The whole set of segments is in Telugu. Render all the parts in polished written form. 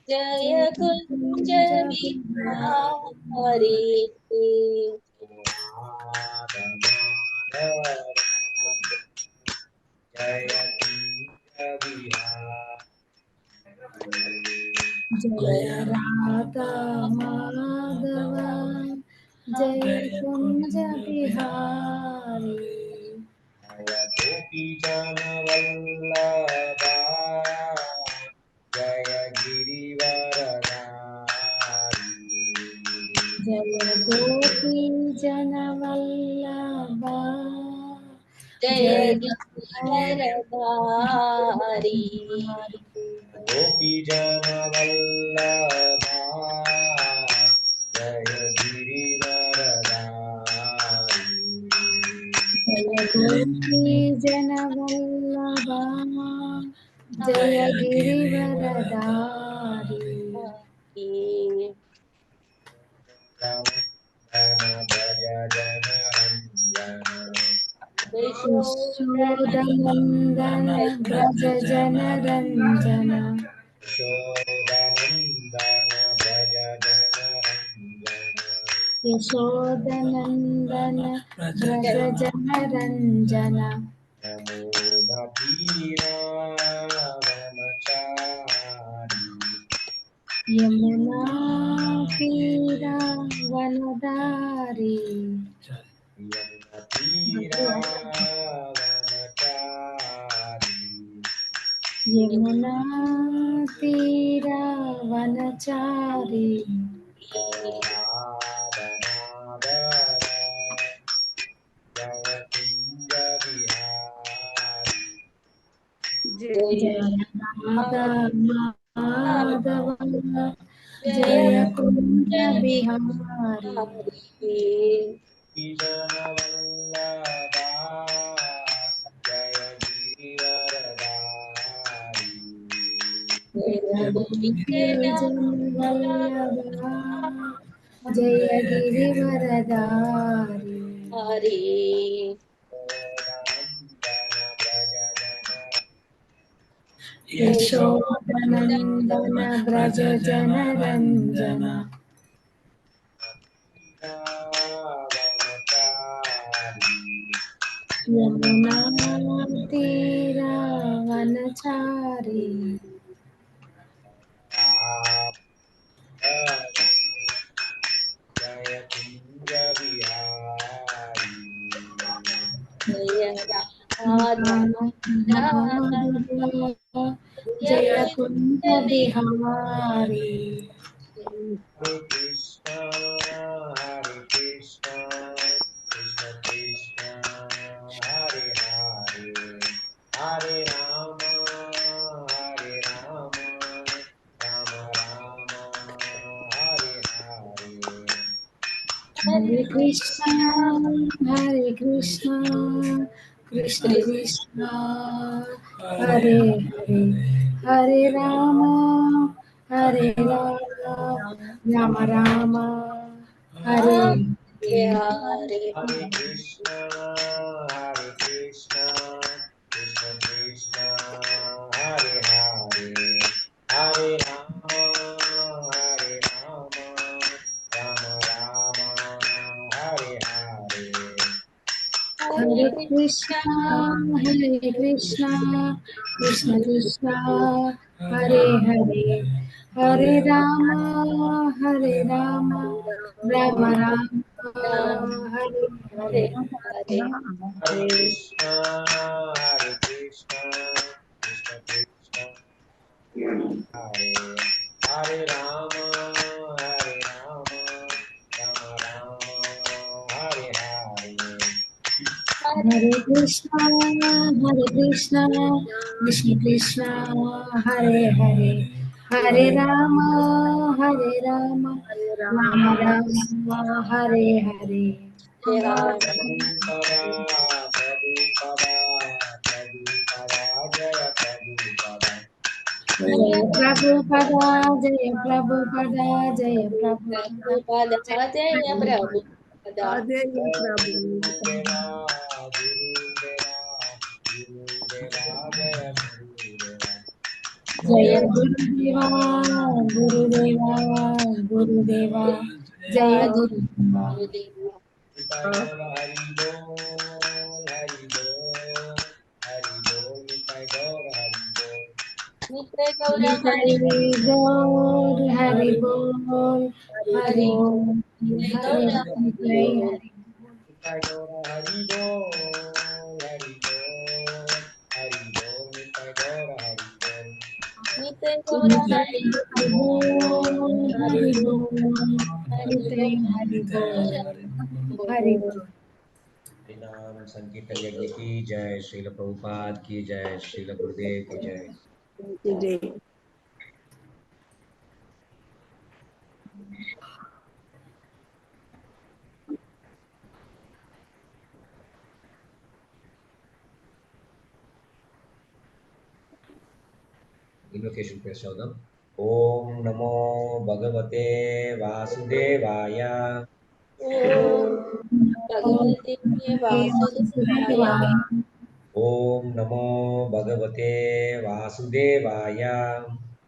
जय कुंज बिहारी जय कुंज बिहारी जय राधा माधव जय कुंज बिहारी जय गोपी जन वल्लभा जय गिरिवरधारी जय गोपी जन वल्लभा जय गिरिवरधारी गोपी जन वल्लभा जय गिरिवरधारी जय गोपी जन वल्लभा जय गिरिवरधारी यशोदनन्दन व्रज जनरञ्जन यशोदनन्दन व्रज जनरञ्जन यमुना तीरा वनदारी यमुना तीरा वनचारी जय राधा माधव जय कुंज बिहारी जन वल्लभा जय गिरिवरधारी यशोदनन्दन व्रज जनरञ्जन यमुना तीरा वनचारी जय कुंज बिहारी जय राधा जय Kunj Bihari Hare Krishna, Krishna Krishna, Hare Hare, Hare Rama, Rama Rama, Hare Hare. Hare Krishna, Krishna Krishna, Hare Hare, Hare Rama, Rama Rama, Hare Hare. Hare Krishna, Krishna Krishna, Hare Hare, Hare Rama, Rama Rama, Hare Hare. Hare Krishna, Krishna Krishna, Hare Hare, Hare Rama, Rama Rama, Hare Hare. Hare Krishna, Krishna Krishna, Hare Hare Rama, Rama Rama, Hare Hare. Hare Krishna, Krishna Krishna, Hare Hare, Hare Rama, Rama Rama, Hare Hare. Prabhupada, Jaya Prabhupada. Jai Prabhupada, Jai Prabhupada, Jai Prabhupada. Hare Prabhu. Gurudeva, Gurudeva, Gurudeva, Jaya Gurudeva. జయ గురుదేవా గురుదేవా గురుదేవా జయ గురుదేవా. हरि बोल हरि बोल हरि बोल निताय गौर हरि बोल नित्य गौर हरि बोल हरि बोल हरि बोल हरि जय हरि निताय गौर हरि बोल हरि बोल हरि बोल निताय गौर हरि बोल नित्य गौर हरि बोल हरि बोल हरि जय हरि बोल हरि बोल. नाम संकीर्तन यज्ञ की जय श्रील प्रभुपाद की जय श्रील गुरुदेव की जय. जय. इन्वोकेशन प्रेस चौदह. ओम नमो भगवते वासुदेवाय. ओम भगवते वासुदेवाय. ओम नमो भगवते वासुदेवाय.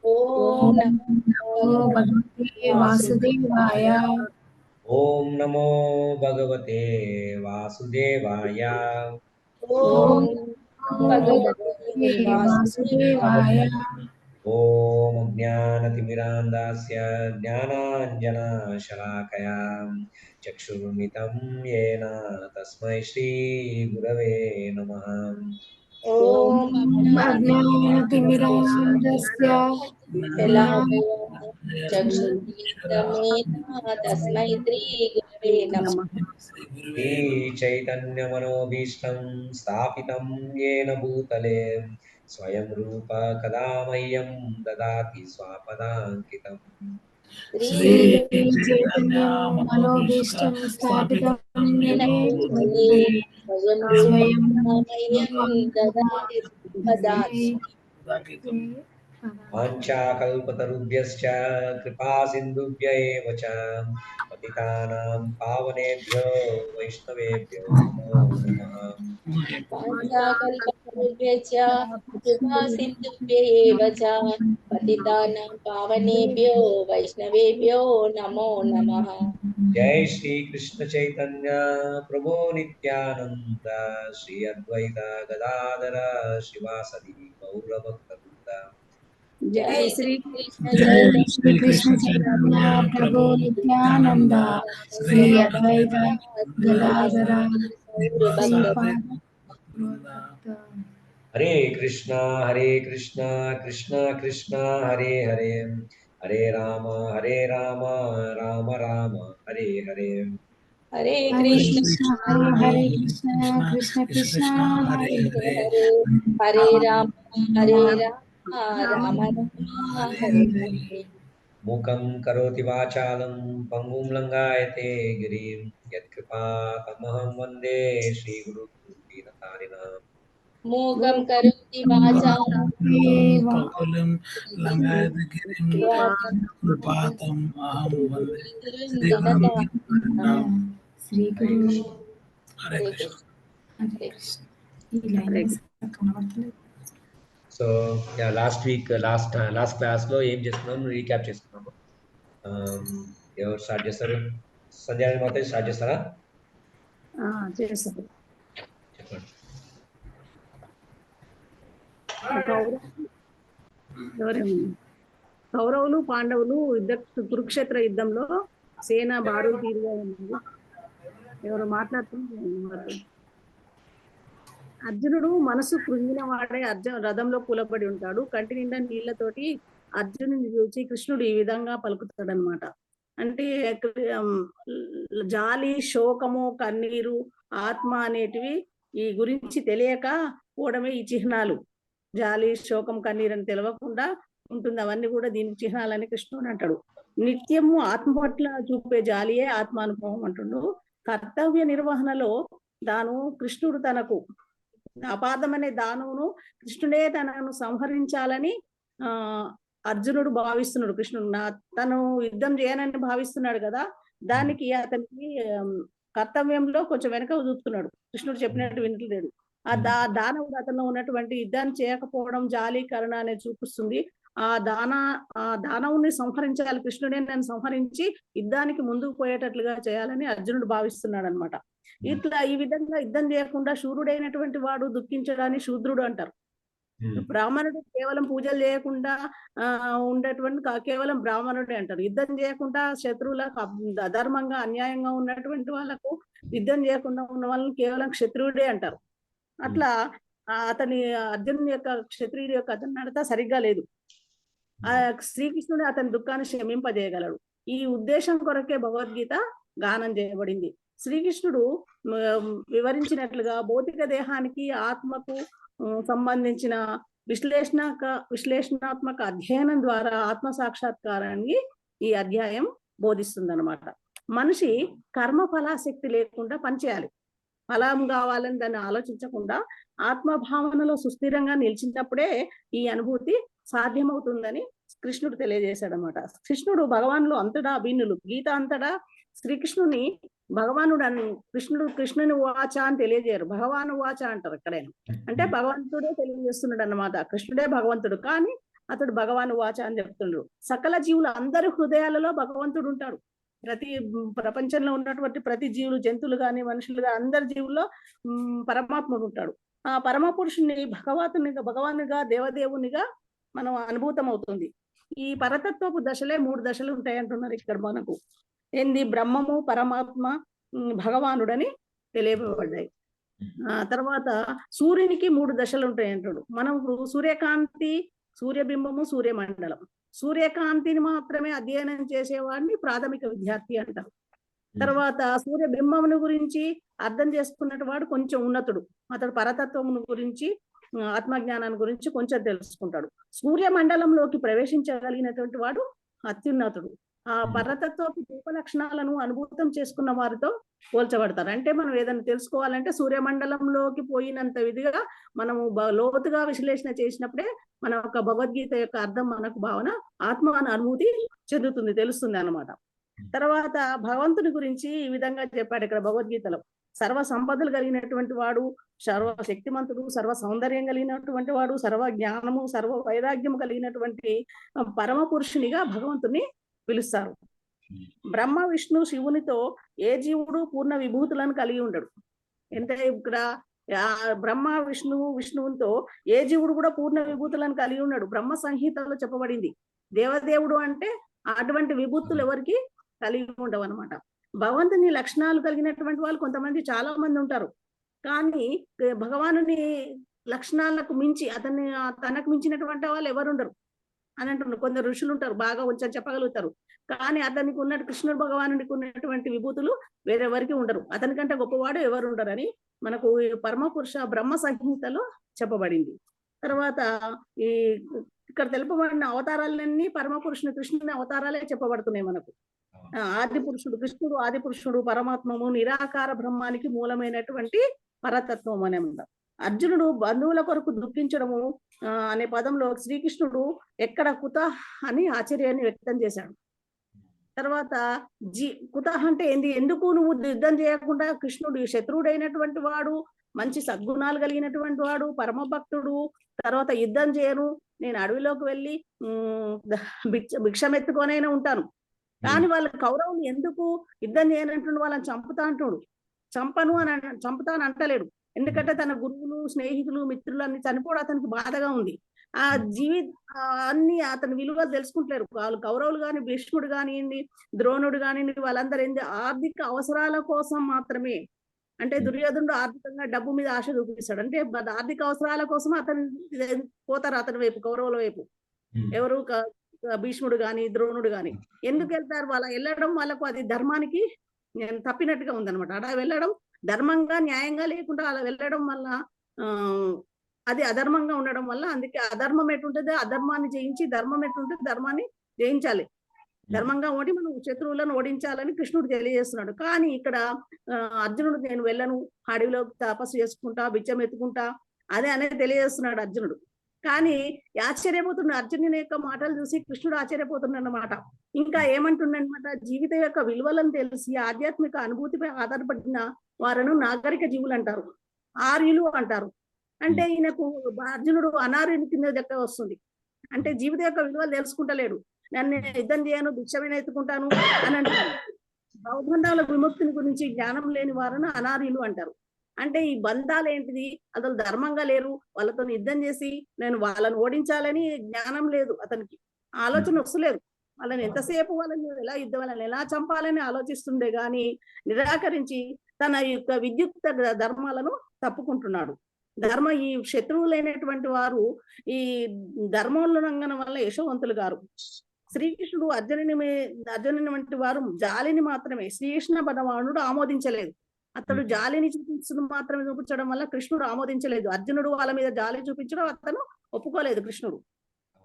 ओम नमो भगवते वासुदेवाय. ओम नमो भगवते वासुदेवाय. ओम भगवते वासुदेवाय. ओम ज्ञानतिमिरान्धस्य ज्ञानाञ्जनशलाकया चक्षुरुन्मिलितं येन तस्मै श्रीगुरवे नमः. ओम अज्ञानतिमिरान्धस्य चक्षुरुन्मिलितं तस्मै श्रीगुरवे नमः. श्रीचैतन्यमनोभीष्टं स्थापितं येन भूतले स्वयं रूप कदा मह्यं ददाति स्वपदान्कितम्. श्रीचैतन्यमनोभीष्टं स्थापितं येन भूतले स्वयं वाञ्छाकल्पतरुभ्यश्च कृपा सिन्धुभ्य एव च पतितानां पावनेभ्यो वैष्णवेभ्यो नमो नमः. वाञ्छाकल्पतरुभ्यश्च कृपा सिन्धुभ्य एव च पतितानां पावनेभ्यो वैष्णवेभ्यो नमो नमः. जय श्री कृष्ण चैतन्य प्रभु नित्यानंद श्री अद्वैत गदाधर शिवासदि गौरभक्तवृंद. जय श्री कृष्ण श्री कृष्ण चैतन्य प्रभु नित्यानंद श्री अद्वैत गदाधर श्रीपाद. हरे कृष्णा कृष्णा कृष्णा हरे हरे हरे राम राम राम हरे हरे. हरे हरे कृष्ण कृष्ण कृष्ण कृष्ण हरे हरे हरे हरे राम राम हरे हरे. मूकं करोति वाचालं पंगुं लंघायते गिरिं यत्कृपातमहं वन्दे श्रीगुरुदीनतारिणाम्. मूकं करोति वाचालं कौलं लंघयति गिरिं कृपातम् अहं वन्दे श्रीगुरुं दीनतारिणाम्. श्री गुरु. हरे कृष्ण. हरे कृष्ण. ఈ లైన్ కనబడతలేదు. So last week last class లో ఏం చేస్తున్నాం రీక్యాప్ చేసుకున్నాము. ఎవరు స్టార్ట్ చేస్తారు? సంధ్యారాణి మాత్రం స్టార్ట్ చేస్తారా? చేస్తారు. చెప్పండి. కౌరవులు పాండవులు కురుక్షేత్ర యుద్ధంలో సేన బారు తీరుగా ఉంది. ఎవరు మాట్లాడుతున్నారు? అర్జునుడు మనసు కృంగిన వాడే రథంలో కూలబడి ఉంటాడు. కంటి నిండా నీళ్లతోటి అర్జునుడిని చూసి కృష్ణుడు ఈ విధంగా పలుకుతాడు అనమాట. అంటే జాలి, శోకము, కన్నీరు, ఆత్మ అనేటివి ఈ గురించి తెలియక పోవడమే ఈ చిహ్నాలు. జాలి, శోకం, కన్నీరు అని తెలియకుండా ఉంటుంది. అవన్నీ కూడా దీని చిహ్నాలని కృష్ణుడు అంటాడు. నిత్యము ఆత్మ పట్ల చూపే జాలియే ఆత్మానుభవం అంటుండు. కర్తవ్య నిర్వహణలో కృష్ణుడు తనకు అపార్థమనే దానవును కృష్ణుడే తనను సంహరించాలని అర్జునుడు భావిస్తున్నాడు. కృష్ణుడు తను యుద్ధం చేయనని భావిస్తున్నాడు కదా, దానికి అతనికి కర్తవ్యంలో కొంచెం వెనక చూస్తున్నాడు. కృష్ణుడు చెప్పినట్టు వినట్లేదు. దానవుడు అతను ఉన్నటువంటి యుద్ధాన్ని చేయకపోవడం జాలి, కరుణ అనేది చూపిస్తుంది. ఆ దానవుని సంహరించాలి, కృష్ణుడే నన్ను సంహరించి యుద్ధానికి ముందుకు పోయేటట్లుగా చేయాలని అర్జునుడు భావిస్తున్నాడు అనమాట. ఇట్లా ఈ విధంగా యుద్ధం చేయకుండా శూరుడైనటువంటి వాడు దుఃఖించడాన్ని శూద్రుడు అంటారు. బ్రాహ్మణుడు కేవలం పూజలు చేయకుండా ఉండేటువంటి కేవలం బ్రాహ్మణుడే అంటారు. యుద్ధం చేయకుండా శత్రువులకు అధర్మంగా అన్యాయంగా ఉన్నటువంటి వాళ్ళకు యుద్ధం చేయకుండా ఉన్న వాళ్ళని కేవలం క్షత్రువుడే అంటారు. అట్లా అర్జునుని యొక్క క్షత్రియుడి యొక్క అతని నడత సరిగ్గా లేదు. ఆ శ్రీకృష్ణుడు అతని దుఃఖాన్ని క్షమింపజేయగలడు. ఈ ఉద్దేశం కొరకే భగవద్గీత గానం చేయబడింది. శ్రీకృష్ణుడు వివరించినట్లుగా భౌతిక దేహానికి ఆత్మకు సంబంధించిన విశ్లేషణాత్మక అధ్యయనం ద్వారా ఆత్మ సాక్షాత్కారాన్ని ఈ అధ్యాయం బోధిస్తుంది అనమాట. మనిషి కర్మ ఫలాశక్తి లేకుండా పనిచేయాలి. ఫలం కావాలని దాన్ని ఆలోచించకుండా ఆత్మభావనలో సుస్థిరంగా నిలిచినప్పుడే ఈ అనుభూతి సాధ్యమవుతుందని కృష్ణుడు తెలియజేశాడు అనమాట. కృష్ణుడు భగవానులు అంతటా భిన్నులు. గీత అంతటా శ్రీకృష్ణుని భగవానుడు అని కృష్ణుని వాచ అని తెలియజేయరు, భగవాను వాచ అంటారు ఎక్కడైనా. అంటే భగవంతుడే తెలియజేస్తున్నాడు అన్నమాట. కృష్ణుడే భగవంతుడు, కానీ అతడు భగవాను వాచ అని చెప్తుండ్రు. సకల జీవులు అందరి హృదయాలలో భగవంతుడు ఉంటాడు. ప్రపంచంలో ఉన్నటువంటి ప్రతి జీవులు, జంతువులు కానీ మనుషులుగా అందరి జీవుల్లో పరమాత్ముడు ఉంటాడు. ఆ పరమ పురుషుని భగవానుగా దేవదేవునిగా మనం అనుభూతం అవుతుంది. ఈ పరతత్వపు దశలే 3 దశలు ఉంటాయి అంటున్నారు ఇక్కడ మనకు. ఏంది? బ్రహ్మము, పరమాత్మ, భగవానుడని తెలియబడ్డాయి. తర్వాత సూర్యునికి 3 దశలు ఉంటాయి అంటాడు. మనం సూర్యకాంతి, సూర్యబింబము, సూర్యమండలం. సూర్యకాంతిని మాత్రమే అధ్యయనం చేసేవాడిని ప్రాథమిక విద్యార్థి అంటారు. తర్వాత సూర్యబింబమును గురించి అర్థం చేసుకున్నట్టు వాడు కొంచెం ఉన్నతుడు. అతడు పరతత్వమును గురించి, ఆత్మజ్ఞానాన్ని గురించి కొంచెం తెలుసుకుంటాడు. సూర్యమండలంలోకి ప్రవేశించగలిగినటువంటి వాడు అత్యున్నతుడు. ఆ పరతత్వపు రూప లక్షణాలను అనుభూతం చేసుకున్న వారితో పోల్చబడతారు. అంటే మనం ఏదైనా తెలుసుకోవాలంటే సూర్యమండలంలోకి పోయినంత విధిగా మనము లోతుగా విశ్లేషణ చేసినప్పుడే మన యొక్క భగవద్గీత యొక్క అర్థం మనకు భావన ఆత్మ అనుభూతి చెందుతుంది, తెలుస్తుంది అన్నమాట. తర్వాత భగవంతుని గురించి ఈ విధంగా చెప్పాడు ఇక్కడ భగవద్గీతలో. సర్వ సంపదలు కలిగినటువంటి వాడు, సర్వ శక్తిమంతుడు, సర్వ సౌందర్యం కలిగినటువంటి వాడు, సర్వ జ్ఞానము, సర్వ వైరాగ్యము కలిగినటువంటి పరమ పురుషునిగా భగవంతుని పిలుస్తారు. బ్రహ్మ, విష్ణు, శివునితో ఏ జీవుడు పూర్ణ విభూతులను కలిగి ఉండడు. అంటే ఇక్కడ బ్రహ్మ, విష్ణువుతో ఏ జీవుడు కూడా పూర్ణ విభూతులను కలిగి ఉన్నాడు. బ్రహ్మ సంహితలో చెప్పబడింది. దేవదేవుడు అంటే అటువంటి విభూతులు ఎవరికి కలిగి ఉండవు అనమాట. భగవంతుని లక్షణాలు కలిగినటువంటి వాళ్ళు కొంతమంది చాలా మంది ఉంటారు. కానీ భగవానుని లక్షణాలకు మించి తనకు మించినటువంటి వాళ్ళు ఎవరు ఉండరు అని అంటున్నారు. కొందరు ఋషులు ఉంటారు, బాగా కొంచెం చెప్పగలుగుతారు. కానీ అతనికి ఉన్నట్టు కృష్ణుడు భగవానుడికి ఉన్నటువంటి విభూతులు వేరెవరికి ఉండరు. అతనికంటే గొప్పవాడు ఎవరు ఉండరని మనకు పరమ పురుష బ్రహ్మ సంహితలో చెప్పబడింది. తర్వాత ఇక్కడ తెలుపబడిన అవతారాలన్నీ పరమ పురుషుని కృష్ణుని అవతారాలే చెప్పబడుతున్నాయి మనకు. ఆది పురుషుడు కృష్ణుడు, ఆది పురుషుడు పరమాత్మము, నిరాకార బ్రహ్మానికి మూలమైనటువంటి పరతత్వం అనే ఉంటాం. అర్జునుడు బంధువుల కొరకు దుఃఖించడము అనే పదంలో శ్రీకృష్ణుడు ఎక్కడ కుత అని ఆశ్చర్యాన్ని వ్యక్తం చేశాడు. తర్వాత కుత అంటే ఏంది? ఎందుకు నువ్వు యుద్ధం చేయకుండా? కృష్ణుడు శత్రువుడైనటువంటి వాడు, మంచి సద్గుణాలు కలిగినటువంటి వాడు, పరమ భక్తుడు. తర్వాత యుద్ధం చేయను, నేను అడవిలోకి వెళ్ళి భిక్షమెత్తుకొనైనా ఉంటాను. కానీ వాళ్ళ కౌరవులు ఎందుకు యుద్ధం చేయనంటుండు? వాళ్ళని చంపుతా అంటుడు. చంపుతాను అంటలేడు. ఎందుకంటే తన గురువులు, స్నేహితులు, మిత్రులు అన్ని చనిపోవడం అతనికి బాధగా ఉంది. ఆ అన్ని అతని విలువలు తెలుసుకుంటలేరు వాళ్ళు. కౌరవులు కానీ, భీష్ముడు కానివ్వండి, ద్రోణుడు కానివ్వండి, వాళ్ళందరూ ఏంది ఆర్థిక అవసరాల కోసం మాత్రమే. అంటే దుర్యోధనుడు ఆర్థికంగా డబ్బు మీద ఆశ చూపిస్తాడు. అంటే ఆర్థిక అవసరాల కోసం అతను పోతారు అతని వైపు, కౌరవుల వైపు. ఎవరు? భీష్ముడు గాని, ద్రోణుడు గాని. ఎందుకు వెళ్తారు? వాళ్ళ వెళ్ళడం వాళ్ళకు అది ధర్మానికి తప్పినట్టుగా ఉందన్నమాట. అలా వెళ్ళడం ధర్మంగా, న్యాయంగా లేకుండా అలా వెళ్ళడం వల్ల అది అధర్మంగా ఉండడం వల్ల, అందుకే అధర్మం ఎటుంటుంది అధర్మాన్ని జయించి, ధర్మం ఎటుంటుంది ధర్మాన్ని జయించాలి. ధర్మంగా ఓడి మనం శత్రువులను ఓడించాలని కృష్ణుడు తెలియజేస్తున్నాడు. కానీ ఇక్కడ అర్జునుడు నేను వెళ్ళను, అడవిలో తపస్సు చేసుకుంటా, బిచ్చం ఎత్తుకుంటా అదే అనేది తెలియజేస్తున్నాడు అర్జునుడు. కానీ ఆశ్చర్యపోతున్నాడు. అర్జునుని యొక్క మాటలు చూసి కృష్ణుడు ఆశ్చర్యపోతున్నాడు అన్నమాట. ఇంకా ఏమంటుండనమాట, జీవితం యొక్క విలువలను తెలిసి ఆధ్యాత్మిక అనుభూతిపై ఆధారపడిన వారిను నాగరిక జీవులు అంటారు, ఆర్యులు అంటారు. అంటే ఈయనకు అర్జునుడు అనార్యుని కింద దగ్గర వస్తుంది. అంటే జీవితం యొక్క విలువలు తెలుసుకుంటలేడు. నన్ను యుద్ధం చేయను, భిక్షమైన ఎత్తుకుంటాను అని అంటారు. భవబంధాల విముక్తిని గురించి జ్ఞానం లేని వారిని అనారీలు అంటారు. అంటే ఈ బంధాలు ఏంటిది, అసలు ధర్మంగా లేరు, వాళ్ళతో యుద్ధం చేసి నేను వాళ్ళని ఓడించాలని జ్ఞానం లేదు అతనికి, ఆలోచన వస్తలేదు. వాళ్ళని ఎంతసేపు వాళ్ళని ఎలా యుద్ధం, వాళ్ళని ఎలా చంపాలని ఆలోచిస్తుండే గాని నిరాకరించి తన యొక్క విద్యుత్ ధర్మాలను తప్పుకుంటున్నాడు. ఈ శత్రువులైనటువంటి వారు ఈ ధర్మోల్లంఘన వల్ల యశోవంతులు గారు. శ్రీకృష్ణుడు అర్జునుని వంటి వారు జాలిని మాత్రమే శ్రీకృష్ణ భగవానుడు ఆమోదించలేదు. అతడు జాలిని చూపించడం మాత్రమే చూపించడం వల్ల కృష్ణుడు ఆమోదించలేదు. అర్జునుడు వాళ్ళ మీద జాలి చూపించడం అతను ఒప్పుకోలేదు కృష్ణుడు.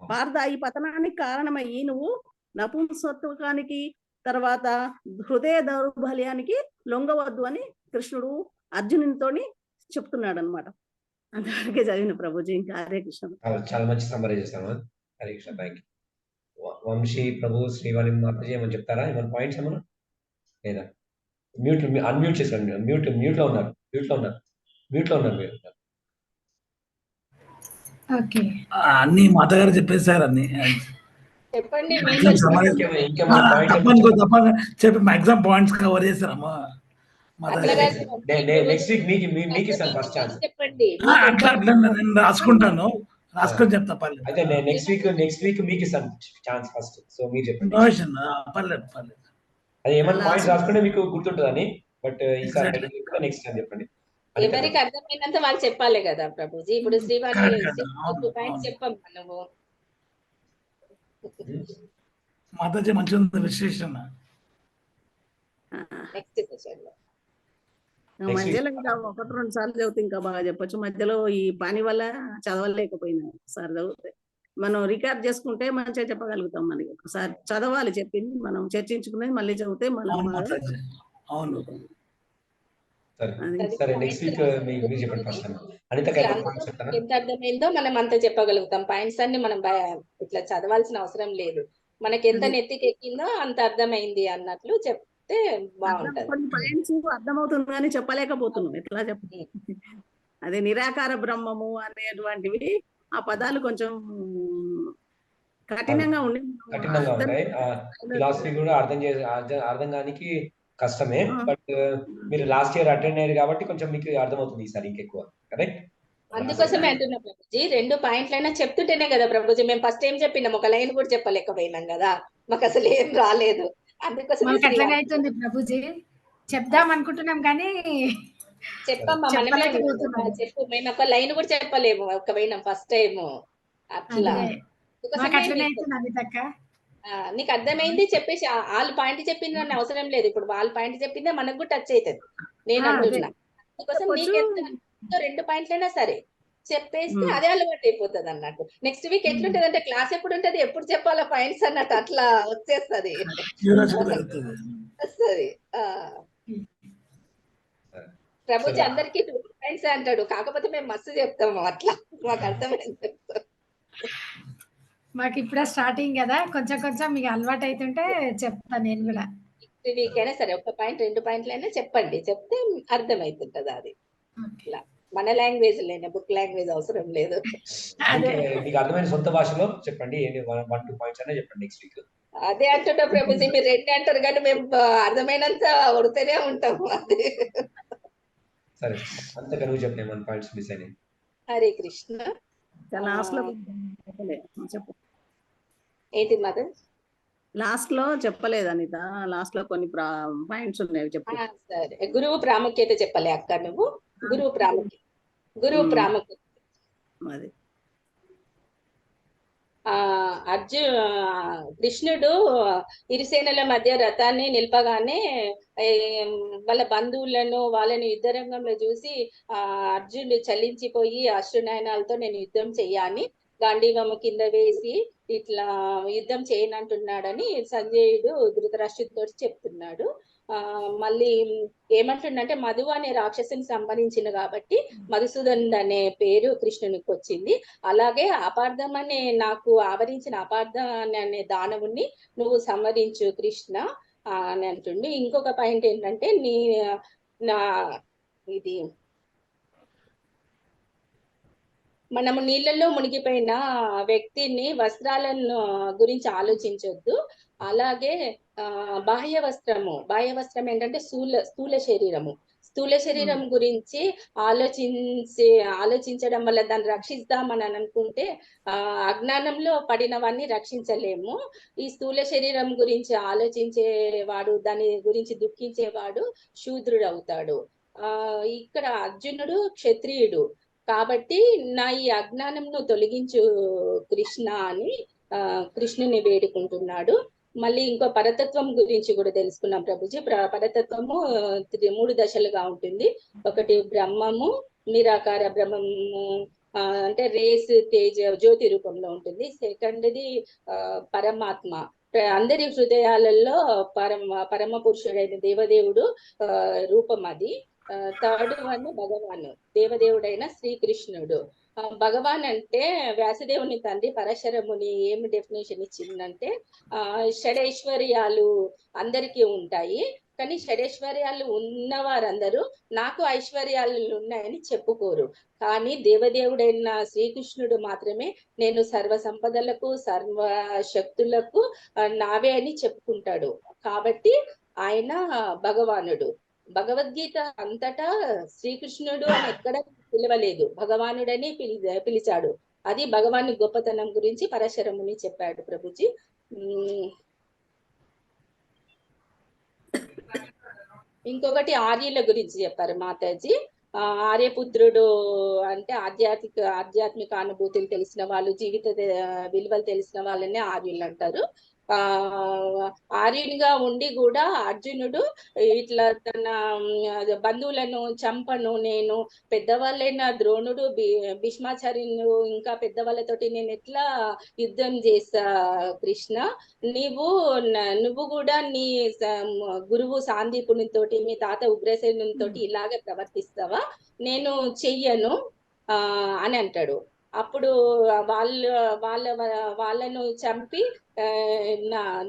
పార్థ, ఈ పతనానికి కారణమయ్యి నువ్వు నపుంసత్వానికి తర్వాత హృదయ దౌర్బల్యానికి లొంగవద్దు అని కృష్ణుడు అర్జునునితోని చెప్తున్నాడు అనమాట. అంతవరకే చదివిన ప్రభుజీ. ఇంకా హరే కృష్ణ. చాలా మంచి సమ్మరీ చేశాను. హరే కృష్ణ. Thank you. వంశీ ప్రభు, శ్రీవాణి మాతాజీ ఏమని చెప్తారా? ఏమైనా పాయింట్స్ ఏమన్నా లేదా? అన్మ్యూట్ చేసుకోండి. మ్యూట్ లో ఉన్నారు మీరు. ఓకే, అన్ని మాతగారు చెప్పేశారు. అన్ని చెప్పండి. చెప్పి మాక్సిమం పాయింట్స్ కవర్ చేశారమ్మా. నెక్స్ట్ వీక్ మీకు ఇస్తాను ఫస్ట్ ఛాన్స్. చెప్పండి. అట్లా నేను రాసుకుంటాను, చెప్తా. పర్లేదు. అయితే నెక్స్ట్ వీక్ మీకు ఇస్తాను ఛాన్స్ ఫస్ట్. సో మీరు చెప్పండి. పర్లేదు. అది ఏమైనా పాయింట్స్ రాసుకుంటే మీకు గుర్తుంటుందని. బట్ ఈసారి నెక్స్ట్ టైం చెప్పండి. ఎవరికి అర్థమైనంత వాళ్ళు చెప్పాలి కదా ప్రభుజీ. ఇప్పుడు శ్రీవాణి పాయింట్స్ చెప్పాం మనము. మాతాజీ మంచిగా ఉంది విశ్లేషణ. నెక్స్ట్ సెషన్ లో మధ్యలో ఇంకా 1-2 సార్లు చదివితే ఇంకా బాగా చెప్పొచ్చు. మధ్యలో ఈ పని వల్ల చదవలేకపోయినా సార్ చదివితే మనం రికార్డ్ చేసుకుంటే మంచిగా చెప్పగలుగుతాం. మనకి ఒకసారి చదవాలి, చెప్పింది మనం చర్చించుకునేది మళ్ళీ చదివితే మనం అవును. సరే నెక్స్ట్ వీక్ మీరు చెప్పండి ఫస్ట్. ఎంత అర్థమైందో మనం అంత చెప్పగలుగుతాం. పాయింట్స్ అన్ని మనం ఇట్లా చదవాల్సిన అవసరం లేదు. మనకి ఎంత నెత్తికెక్కిందో అంత అర్థమైంది అన్నట్లు చెప్తే బాగుంటది. కొన్ని పాయింట్స్ అర్థమవుతుంది కానీ చెప్పలేకపోతున్నాం. ఎట్లా చెప్పి అదే నిరాకార బ్రహ్మము అనేటువంటివి ఆ పదాలు కొంచెం కఠినంగా ఉంటాయి. ఫిలాసఫీ కూడా అర్థం కానికి కష్టమే. బట్ మీరు లాస్ట్ ఇయర్ అటెండ్ అయ్యారు కాబట్టి కొంచెం మీకు అర్థమవుతుంది ఈసారి ఇంకెక్కువ. కరెక్ట్. అందుకోసమే అంటున్నా ప్రభుజీ, 2 పాయింట్లైనా చెప్తుంటేనే కదా ప్రభుజీ. మేము ఫస్ట్ ఏం చెప్పినాం, ఒక లైన్ కూడా చెప్పలేకపోయినాం కదా, మాకు అసలు ఏం రాలేదు. అందుకోసం అట్లాగే అవుతుంది ప్రభుజీ. చెప్దాం అనుకుంటున్నాం కానీ చెప్పమ్మా, మనమే చెప్పు. మేము ఒక లైన్ కూడా చెప్పలేము ఒకవేళ ఫస్ట్ టైం అట్లా. నీకు అర్థమైంది చెప్పేసి వాళ్ళు పాయింట్ చెప్పింది అని అవసరం లేదు. ఇప్పుడు వాళ్ళ పాయింట్ చెప్పిందే మనకు కూడా టచ్ అవుతుంది. నేను అంటున్నా అందుకోసం నీకు 2 పాయింట్లైనా సరే చెప్పేస్తే అదే అలవాటు అయిపోతుంది అన్నట్టు. నెక్స్ట్ వీక్ ఎట్లుంటది అంటే క్లాస్ ఎప్పుడు ఉంటది, ఎప్పుడు చెప్పాలా పాయింట్స్ అన్నట్టు అట్లా వచ్చేస్తుంది. ప్రభుజీ అందరికి 2 పాయింట్స్ అంటాడు, కాకపోతే మేము మస్తు చెప్తాము అట్లా. మాకు అర్థమైంది. మాకు ఇప్పుడే స్టార్టింగ్ కదా, కొంచెం మీకు అలవాటు అవుతుంటే చెప్తాను నేను కూడా. నెక్స్ట్ వీక్ అయినా సరే 1 పాయింట్ 2 పాయింట్లు అయినా చెప్పండి, చెప్తే అర్థమవుతుంటది. అది మన లాంగ్వేజ్ లేని బుక్ లాంగ్వేజ్ అవసరం లేదు. మీకు అర్థమైన సొంత భాషలో చెప్పండి. 1-2 పాయింట్స్ అయినా చెప్పండి నెక్స్ట్ వీక్. అదే అంటున్నా ప్రభుజీ, మీరు 2 అంటారు కానీ మేము అర్థమైనంత ఉడితేనే ఉంటాము. అదే సరే, అంతగా నువ్వు చెప్పిన 1 పాయింట్స్ మిస్ అయినాయి. హరే కృష్ణ. ఏంటి మదర్ లాస్ట్ లో చెప్పలేదు అనిత, లాస్ట్ లో కొన్ని పాయింట్స్ ఉన్నాయి చెప్పు. సరే, గురువు ప్రాముఖ్యత చెప్పలే అక్క నువ్వు. గురువు ప్రాముఖ్యత అది కృష్ణుడు ఇరుసేనల మధ్య రథాన్ని నిలపగానే వాళ్ళ బంధువులను వాళ్ళని యుద్ధ రంగంలో చూసి అర్జునుడు చలించిపోయి అశ్రునయనాలతో నేను యుద్ధం చెయ్యాలని గాంధీవము కింద వేసి ఇట్లా యుద్ధం చేయనంటున్నాడని సంజయుడు ధృతరాష్ట్రుడితో చెప్తున్నాడు. మళ్ళీ ఏమంటుండంటే మధు అనే రాక్షసుని సంబంధించిన కాబట్టి మధుసూదన్ అనే పేరు కృష్ణునికి వచ్చింది. అలాగే అపార్థం అనే నాకు ఆవరించిన అపార్థం అనే దానవుణ్ణి నువ్వు సంహరించు కృష్ణ అని అంటుండు. ఇంకొక పాయింట్ ఏంటంటే ఇది మనము నీళ్ళల్లో మునిగిపోయిన వ్యక్తిని వస్త్రాలను గురించి ఆలోచించొద్దు. అలాగే బాహ్య వస్త్రం ఏంటంటే స్థూల శరీరము. స్థూల శరీరం గురించి ఆలోచించడం వల్ల దాన్ని రక్షిద్దామని అనుకుంటే అజ్ఞానంలో పడిన వాడిని రక్షించలేము. ఈ స్థూల శరీరం గురించి ఆలోచించేవాడు, దాని గురించి దుఃఖించేవాడు శూద్రుడు అవుతాడు. ఇక్కడ అర్జునుడు క్షత్రియుడు కాబట్టి నా ఈ అజ్ఞానంను తొలగించు కృష్ణ అని కృష్ణుని వేడుకుంటున్నాడు. మళ్ళీ ఇంకో పరతత్వం గురించి కూడా తెలుసుకున్నాం ప్రభుజీ. పరతత్వము 3 దశలుగా ఉంటుంది. ఒకటి బ్రహ్మము, నిరాకార బ్రహ్మము, అంటే రేస్ తేజ జ్యోతి రూపంలో ఉంటుంది. సెకండ్ది పరమాత్మ, అందరి హృదయాలలో పరమ పురుషుడైన దేవదేవుడు రూపం అది. థర్డ్ వన్ భగవాన్, దేవదేవుడైన శ్రీకృష్ణుడు. భగవాన్ అంటే వ్యాసదేవుని తండ్రి పరశరముని ఏమి డెఫినేషన్ ఇచ్చిందంటే షడైశ్వర్యాలు అందరికీ ఉంటాయి, కానీ షడైశ్వర్యాలు ఉన్నవారందరూ నాకు ఐశ్వర్యాలు ఉన్నాయని చెప్పుకోరు. కానీ దేవదేవుడైన శ్రీకృష్ణుడు మాత్రమే నేను సర్వ సంపదలకు సర్వ శక్తులకు నావే అని చెప్పుకుంటాడు. కాబట్టి ఆయన భగవానుడు. భగవద్గీత అంతటా శ్రీకృష్ణుడు అని ఎక్కడ పిలవలేదు, భగవానుడని పిలిచాడు. అది భగవాని గొప్పతనం గురించి పరశరముని చెప్పాడు ప్రభుజీ. ఇంకొకటి ఆర్యుల గురించి చెప్పారు మాతాజీ. ఆర్యపుత్రుడు అంటే ఆధ్యాత్మిక అనుభూతులు తెలిసిన వాళ్ళు, జీవిత విలువలు తెలిసిన వాళ్ళని ఆర్యులు అంటారు. ఆర్యునిగా ఉండి కూడా అర్జునుడు ఇట్లా తన బంధువులను చంపను, నేను పెద్దవాళ్ళైన ద్రోణుడు, భీష్మాచార్యులు ఇంకా పెద్దవాళ్ళతోటి నేను ఎట్లా యుద్ధం చేస్తా కృష్ణ, నువ్వు కూడా నీ గురువు సాందీపునితోటి, మీ తాత ఉగ్రసేనునితోటి ఇలాగే ప్రవర్తిస్తావా? నేను చెయ్యను అని అంటాడు. అప్పుడు వాళ్ళను చంపి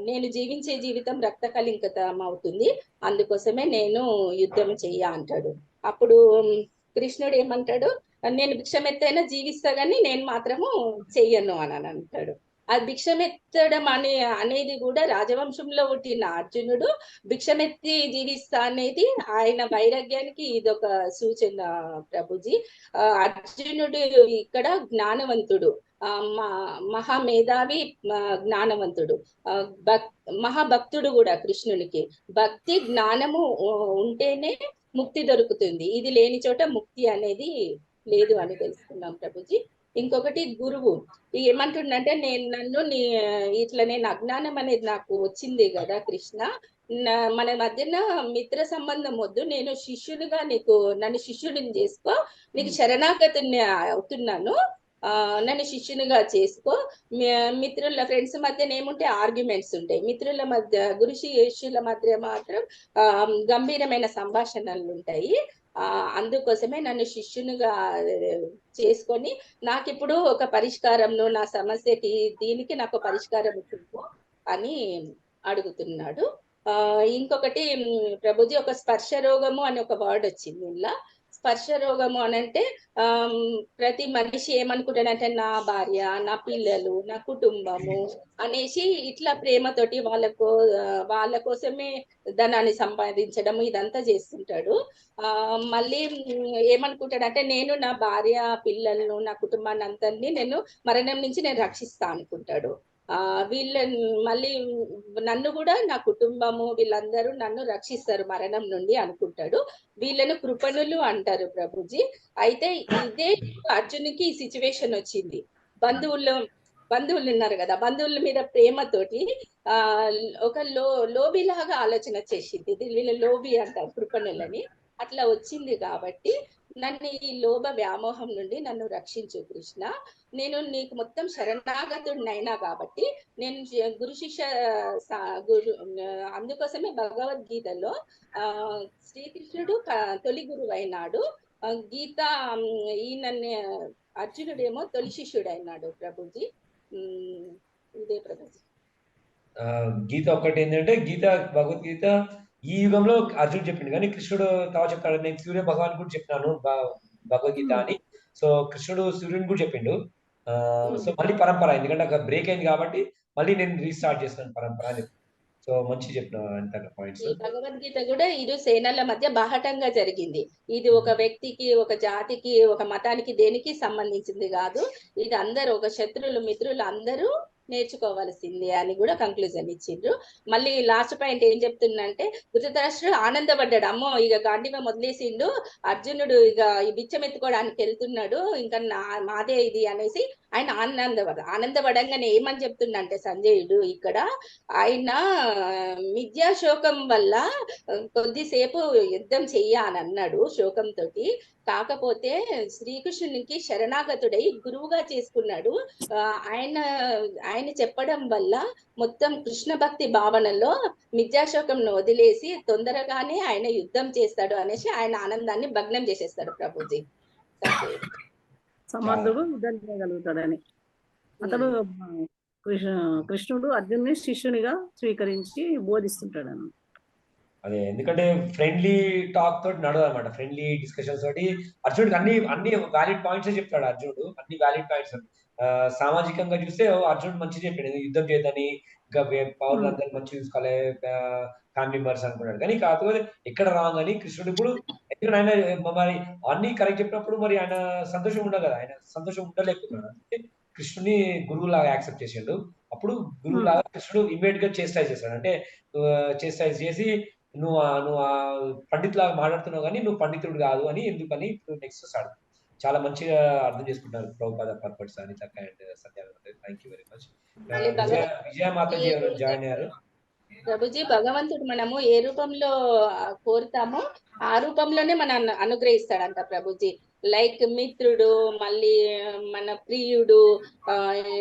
నేను జీవించే జీవితం రక్త కళింకతం అవుతుంది, అందుకోసమే నేను యుద్ధం చెయ్య అంటాడు. అప్పుడు కృష్ణుడు ఏమంటాడు, నేను భిక్షమెత్తైనా జీవిస్తా గానీ నేను మాత్రము చెయ్యను అని అంటాడు. ఆ భిక్షమెత్తడం అనేది కూడా రాజవంశంలో పుట్టిన అర్జునుడు భిక్షమెత్తి జీవిస్తా అనేది ఆయన వైరాగ్యానికి ఇదొక సూచన ప్రభుజీ. అర్జునుడు ఇక్కడ జ్ఞానవంతుడు, మహామేధావి, జ్ఞానవంతుడు, మహాభక్తుడు కూడా కృష్ణునికి. భక్తి జ్ఞానము ఉంటేనే ముక్తి దొరుకుతుంది, ఇది లేని చోట ముక్తి అనేది లేదు అని తెలుసుకున్నాం ప్రభుజీ. ఇంకొకటి గురువు ఏమంటుండంటే, నేను అజ్ఞానం అనేది నాకు వచ్చింది కదా కృష్ణ, మన మధ్యన మిత్ర సంబంధం వద్దు, నేను శిష్యునిగా నన్ను శిష్యుడిని చేసుకో, నీకు శరణాగతుని అవుతున్నాను, నన్ను శిష్యునిగా చేసుకో. ఫ్రెండ్స్ మధ్యన ఏముంటే ఆర్గ్యుమెంట్స్ ఉంటాయి, మిత్రుల మధ్య గురు శిష్యుల మధ్య మాత్రం గంభీరమైన సంభాషణలు ఉంటాయి. అందుకోసమే నన్ను శిష్యునిగా చేసుకొని నాకు ఇప్పుడు ఒక పరిష్కారంలో నా సమస్యకి దీనికి నాకు పరిష్కారం ఇవ్వు అని అడుగుతున్నాడు. ఇంకొకటి ప్రభుజీ, ఒక స్పర్శ రోగము అని ఒక వర్డ్ వచ్చింది ఇలా. స్పర్శ రోగము అని అంటే ప్రతి మనిషి ఏమనుకుంటాడంటే నా భార్య, నా పిల్లలు, నా కుటుంబము అనేసి ఇట్లా ప్రేమతోటి వాళ్ళ కోసమే ధనాన్ని సంపాదించడం ఇదంతా చేస్తుంటాడు. మళ్ళీ ఏమనుకుంటాడంటే నేను నా భార్య, పిల్లలను, నా కుటుంబాన్ని అంతని నేను మరణం నుంచి నేను రక్షిస్తా అనుకుంటాడు. మళ్ళీ నన్ను కూడా, నా కుటుంబము వీళ్ళందరూ నన్ను రక్షిస్తారు మరణం నుండి అనుకుంటాడు. వీళ్ళను కృపణులు అంటారు ప్రభుజీ. అయితే ఇదే అర్జునికి ఈ సిచ్యువేషన్ వచ్చింది. బంధువులు ఉన్నారు కదా, బంధువుల మీద ప్రేమతోటి ఒక లోబిలాగా ఆలోచన చేసింది. వీళ్ళ లోబి అంటారు కృపణులని. అట్లా వచ్చింది కాబట్టి నన్ను ఈ లోభ వ్యామోహం నుండి నన్ను రక్షించు కృష్ణ, నేను నీకు మొత్తం శరణాగతుడినైనా కాబట్టి నేను గురు శిష్య అందుకోసమే భగవద్గీతలో శ్రీకృష్ణుడు తొలి గురువు అయినాడు, గీత ఈయన అర్జునుడేమో తొలి శిష్యుడు అయినాడు ప్రభుజీ. ఇదే ప్రభుజీ. గీత ఒకటి ఏంటంటే, భగవద్గీత ఈ యుగంలో అర్జునుడు చెప్పిండు, కానీ కృష్ణుడు తావ చెప్తాడు, నేను సూర్య భగవాన్ కూడా చెప్పినాను భగవద్గీత అని. సో కృష్ణుడు సూర్యుని కూడా చెప్పిండు. సో మళ్ళీ పరంపర, ఎందుకంటే ఒక బ్రేక్ అయింది కాబట్టి మళ్ళీ నేను రీస్టార్ట్ చేస్తున్నాను పరంపర అని. సో మంచి చెప్పిన అంటారు పాయింట్స్. ఈ భగవద్గీత కూడా ఇరు సేనల మధ్య బాహటంగా జరిగింది. ఇది ఒక వ్యక్తికి, ఒక జాతికి, ఒక మతానికి దేనికి సంబంధించింది కాదు. ఇది అందరూ, ఒక శత్రువులు మిత్రులు అందరూ నేర్చుకోవాల్సిందే అని కూడా కంక్లూజన్ ఇచ్చిండ్రు. మళ్ళీ లాస్ట్ పాయింట్ ఏం చెప్తుందంటే, ధృతరాష్ట్రుడు ఆనందపడ్డాడు. అమ్మో ఇక గాంధీవ మొదలేసిండు, అర్జునుడు ఇక ఈ బిచ్చం ఎత్తుకోవడానికి వెళ్తున్నాడు, ఇంకా మాదే ఇది అనేసి ఆయన ఆనందపడంగానే ఏమని చెప్తుండంటే సంజయుడు ఇక్కడ, ఆయన మిథ్యాశోకం వల్ల కొద్దిసేపు యుద్ధం చెయ్యాలని అన్నాడు శోకంతో. కాకపోతే శ్రీకృష్ణునికి శరణాగతుడై గురువుగా చేసుకున్నాడు. ఆయన చెప్పడం వల్ల మొత్తం కృష్ణ భక్తి భావనలో మిథ్యాశోకంను వదిలేసి తొందరగానే ఆయన యుద్ధం చేస్తాడు అనేసి ఆయన ఆనందాన్ని భగ్నం చేసేస్తాడు ప్రభుజీ. సమర్థుడు యుద్ధం చేయగలుగుతాడని. అతడు కృష్ణుడు అర్జునుని శిష్యునిగా స్వీకరించి బోధిస్తుంటాడు అన్న. అదే, ఎందుకంటే ఫ్రెండ్లీ టాక్ తోటి నడవదు అనమాట, ఫ్రెండ్లీ డిస్కషన్స్ తోటి అర్జునుడికి అన్ని వ్యాలిడ్ పాయింట్స్ చెప్తాడు. అర్జునుడు అన్ని వ్యాలిడ్ పాయింట్స్. సామాజికంగా చూస్తే అర్జునుడు మంచి చెప్పాడు, యుద్ధం చేయదని, ఇంకా పౌరులందరూ మంచి చూసుకోవాలి, ఫ్యామిలీ మెంబర్స్ అనుకున్నాడు. కానీ కాకపోతే ఎక్కడ రాంగ్ అని కృష్ణుడు ఇప్పుడు, ఎందుకంటే ఆయన మరి అన్ని కరెక్ట్ చెప్పినప్పుడు మరి ఆయన సంతోషం ఉండదు కదా, ఆయన సంతోషం ఉండలేకపోతున్నాడు. అంటే కృష్ణుని గురువు లాగా యాక్సెప్ట్ చేసిండు. అప్పుడు గురువు లాగా కృష్ణుడు ఇమీడియట్ గా చేస్టైజ్ చేస్తాడు. అంటే చేస్టైజ్ చేసి, నువ్వు నువ్వు పండితు లాగా మాట్లాడుతున్నావు కానీ నువ్వు పండితుడు కాదు అని, ఎందుకని ఇప్పుడు నెక్స్ట్ స్టార్ట్. చాలా మంచిగా అర్థం చేసుకుంటారు ప్రభుపాద పర్పస్ అని చక్క and Satyananda. Thank you very much. Vijaya Mataji ఎవరు జాయిన్ అయ్యారు? ప్రభుజీ, భగవంతుడు మనము ఏ రూపంలో కోరుతామో ఆ రూపంలోనే మన అనుగ్రహిస్తాడంట ప్రభుజీ. లైక్ మిత్రుడు, మళ్ళీ మన ప్రియుడు,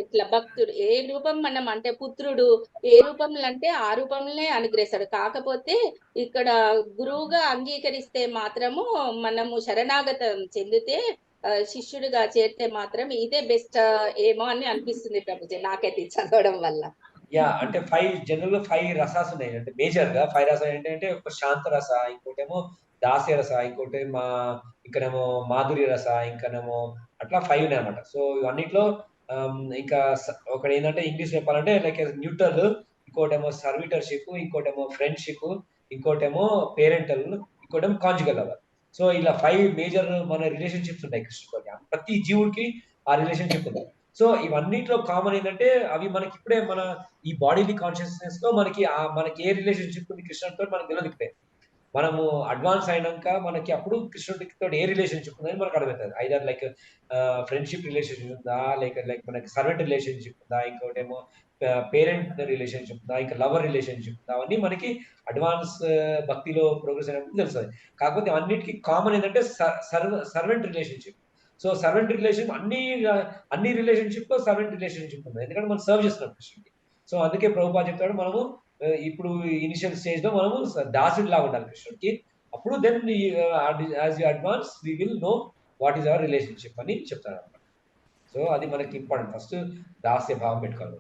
ఇట్లా భక్తుడు, ఏ రూపం మనం అంటే పుత్రుడు, ఏ రూపంలో అంటే ఆ రూపంలోనే అనుగ్రహిస్తాడు. కాకపోతే ఇక్కడ గురువుగా అంగీకరిస్తే మాత్రము, మనము శరణాగతం చెందితే, శిష్యుడిగా చేరితే మాత్రం ఇదే బెస్ట్ ఏమో అని అనిపిస్తుంది ప్రభుజీ నాకైతే చదవడం వల్ల. యా, అంటే 5 జనరల్ గా 5 రసాలు ఉన్నాయి. అంటే మేజర్ గా 5 రసాలు ఏంటంటే, ఒక శాంత రస, ఇంకోటేమో దాస్య రస, ఇంకోటి ఇంకనేమో మాధుర్య రస, ఇంకనేమో అట్లా 5 ఉన్నాయి అనమాట. సో ఇవన్నిట్లో ఇంకా ఒకటి ఏంటంటే ఇంగ్లీష్ చెప్పాలంటే లైక్ న్యూట్రల్, ఇంకోటేమో సర్వీటర్షిప్, ఇంకోటేమో ఫ్రెండ్షిప్, ఇంకోటేమో పేరెంటల్, ఇంకోటేమో కాంజుగల్ లవర్. సో ఇలా 5 మేజర్ మన రిలేషన్షిప్స్ ఉంటాయి కృష్ణుడికి. ప్రతి జీవుడికి ఆ రిలేషన్షిప్ ఉంది. సో ఇవన్నిట్లో కామన్ ఏంటంటే, అవి మనకి ఇప్పుడే మన ఈ బాడీలీ కాన్షియస్నెస్ లో మనకి ఏ రిలేషన్షిప్ ఉంది కృష్ణుడితో మనకు తెలియదు. ఇప్పుడే మనము అడ్వాన్స్ అయినాక మనకి అప్పుడు కృష్ణుడితో ఏ రిలేషన్షిప్ ఉందని మనకు అర్థమవుతుంది. ఐదర్ లైక్ ఫ్రెండ్షిప్ రిలేషన్షిప్ ఉందా, లైక్ మనకి సర్వెంట్ రిలేషన్షిప్ ఉందా, ఇంకోటేమో పేరెంట్ రిలేషన్షిప్ ఉందా, ఇంకా లవర్ రిలేషన్షిప్ ఉందా, అవన్నీ మనకి అడ్వాన్స్ భక్తిలో ప్రోగ్రెస్ అయినప్పుడు తెలుస్తుంది. కాకపోతే అన్నిటికీ కామన్ ఏంటంటే servant relationship. So servant relation అన్ని రిలేషన్షిప్ లో సర్వెంట్ రిలేషన్షిప్ ఉంది, ఎందుకంటే మనం సర్వ్ చేస్తున్నాం కృష్ణుడికి. సో అందుకే ప్రభుపాద చెప్తాడు, మనము ఇప్పుడు ఇనిషియల్ స్టేజ్ లో మనము దాసుడి లాగా ఉండాలి కృష్ణుడికి. అప్పుడు then as you advance we will know what is our relationship అని చెప్తాడు అనమాట. సో అది మనకి ఇంపార్టెంట్, ఫస్ట్ దాస్య భావం పెట్టుకోవాలి.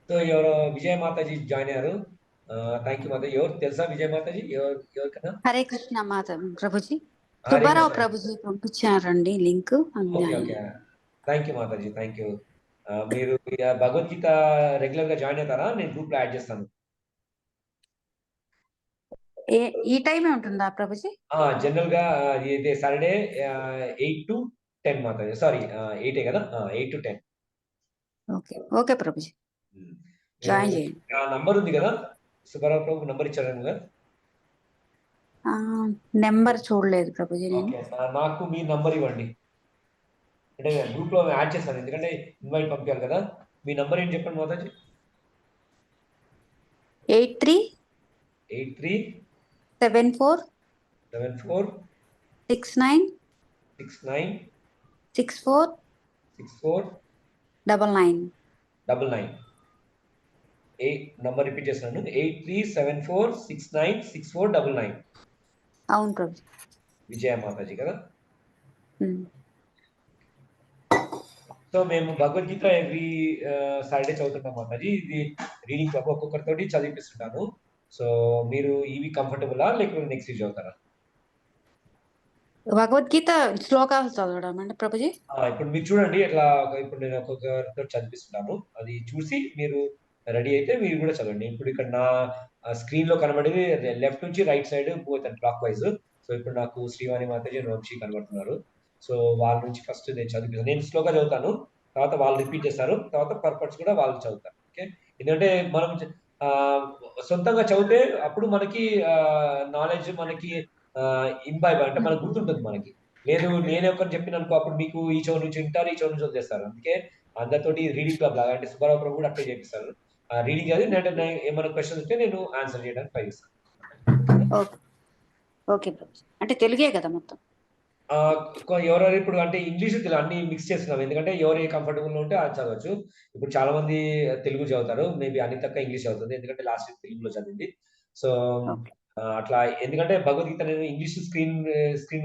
సో ఎవరు విజయ మాతాజీ జాయిన్ అయ్యారు. Thank you Mataji. ఎవరు తెలుసా విజయ మాతాజీ? ఎవరు కదా? హరే కృష్ణ మాత ప్రభుజీ, సుబ్బారావు ప్రభుజీ పంపించారండి link. Thank you Mataji, thank you. మీరు భగవద్గీత రెగ్యులర్ గా జాయిన్ అవుతారా? నేను గ్రూప్ లో యాడ్ చేస్తాను. ఈ టైమే ఉంటుందా ప్రభుజీ? జనరల్ గా ఇది సాటర్డే 8 to 10 మాతాజీ. సారీ 8 కదా, 8 to 10. Okay okay Prabhuji, join చేయండి. నంబర్ ఉంది కదా, సుబ్బారావు ప్రభు నంబర్ ఇచ్చారు కదా? నెంబర్ చూడలేదు ప్రభుజీ నేను. నాకు మీ నంబర్ ఇవ్వండి, అంటే గ్రూప్ లో యాడ్ చేస్తాను, ఎందుకంటే ఇన్వైట్ పంపించాలి కదా. మీ నంబర్ ఏంటి చెప్పండి మాతాజీ? 83 74 69 64 99. నంబర్ రిపీట్ చేస్తున్నాను, 8374696499. అవును ప్రభుజీ. విజయ మాతాజీ కదా. సో మేము భగవద్గీత ఎవ్రీ సాటర్డే చదువుతుంటాం మాతాజీ. ఇది రీడింగ్ క్లబ్ ఒక్కొక్కరితోటి చదివిపిస్తుంటాను. సో మీరు ఇవి కంఫర్టబులా లేకపోతే నెక్స్ట్ వీక్ చదువుతారా? భగవద్గీత శ్లోకాలు చదవడం అండి ప్రభుజీ. ఇప్పుడు మీరు చూడండి ఇట్లా ఇప్పుడు నేను ఒక్కొక్కరితో చదివిస్తున్నాను. అది చూసి మీరు రెడీ అయితే మీరు కూడా చదవండి. ఇప్పుడు ఇక్కడ నా స్క్రీన్ లో కనబడేది లెఫ్ట్ నుంచి right side clock wise. So ఇప్పుడు నాకు శ్రీవాణి మాతాజీ అండ్ వంశీ కనబడుతున్నారు. సో వాళ్ళ నుంచి ఫస్ట్ నేను చదివిస్తాను. నేను స్లోగా చదువుతాను, తర్వాత వాళ్ళు రిపీట్ చేస్తారు, తర్వాత పర్పస్ కూడా వాళ్ళు చదువుతారు. ఓకే, ఎందుకంటే మనం సొంతంగా చదివితే అప్పుడు మనకి నాలెడ్జ్ మనకి ఇంబైబ్ అంటే మనకు గుర్తుంటుంది. మనకి లేదు నేనే ఒకరిని చెప్పిన అనుకో, అప్పుడు మీకు ఈ చెవు నుంచి వింటారు, ఈ చెవు నుంచి వదిలేస్తారు. అందుకే అందరితోటి రీడింగ్ క్లబ్ లాగా అంటే సుబ్బారావు ప్రభు కూడా అట్లే చేపిస్తారు. రీడింగ్ అది నేను ఏమైనా క్వశ్చన్స్ ఉంటే నేను ఆన్సర్ చేయడానికి ట్రై చేస్తాను. ఓకే ప్రభుజీ. అంటే తెలుగే కదా మొత్తం? ఎవరెవరు ఇప్పుడు అంటే ఇంగ్లీష్ అన్ని మిక్స్ చేస్తున్నాం, ఎందుకంటే ఎవరు ఏ కంఫర్టబుల్ ఉంటే అది చదవచ్చు. ఇప్పుడు చాలా మంది తెలుగు చదువుతారు, మేబీ అనితక్క ఇంగ్లీష్ చదువుతుంది, ఎందుకంటే లాస్ట్ వీక్ తెలుగులో చదివింది. సో అట్లా, ఎందుకంటే భగవద్గీత నేను ఇంగ్లీష్ స్క్రీన్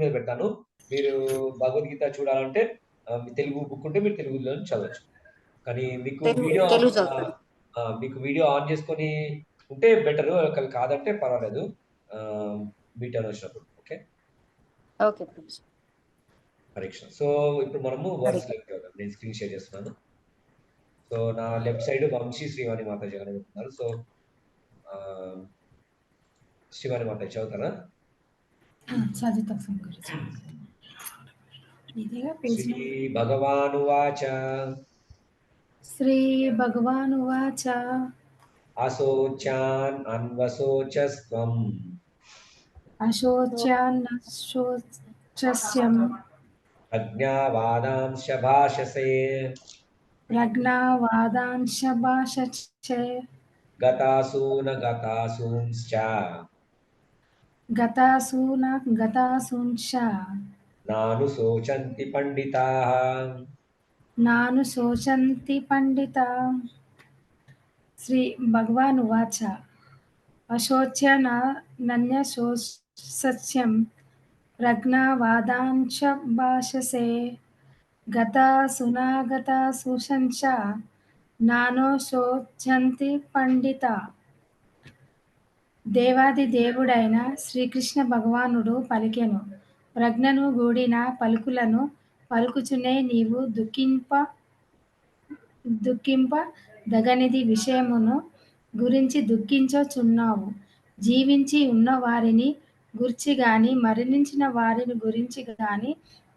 మీద పెడతాను. మీరు భగవద్గీత చూడాలంటే తెలుగు బుక్ ఉంటే మీరు తెలుగులో చదవచ్చు. కానీ మీకు వీడియో ఆన్ చేసుకొని ఉంటే బెటర్, కాదంటే పర్వాలేదు మీట్ అని వచ్చినప్పుడు. ఓకే పరీక్ష. సో ఇప్పుడు మనము వర్డ్స్ లెక్క నేను స్క్రీన్ షేర్ చేస్తున్నాను. సో నా లెఫ్ట్ సైడ్ వంశీ శ్రీవాణి మాతాజీ గారు చెప్తున్నారు. సో శ్రీవాణి మాతాజీ చదువుతారా? శ్రీ భగవానువాచ అశోచ్యాన్ అన్వశోచస్త్వం ప్రజ్ఞావాదాంశ భాషసే గతాసూన గతాసూంశ్చ నాను శోచంతి పండితాః. శ్రీ భగవాన్ ఉవాచ అశోచ్యనన్యశోచస్యం ప్రజ్ఞావాదాంశ భాషసే గతాసునాగతాసుశంచ నానో శోచంతి పండితాః. దేవాది దేవుడైన శ్రీకృష్ణ భగవానుడు పలికెను, ప్రజ్ఞను గూడిన పలుకులను పలుకుచునే నీవు దుఃఖింప దగనిది విషయమును గురించి దుఃఖించుచున్నావు. జీవించి ఉన్న వారిని గురించి గాని మరణించిన వారిని గురించి గాని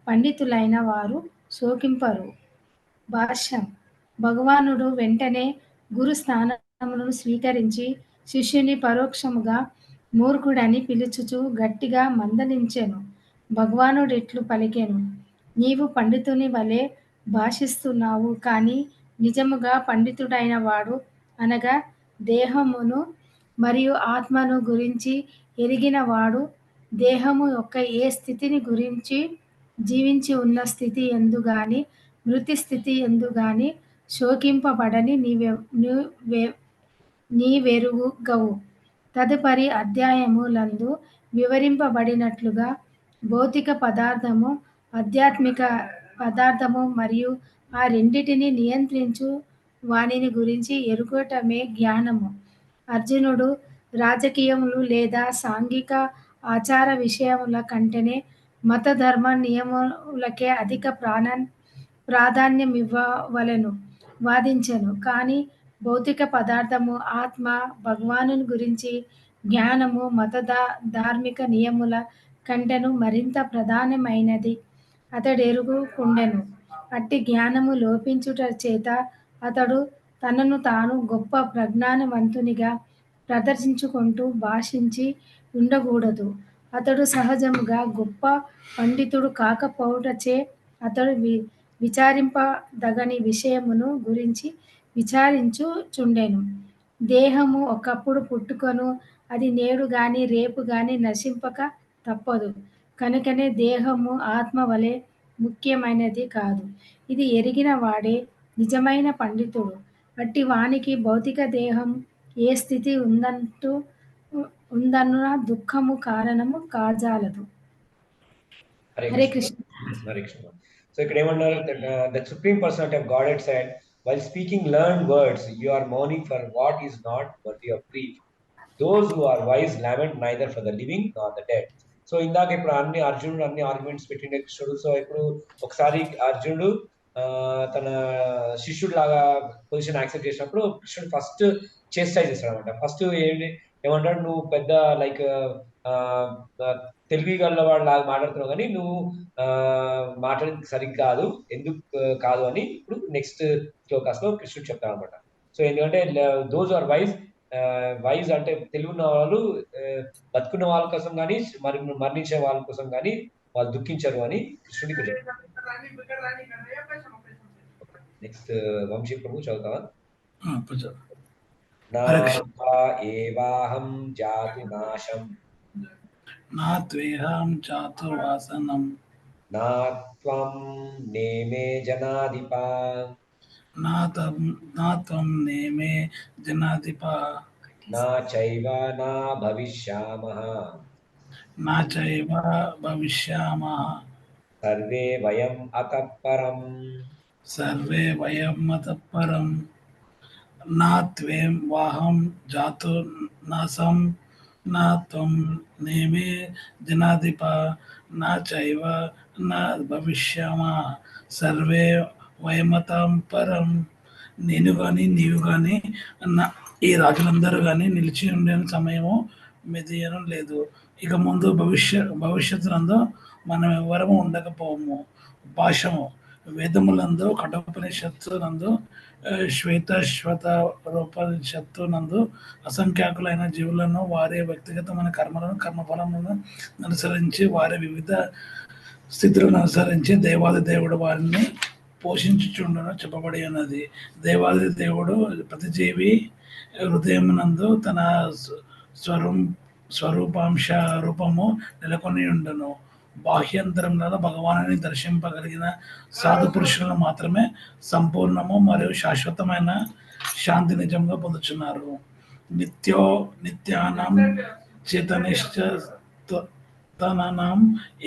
పండితులైన వారు శోకింపరు. భాష్యం. భగవానుడు వెంటనే గురు స్థానమును స్వీకరించి శిష్యుని పరోక్షముగా మూర్ఖుడని పిలుచుచు గట్టిగా మందలించెను. భగవానుడిట్లు పలికెను, నీవు పండితుని వలె భాషిస్తున్నావు, కానీ నిజముగా పండితుడైన వాడు అనగా దేహమును మరియు ఆత్మను గురించి ఎరిగిన వాడు దేహము యొక్క ఏ స్థితిని గురించి జీవించి ఉన్న స్థితి యందు గాని మృతి స్థితి యందు గాని శోకింపబడని నీవెరుగవు. తదుపరి అధ్యాయములందు వివరింపబడినట్లుగా భౌతిక పదార్థము, ఆధ్యాత్మిక పదార్థము మరియు ఆ రెండిటిని నియంత్రించు వానిని గురించి ఎరుగటమే జ్ఞానము. అర్జునుడు రాజకీయములు లేదా సాంఘిక ఆచార విషయముల కంటేనే మత ధర్మ నియములకే అధిక ప్రాధాన్యమివ్వవలెను వాదించెను. కానీ భౌతిక పదార్థము, ఆత్మ, భగవాను గురించి జ్ఞానము మత ధార్మిక నియముల కంటెను మరింత ప్రధానమైనది అతడెరుగుకుండెను. అట్టి జ్ఞానము లోపించుట చేత అతడు తనను తాను గొప్ప ప్రజ్ఞానవంతునిగా ప్రదర్శించుకుంటూ భాషించి ఉండకూడదు. అతడు సహజముగా గొప్ప పండితుడు కాకపోవుటచే అతడు విచారింపదగని విషయమును గురించి విచారించుచుండెను. దేహము ఒకప్పుడు పుట్టుకొను, అది నేడు గాని రేపు గాని నశింపక తప్పదు. కనుకనే దేహము ఆత్మ వలె ముఖ్యమైనది కాదు. ఇది ఎరిగిన వాడే నిజమైన పండితుడు. అట్టి వానికి భౌతిక దేహం ఏ స్థితి ఉందన్న దుఃఖము కారణము కాజాలదు. హరే కృష్ణ. సో ఇక్కడ ఏమన్నారు, the supreme personality of Godhead said, while speaking learned words, you are mourning for what is not worthy of grief. Those who are wise lament neither for the living nor the dead. So ఇందాక ఇప్పుడు అర్జునుడు అన్ని ఆర్గ్యుమెంట్స్ పెట్టిండే కృష్ణుడు. సో ఇప్పుడు ఒకసారి అర్జునుడు తన శిష్యుడు లాగా పొజిషన్ యాక్సెప్ట్ చేసినప్పుడు కృష్ణుడు ఫస్ట్ చేస్తాడు అనమాట. ఫస్ట్ ఏమంటాడు, నువ్వు పెద్ద లైక్ తెలివి గల వాడు లాగా మాట్లాడుతున్నావు, కానీ నువ్వు మాట్లాడేది సరిగ్గా కాదు, ఎందుకు కాదు అని ఇప్పుడు నెక్స్ట్ శ్లోకాస్ లో కృష్ణుడు చెప్తాడు అనమాట. సో ఎందుకంటే దోస్ ఆర్ వైజ్ అంటే తెలివి ఉన్న వాళ్ళు బతుకున్న వాళ్ళ కోసం కానీ మరణించే వాళ్ళ కోసం కానీ వాళ్ళు దుఃఖించరు అని కృష్ణుడికి చెప్తారు. నెక్స్ట్ వంశీ ప్రభు చదువుతావా? ఏవాహం జాతు నాశం నా త్వేహం చాతు వాసనం నా త్వం నేమే జనాధిపా నా త్వం నేమే జనాధిపా నా చైవ నా భవిష్యామః నా చైవ భవిష్యామః సర్వే వయం అతః పరం సర్వే వయం అతః పరం నా త్వేం వాహం జాతు నాసం నా త్వం నేమే జనాధిప నా చైవ నా భవిష్యామః సర్వే వయమతం పరం. నేను కానీ నీవు కానీ ఈ రాజులందరూ కానీ నిలిచి ఉండే సమయము మెదియడం లేదు. ఇక ముందు భవిష్యత్తునందు మనం ఎవరము ఉండకపోము. భాషము వేదములందు కఠోపనిషత్తునందు శ్వేతోపనిషత్తునందు అసంఖ్యాకులైన జీవులను వారి వ్యక్తిగతమైన కర్మఫలములను అనుసరించి వారి వివిధ స్థితులను అనుసరించి దేవాది దేవుడు వారిని పోషించుచుండను చెప్పబడి ఉన్నది. దేవాది దేవుడు ప్రతి జీవి హృదయమునందు తన స్వరూపాంశ రూపము నెలకొని ఉండను. బాహ్యంతరంలో భగవానుని దర్శింపగలిగిన సాధు పురుషులను మాత్రమే సంపూర్ణము మరియు శాశ్వతమైన శాంతి నిజంగా పొందుతున్నారు. నిత్యానం చేతనిశ్చతనాం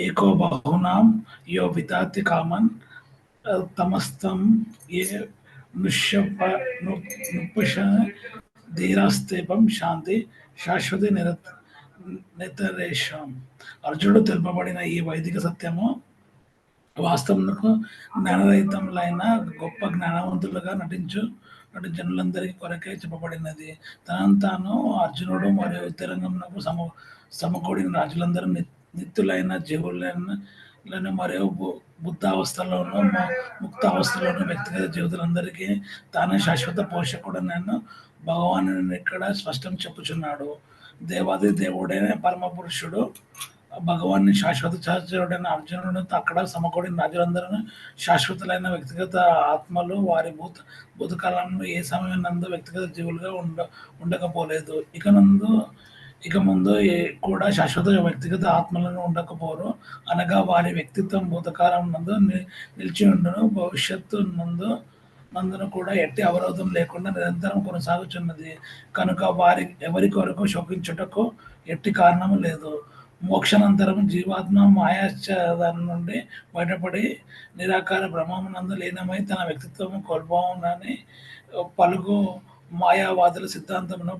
ఏకో బహునాం యో వితాతి కామన్ తమస్తం ఏ నుష్పష ధీరాస్తేపం శాంతి శాశ్వతి నితరేషం. అర్జునుడు తెలుపబడిన ఈ వైదిక సత్యము వాస్తవమునకు జ్ఞానరహితములైన గొప్ప జ్ఞానవంతులుగా నటించనులందరికీ కొరకే చెప్పబడినది. తాను అర్జునుడు మరియు ఉత్తరంగమునకు సమకూడిన రాజులందరూ నిత్యులైన జీవులను మరియు బుద్ధావస్థలోను ముక్తావస్థలోను వ్యక్తిగత జీవితాలందరికీ తానే శాశ్వత పోషకుడు నేను భగవాను ఇక్కడ స్పష్టం చెప్పుచున్నాడు. దేవాది దేవుడైన పరమ పురుషుడు భగవాన్ని శాశ్వత సహచరుడైన అర్జునుడు అక్కడ సమకూడిన రాజులందరూ శాశ్వతులైన వ్యక్తిగత ఆత్మలు వారి భూతకాలంలో ఏ సమయం నందు వ్యక్తిగత జీవులుగా ఉండకపోలేదు. ఇక ముందు కూడా శాశ్వత వ్యక్తిగత ఆత్మలను ఉండకపోరు. అనగా వారి వ్యక్తిత్వం భూతకాలం నందు నిలిచి ఉండను, భవిష్యత్తు నందును కూడా ఎట్టి అవరోధం లేకుండా నిరంతరం కొనసాగుచున్నది. కనుక ఎవరి కొరకు శోకించుటకు ఎట్టి కారణము లేదు. మోక్షానంతరం జీవాత్మ మాయాచారం నుండి బయటపడి నిరాకార బ్రహ్మమునందు లీనమై తన వ్యక్తిత్వం కోల్పోవునని పలుకు మాయావాదుల సిద్ధాంతమును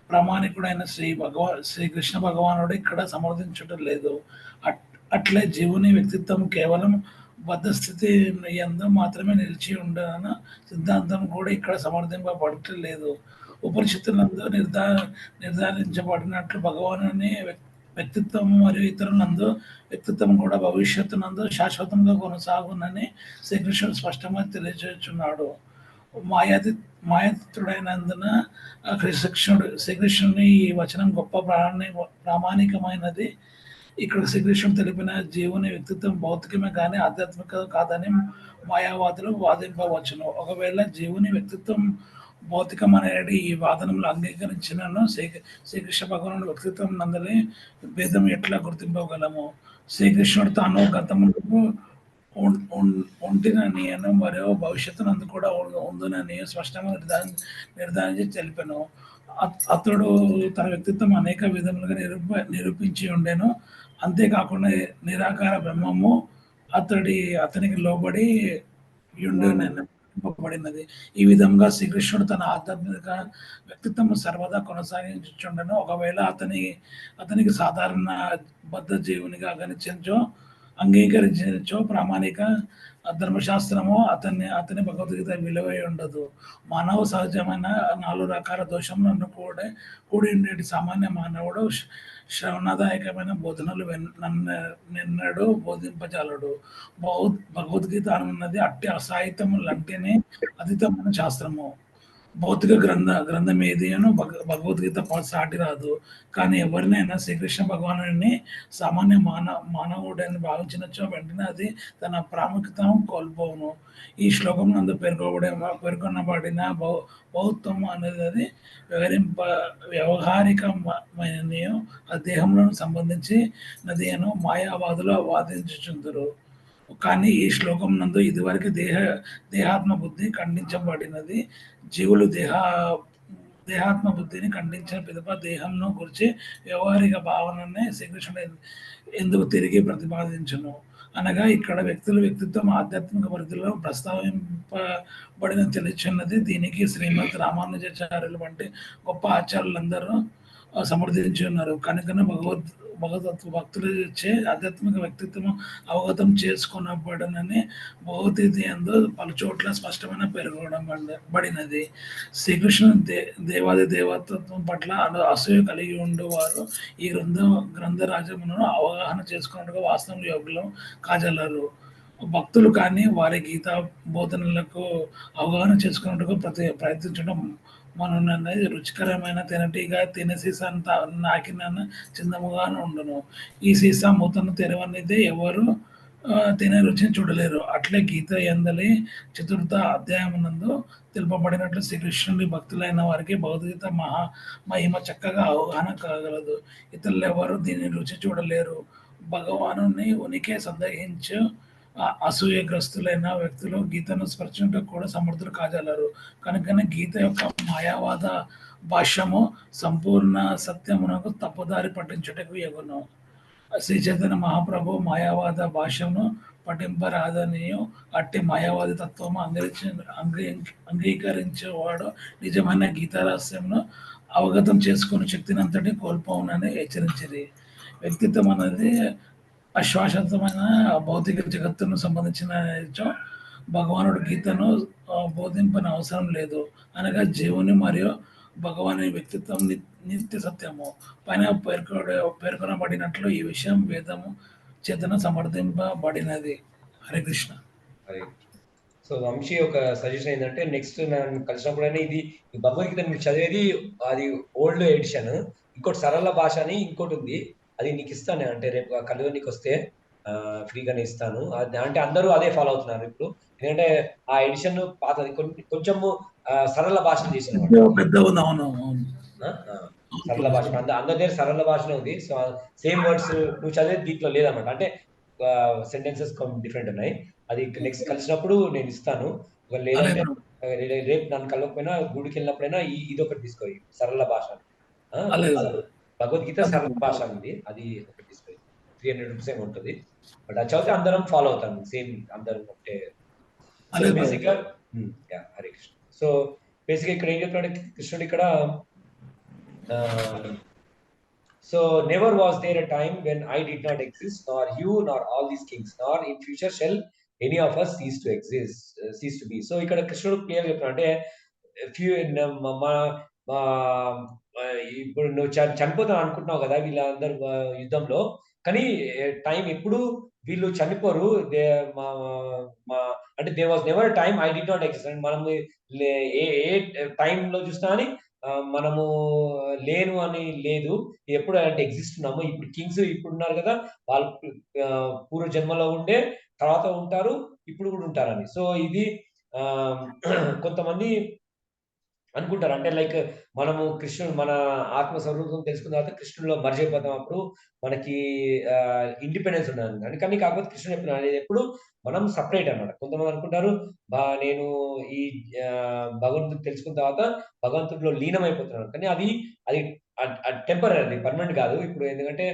ప్రామాణికుడైన శ్రీ కృష్ణ భగవానుడు ఇక్కడ సమర్థించటం లేదు. అట్లే జీవుని వ్యక్తిత్వం కేవలం బద్ధస్థితి యందు మాత్రమే నిలిచి ఉండన సిద్ధాంతం కూడా ఇక్కడ సమర్థింపబడటం లేదు. ఉపనిషత్తులందు నిర్ధారించబడినట్లు భగవానుని వ్యక్తిత్వం మరియు ఇతరులందు వ్యక్తిత్వం కూడా భవిష్యత్తునందు శాశ్వతంగా కొనసాగునని శ్రీకృష్ణుడు స్పష్టంగా తెలియజేస్తున్నాడు. మాయాతితుడైనందున శ్రీకృష్ణుని ఈ వచనం గొప్ప ప్రామాణికమైనది. ఇక్కడ శ్రీకృష్ణుడు తెలిపిన జీవుని వ్యక్తిత్వం భౌతికమే కానీ ఆధ్యాత్మిక కాదని మాయావాదులు వాదింపవచ్చును. ఒకవేళ జీవుని వ్యక్తిత్వం భౌతికమనేది ఈ వాదనలు అంగీకరించినను శ్రీకృష్ణ భగవానుడు వ్యక్తిత్వం నందలి భేదం ఎట్లా గుర్తింపగలము? శ్రీకృష్ణుడు తాను గతములకు ఉంటినని మరియు భవిష్యత్తునందు కూడా ఉందునని స్పష్టంగా నిర్ధారించి తెలిపాను. అతడు తన వ్యక్తిత్వం అనేక విధములుగా నిరూపించి ఉండేను. అంతేకాకుండా నిరాకార బ్రహ్మము అతనికి లోబడి పంపబడినది. ఈ విధంగా శ్రీకృష్ణుడు తన ఆధ్యాత్మిక వ్యక్తిత్వం సర్వదా కొనసాగించుచుండెను. ఒకవేళ అతనికి సాధారణ బద్ధ జీవునిగా గణించో అంగీకరించో ప్రామాణిక ధర్మశాస్త్రము అతని భగవద్గీత విలువై ఉండదు. మానవ సహజమైన 4 రకాల దోషములను కూడి ఉండేటి సామాన్య మానవుడు శ్రవణదాయకమైన బోధనలు నిన్నడు బోధింపజాలడు. భగవద్గీత అనున్నది అట్టి అసాహిత్యములంటేనే అతీతమైన శాస్త్రము. భౌతిక గ్రంథం ఏదిను భగవద్గీత సాటి రాదు. కానీ ఎవరినైనా శ్రీకృష్ణ భగవానుడిని సామాన్య మానవుడని భావించినచో వెంటనే అది తన ప్రాముఖ్యతను కోల్పోవును. ఈ శ్లోకం నందు పేర్కొనబడిన బౌద్ధం అనేది వ్యవహారికమైన దేహంలో సంబంధించి నదియను మాయావాదులు వాదించుచుందరు. కానీ ఈ శ్లోకం నందు ఇదివరకు దేహాత్మ బుద్ధి ఖండించబడినది. జీవులు దేహాత్మ బుద్ధిని ఖండించిన పిదప దేహంను గురించి వ్యవహారిక భావననే శ్రీకృష్ణుడు ఎందుకు తిరిగి ప్రతిపాదించును అనగా ఇక్కడ వ్యక్తిత్వం ఆధ్యాత్మిక పరిధిలో ప్రస్తావింపబడిన తెలుచున్నది. దీనికి శ్రీమద్ రామానుజాచార్యులు వంటి గొప్ప ఆచార్యులందరూ సమర్థించి ఉన్నారు. కనుకనే భక్తులు ఇచ్చే ఆధ్యాత్మిక వ్యక్తిత్వం అవగతం చేసుకునబడనని భగవద్గీత యందు పలు చోట్ల స్పష్టమైన పేర్కొనబడినది. శ్రీకృష్ణుడు దేవాది దేవతత్వం పట్ల అసూయ కలిగి ఉండేవారు ఈ గ్రంథరాజమును అవగాహన చేసుకున్నట్టుగా వాస్తవం యోగులు కాజలరు. భక్తులు కానీ వారి గీతా బోధనలకు అవగాహన చేసుకున్నట్టుగా ప్రయత్నించడం మనన్నది రుచికరమైన తినటిగా తినే సీసా నాకిన చిందముగా ఉండును. ఈ సీసా మూతను తెరవనిదే ఎవరు తినే రుచిని చూడలేరు. అట్లే గీత యందలి 4వ అధ్యాయమునందు తెలుపబడినట్లు శ్రీకృష్ణుడి భక్తులైన వారికి భగవద్గీత మహిమ చక్కగా అవగాహన కాగలదు. ఇతరులు ఎవరు దీన్ని రుచి చూడలేరు. భగవాను ఉనికి సందేహించు అసూయగ్రస్తులైన వ్యక్తులు గీతను స్పర్శించడానికి కూడా సమర్థులు కాజాలరు. కనుకనే గీత యొక్క మాయావాద భాష్యము సంపూర్ణ సత్యమునకు తప్పుదారి పట్టించుటకు ఎగును. శ్రీ చైతన్య మహాప్రభు మాయావాద భాష్యమును పఠింపరాదనియు అట్టి మాయావాది తత్వము అంగీకరించేవాడు నిజమైన గీతారహస్యమును అవగతం చేసుకునే శక్తినంతటి కోల్పోవునని హెచ్చరించింది. వ్యక్తిత్వం అనేది అశాశ్వతమైన భౌతిక జగత్తును సంబంధించిన భగవానుడు గీతను బోధింపని అవసరం లేదు. అనగా జీవుని మరియు భగవాని వ్యక్తిత్వం నిత్య సత్యము పైన పేర్కొనబడినట్లు ఈ విషయం వేదము చేతన సమర్థింపబడినది. హరే కృష్ణ. సో వంశీ ఒక సజెషన్ ఏంటంటే నెక్స్ట్ నేను కలిసినప్పుడైనా ఇది భగవద్గీత మీరు చదివేది అది ఓల్డ్ ఎడిషన్, ఇంకోటి సరళ భాష అని ఇంకోటి ఉంది, అది నీకు ఇస్తాను. అంటే రేపు కలివనికి వస్తే ఫ్రీగానే ఇస్తాను. అంటే అందరూ అదే ఫాలో అవుతున్నారు ఇప్పుడు, ఎందుకంటే ఆ ఎడిషన్ పాతది కొంచెము సరళ భాషను చేసిన సరళ భాష అందరి దగ్గర సరళ భాషలో ఉంది. సో సేమ్ వర్డ్స్ నువ్వు చదివేది దీంట్లో లేదన్నమాట, అంటే సెంటెన్సెస్ డిఫరెంట్ ఉన్నాయి. అది నెక్స్ట్ కలిసినప్పుడు నేను ఇస్తాను. లేదంటే రేపు నన్ను కలవకపోయినా గుడికి వెళ్ళినప్పుడైనా ఇది ఒకటి తీసుకో, సరళ భాష భగవద్గీత సరళ భాష ఉంది, అది ఒకటి తీసుకో. 300 రూపీస్ ఏమి ఉంటుంది. బట్ అది చదివితే అందరం ఫాలో అవుతాం, సేమ్ అందరం ఒకటే. బేసిక్గా హరే కృష్ణ. సో బేసిక్గా ఇక్కడ ఏం చెప్తున్నాడు కృష్ణుడు ఇక్కడ, so never was there a time when I did not exist, nor you nor all these kings nor in future shall any of us cease to be. So ఇక్కడ కృష్ణుడు క్లియర్ చెప్తున్నాడు, అంటే ఇప్పుడు నువ్వు చనిపోతావు అనుకుంటున్నావు కదా వీళ్ళందరూ యుద్ధంలో, కానీ టైం ఎప్పుడు వీళ్ళు చనిపోరు. అంటే they was never time I did not exist. మనము ఏ టైంలో చూసినా అని మనము లేను అని లేదు, ఎప్పుడు అంటే ఎగ్జిస్ట్ ఉన్నాము. ఇప్పుడు కింగ్స్ ఇప్పుడు ఉన్నారు కదా, వాళ్ళు పూర్వ జన్మలో ఉండే తర్వాత ఉంటారు, ఇప్పుడు కూడా ఉంటారని. సో ఇది కొంతమంది అనుకుంటారు, అంటే లైక్ మనము కృష్ణుడు మన ఆత్మస్వరూపం తెలుసుకున్న తర్వాత కృష్ణుడిలో మర్జ్ అయిపోతాం, అప్పుడు మనకి ఇండిపెండెన్స్ ఉండదు. కానీ కాకపోతే కృష్ణుడు చెప్పిన అనేది ఎప్పుడు మనం సపరేట్ అన్నమాట. కొంతమంది అనుకుంటారు నేను ఈ భగవంతుడు తెలుసుకున్న తర్వాత భగవంతుడిలో లీనం అయిపోతున్నాను, కానీ అది టెంపరీ, అది పర్మనెంట్ కాదు. ఇప్పుడు ఎందుకంటే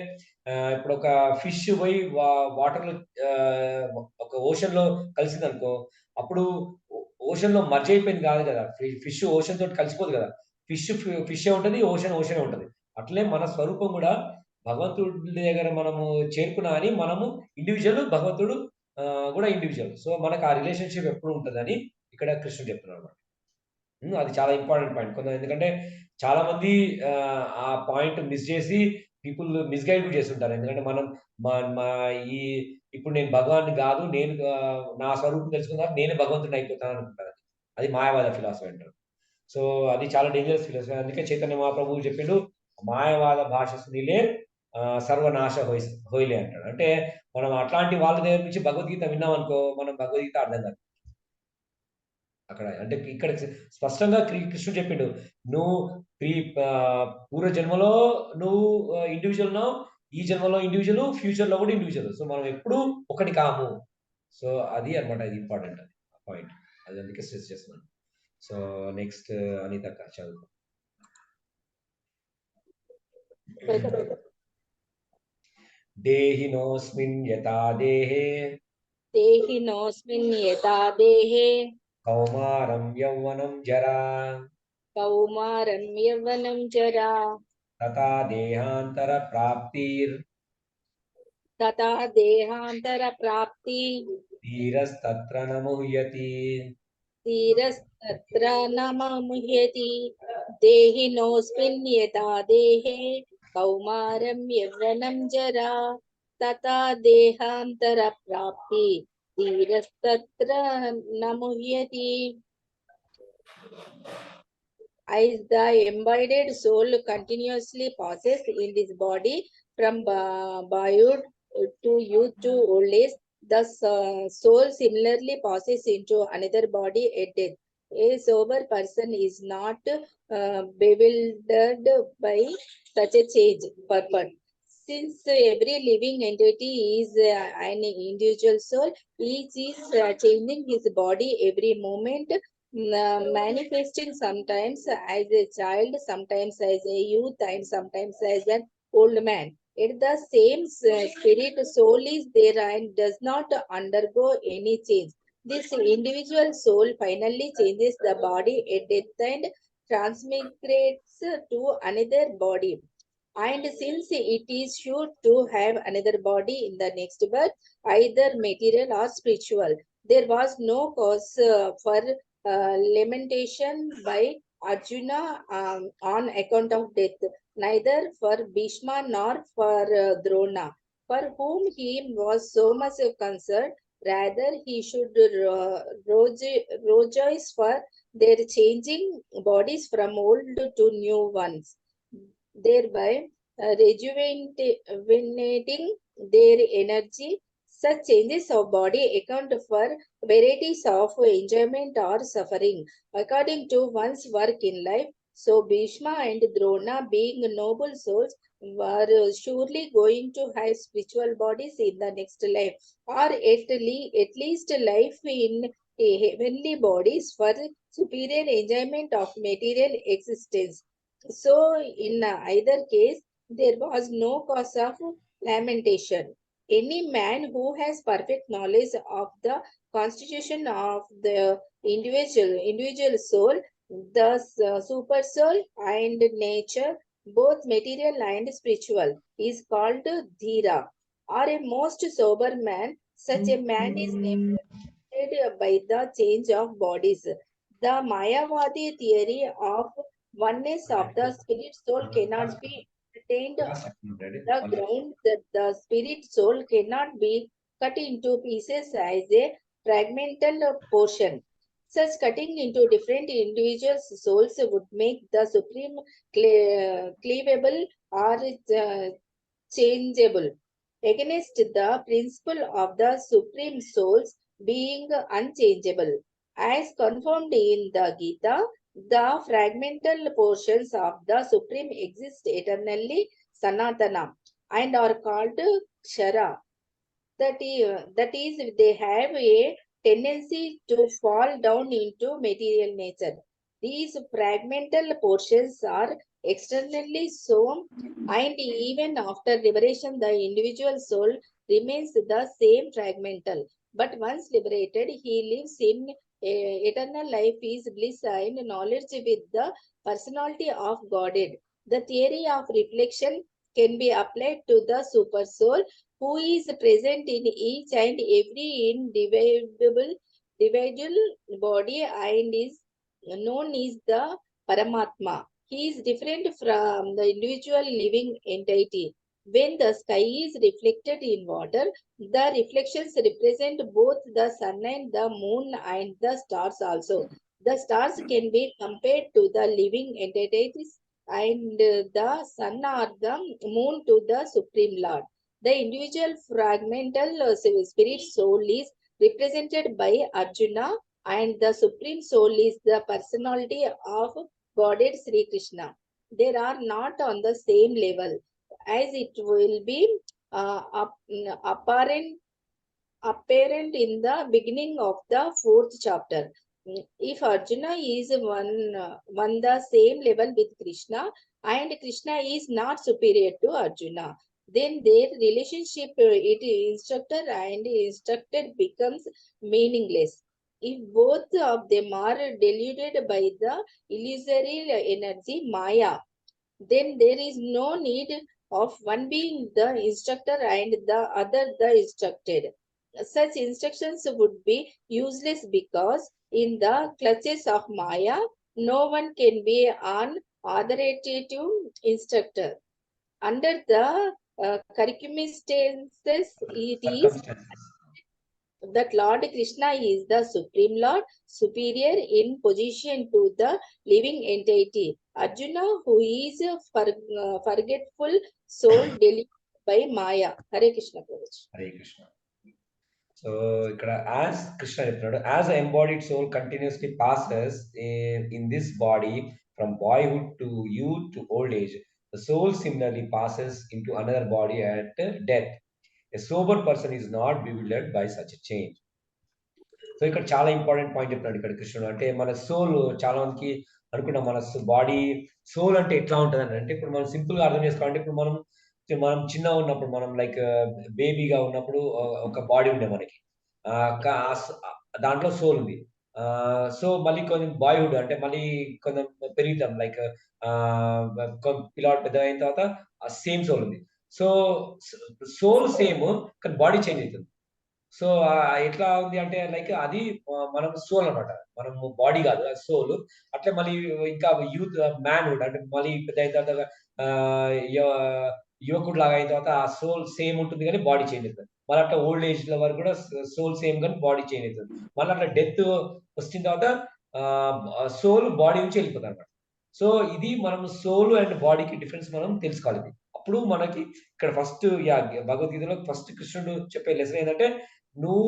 ఇప్పుడు ఒక ఫిష్ పోయి వాటర్ లో ఒక ఓషన్ లో కలిసింది అనుకో, అప్పుడు ఓషన్ లో మర్జ్ అయిపోయింది కాదు కదా. ఫిష్ ఓషన్ తోటి కలిసిపోదు కదా. ఫిష్ ఉంటుంది, ఓషన్ ఉంటుంది. అట్లే మన స్వరూపం కూడా భగవంతుడి దగ్గర మనము చేరుకున్నా అని మనము ఇండివిజువల్, భగవంతుడు కూడా ఇండివిజువల్. సో మనకు ఆ రిలేషన్షిప్ ఎప్పుడు ఉంటుందని ఇక్కడ కృష్ణుడు చెప్తున్నాడు అనమాట. అది చాలా ఇంపార్టెంట్ పాయింట్. ఎందుకంటే చాలా మంది ఆ పాయింట్ మిస్ చేసి పీపుల్ మిస్గైడ్ కూడా చేస్తుంటారు. ఎందుకంటే మనం ఈ ఇప్పుడు నేను భగవాన్ని కాదు, నేను నా స్వరూపం తెలుసుకున్నా నేనే భగవంతుడిని అయిపోతాను అనుకుంటారు. అది మాయావాద ఫిలాసఫీ అంటారు. సో అది చాలా డేంజరస్ ఫిలాసఫీ. అందుకే చైతన్య మహాప్రభువు చెప్పిండు, మాయావాద భాష సునీలే సర్వనాశ హోయిలే అంటాడు. అంటే మనం అట్లాంటి వాళ్ళ దగ్గర నుంచి భగవద్గీత విన్నాం అనుకో, మనం భగవద్గీత అర్థం కాదు అక్కడ. అంటే ఇక్కడ స్పష్టంగా కృష్ణుడు చెప్పిండు, నువ్వు పూర్వ జన్మలో నువ్వు ఇండివిజువల్ ఉన్నావు, ఈ జన్మలో ఇండివిజువల్, ఫ్యూచర్ లో కూడా ఇండివిజువల్. సో మనం ఎప్పుడు ఒకటి కాము. సో అది అనమాట, ఇది ఇంపార్టెంట్ అది పాయింట్. అది అందుకే స్ట్రెస్ చేస్తున్నాను. సో నెక్స్ట్ అనిత చదువు. దేహినోస్మిన్ యథా దేహే కౌమారం యౌవనం జరా తథా దేహాంతర ప్రాప్తి ధీరస్తత్ర నముహ్యతి దేహినోస్మిన్ యథా దేహే కౌమారం యవ్వనం జరా తథా దేహాంతర ప్రాప్తి ధీరస్తత్ర నముహ్యతి. As the embodied soul continuously passes in this body from boyhood to youth to old age, the soul similarly passes into another body at death. A sober person is not bewildered by such a change purport. Since every living entity is an individual soul, each is changing his body every moment, manifesting sometimes as a child, sometimes as a youth, and sometimes as an old man. Yet the same spirit soul is there and does not undergo any change. This individual soul finally changes the body at death and transmigrates to another body. And since it is sure to have another body in the next birth, either material or spiritual, there was no cause for lamentation by Arjuna on account of death, neither for Bhishma nor for Drona, for whom he was so much concerned. Rather, he should rejoice for their changing bodies from old to new ones, thereby rejuvenating their energy. Such changes of body account for varieties of enjoyment or suffering according to one's work in life. So Bhishma and Drona, being noble souls, were surely going to have spiritual bodies in the next life, or at least life in heavenly bodies for superior enjoyment of material existence. So in either case, there was no cause of lamentation. Any man who has perfect knowledge of the constitution of the individual soul, the super soul and nature, both material and spiritual, is called Dhira, or a most sober man. Such a man is named by the change of bodies. The Mayavadi theory of oneness of the spirit soul cannot be attained on the ground that the spirit soul cannot be cut into pieces as a fragmental portion. Such cutting into different individual souls would make the supreme cleavable or changeable, against the principle of the supreme souls being unchangeable. As confirmed in the Gita, the fragmental portions of the supreme exist eternally, Sanatana, and are called Kshara. That is, they have a tendency to fall down into material nature. These fragmental portions are externally sown, and even after liberation, the individual soul remains the same fragmental. But once liberated, he lives in Eternal life is bliss and knowledge with the personality of Godhead. The theory of reflection can be applied to the super soul who is present in each and every individual body and is known as the Paramatma. He is different from the individual living entity. When the sky is reflected in water, the reflections represent both the sun and the moon and the stars also. The stars can be compared to the living entities and the sun or the moon to the Supreme Lord. The individual fragmental spirit soul is represented by Arjuna and the Supreme Soul is the personality of Godhead Sri Krishna. They are not on the same level as it will be apparent in the beginning of the 4th chapter. If Arjuna is one the same level with Krishna and Krishna is not superior to Arjuna, then their relationship it instructor and instructed becomes meaningless. If both of them are deluded by the illusory energy Maya, then there is no need of one being the instructor and the other the instructed. Such instructions would be useless because in the clutches of Maya, no one can be an authoritative instructor. Under the circumstances, it is that Lord Krishna is the Supreme Lord, superior in position to the living entity. Arjuna, who is a forgetful soul deluded by Maya. Hare Krishna Prabhuji. Hare Krishna. So ఇక్కడ యాజ్ కృష్ణ చెప్తున్నాడు, as embodied soul continuously passes in this body from boyhood to youth to old age, the soul similarly passes into another body at death. A sober person is not bewildered by such a change. So ఇక్కడ చాలా ఇంపార్టెంట్ పాయింట్ చెప్తున్నాడు ఇక్కడ కృష్ణుడు. అంటే మన సోల్ చాలా మందికి అనుకున్నాం మన బాడీ సోల్ అంటే ఎట్లా ఉంటుంది అని. అంటే ఇప్పుడు మనం సింపుల్ గా అర్థం చేసుకోవాలంటే ఇప్పుడు మనం చిన్నగా ఉన్నప్పుడు మనం లైక్ బేబీగా ఉన్నప్పుడు ఒక బాడీ ఉండే మనకి, దాంట్లో సోల్ ఉంది. సో మళ్ళీ కొంచెం బాయ్హుడ్ అంటే మళ్ళీ కొంచెం పెరుగుతాం, లైక్ పిల్లవాడు పెద్ద అయిన తర్వాత సేమ్ సోల్ ఉంది. సో సోల్ సేమ్ కానీ బాడీ చేంజ్ అవుతుంది. సో ఎట్లా ఉంది అంటే లైక్ అది మనం సోల్ అనమాట, మనం బాడీ కాదు, అది సోల్. అట్లా మళ్ళీ ఇంకా యూత్ మ్యాన్హుడ్ అంటే మళ్ళీ పెద్ద అయిన తర్వాత యువకుడు లాగా అయిన తర్వాత ఆ సోల్ సేమ్ ఉంటుంది కానీ బాడీ చేంజ్ అవుతుంది. మళ్ళీ అట్లా ఓల్డ్ ఏజ్ లో వరకు కూడా సోల్ సేమ్ కానీ బాడీ చేంజ్ అవుతుంది. మళ్ళీ అట్లా డెత్ వచ్చిన తర్వాత సోల్ బాడీ నుంచి వెళ్ళిపోతుంది అనమాట. సో ఇది మనం సోల్ అండ్ బాడీకి డిఫరెన్స్ మనం తెలుసుకోవాలి. అప్పుడు మనకి ఇక్కడ ఫస్ట్ భగవద్గీతలో ఫస్ట్ కృష్ణుడు చెప్పే లెసన్ ఏంటంటే, నువ్వు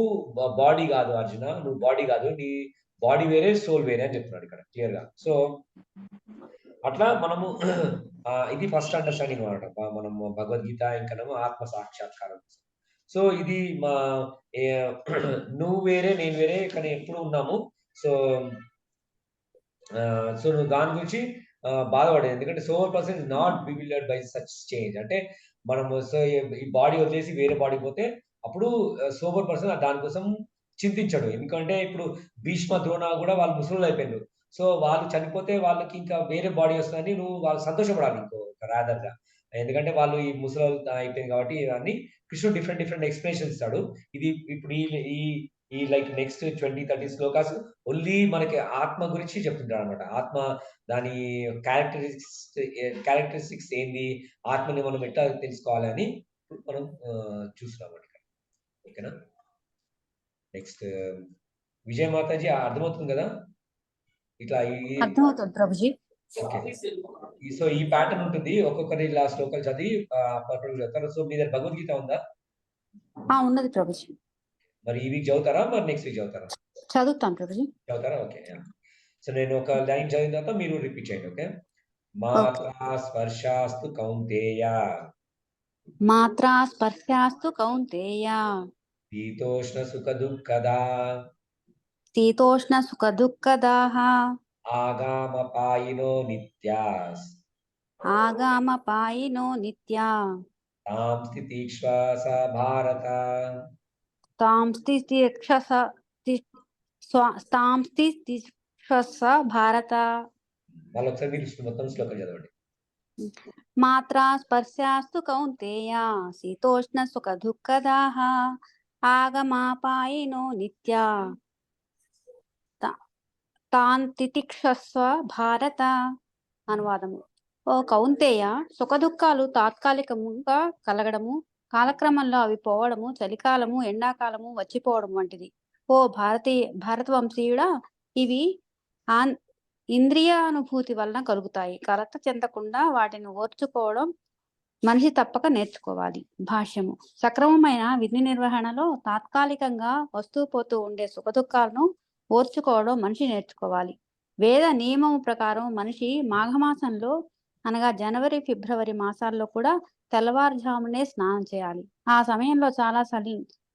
బాడీ కాదు అర్జున, నువ్వు బాడీ కాదు, నీ బాడీ వేరే సోల్ వేరే అని చెప్తున్నాడు ఇక్కడ క్లియర్ గా. సో అట్లా మనము ఇది ఫస్ట్ అండర్స్టాండింగ్ అనమాట మనం భగవద్గీత ఇంకనేమో ఆత్మ సాక్షాత్కారం. సో ఇది మా నువ్వు వేరే నేను వేరే కానీ ఎప్పుడు ఉన్నాము. సో సో నువ్వు దాని గురించి బాధపడేది, ఎందుకంటే soul person is not bewildered by such change. అంటే మనము సో ఈ బాడీ వదిలేసి వేరే బాడీ పోతే అప్పుడు సోబర్ పర్సన్ దానికోసం చింతించడు. ఎందుకంటే ఇప్పుడు భీష్మ ద్రోణ కూడా వాళ్ళు ముసలు అయిపోయారు. సో వాళ్ళు చనిపోతే వాళ్ళకి ఇంకా వేరే బాడీ వస్తుందని నువ్వు వాళ్ళు సంతోషపడాలి ఇంకో రాదర్ గా, ఎందుకంటే వాళ్ళు ఈ ముసలు అయిపోయింది కాబట్టి. ఇవన్నీ కృష్ణుడు డిఫరెంట్ ఎక్స్ప్లెనేషన్ ఇస్తాడు. ఇది ఇప్పుడు ఈ లైక్ నెక్స్ట్ 20-30 శ్లోకాస్ ఓన్లీ మనకి ఆత్మ గురించి చెప్తుంటాడు అనమాట. ఆత్మ దాని క్యారెక్టరిస్టిక్స్ ఏంది, ఆత్మని మనం ఎట్లా తెలుసుకోవాలి అని మనం చూస్తున్నాం ఇక్కడ. ఓకేనా, నెక్స్ట్ విజయ మాతాజీ అర్థమవుతుంది కదా ఇట్లా అర్థమవుతుంది ప్రభుజీ. ఓకే, సో ఈ ప్యాటర్న్ ఉంటుంది, ఒక్కొక్కరి ఇలా శ్లోకాలు చదివి చెప్తారు. సో మీ దగ్గర భగవద్గీత ఉందా? ఉన్నది ప్రభుజీ. మరి ఈ వీక్ చదువుతారా, మరి నెక్స్ట్ వీక్ చదువుతారా? చదువుతాం ప్రభుజీ. చదువుతారా? ఓకే. సో నేను ఒక లైన్ చదివిన తర్వాత మీరు రిపీట్ చేయండి. ఓకే. మాత్రా స్పర్శాస్తు కౌంతేయ, మాత్రా స్పర్శాస్తు కౌంతేయ, శీతోష్ణ సుఖ దుఃఖదా, శీతోష్ణ సుఖ దుఃఖదాః, ఆగామపాయినో నిత్యాస్, ఆగామపాయినో నిత్యా, తాం స్థితిక్ష్వాస భారత, తాం స్థితిక్షస స్థాంస్తి తిష్ఠస్వ భారత. మళ్ళీ ఒకసారి మీరు మొత్తం శ్లోకం చదవండి. మాత్రా స్పర్శాస్తు కౌంతేయ శీతోష్ణ సుఖ దుఃఖదాః ఆగమాపాయినో నిత్య తాన్ తితిక్షస్వ భారత. అనువాదము: ఓ కౌంతేయ, సుఖ దుఃఖాలు తాత్కాలికంగా కలగడము, కాలక్రమంలో అవి పోవడము, చలికాలము ఎండాకాలము వచ్చిపోవడం వంటిది. ఓ భారతవంశీయుడా, ఇవి ఇంద్రియానుభూతి వలన కలుగుతాయి. కలత చెందకుండా వాటిని ఓర్చుకోవడం మనిషి తప్పక నేర్చుకోవాలి. భాష్యము: సక్రమమైన విధి నిర్వహణలో తాత్కాలికంగా వస్తూ పోతూ ఉండే సుఖదుఖాలను ఓర్చుకోవడం మనిషి నేర్చుకోవాలి. వేద నియమము ప్రకారం మనిషి మాఘమాసంలో అనగా జనవరి ఫిబ్రవరి మాసాల్లో కూడా తెల్లవారుజామునే స్నానం చేయాలి. ఆ సమయంలో చాలా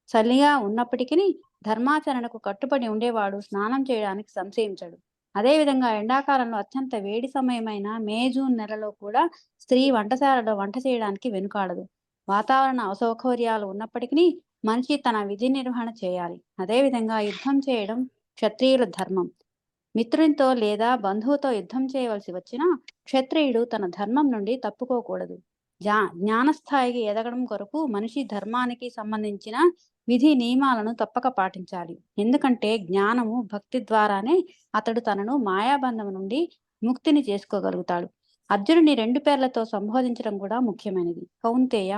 చలిగా ఉన్నప్పటికీ ధర్మాచరణకు కట్టుబడి ఉండేవాడు స్నానం చేయడానికి సంశయించడు. అదేవిధంగా ఎండాకాలంలో అత్యంత వేడి సమయమైన మే జూన్ నెలలో కూడా స్త్రీ వంటశాలలో వంట చేయడానికి వెనుకాడదు. వాతావరణ అసౌకర్యాలు ఉన్నప్పటికీ మనిషి తన విధి నిర్వహణ చేయాలి. అదేవిధంగా యుద్ధం చేయడం క్షత్రియుల ధర్మం. మిత్రునితో లేదా బంధువుతో యుద్ధం చేయవలసి వచ్చినా క్షత్రియుడు తన ధర్మం నుండి తప్పుకోకూడదు. జ్ఞానస్థాయికి ఎదగడం కొరకు మనిషి ధర్మానికి సంబంధించిన విధి నియమాలను తప్పక పాటించాలి. ఎందుకంటే జ్ఞానము భక్తి ద్వారానే అతడు తనను మాయాబంధం నుండి ముక్తిని చేసుకోగలుగుతాడు. అర్జునుని 2 పేర్లతో సంబోధించడం కూడా ముఖ్యమైనది. కౌంతేయ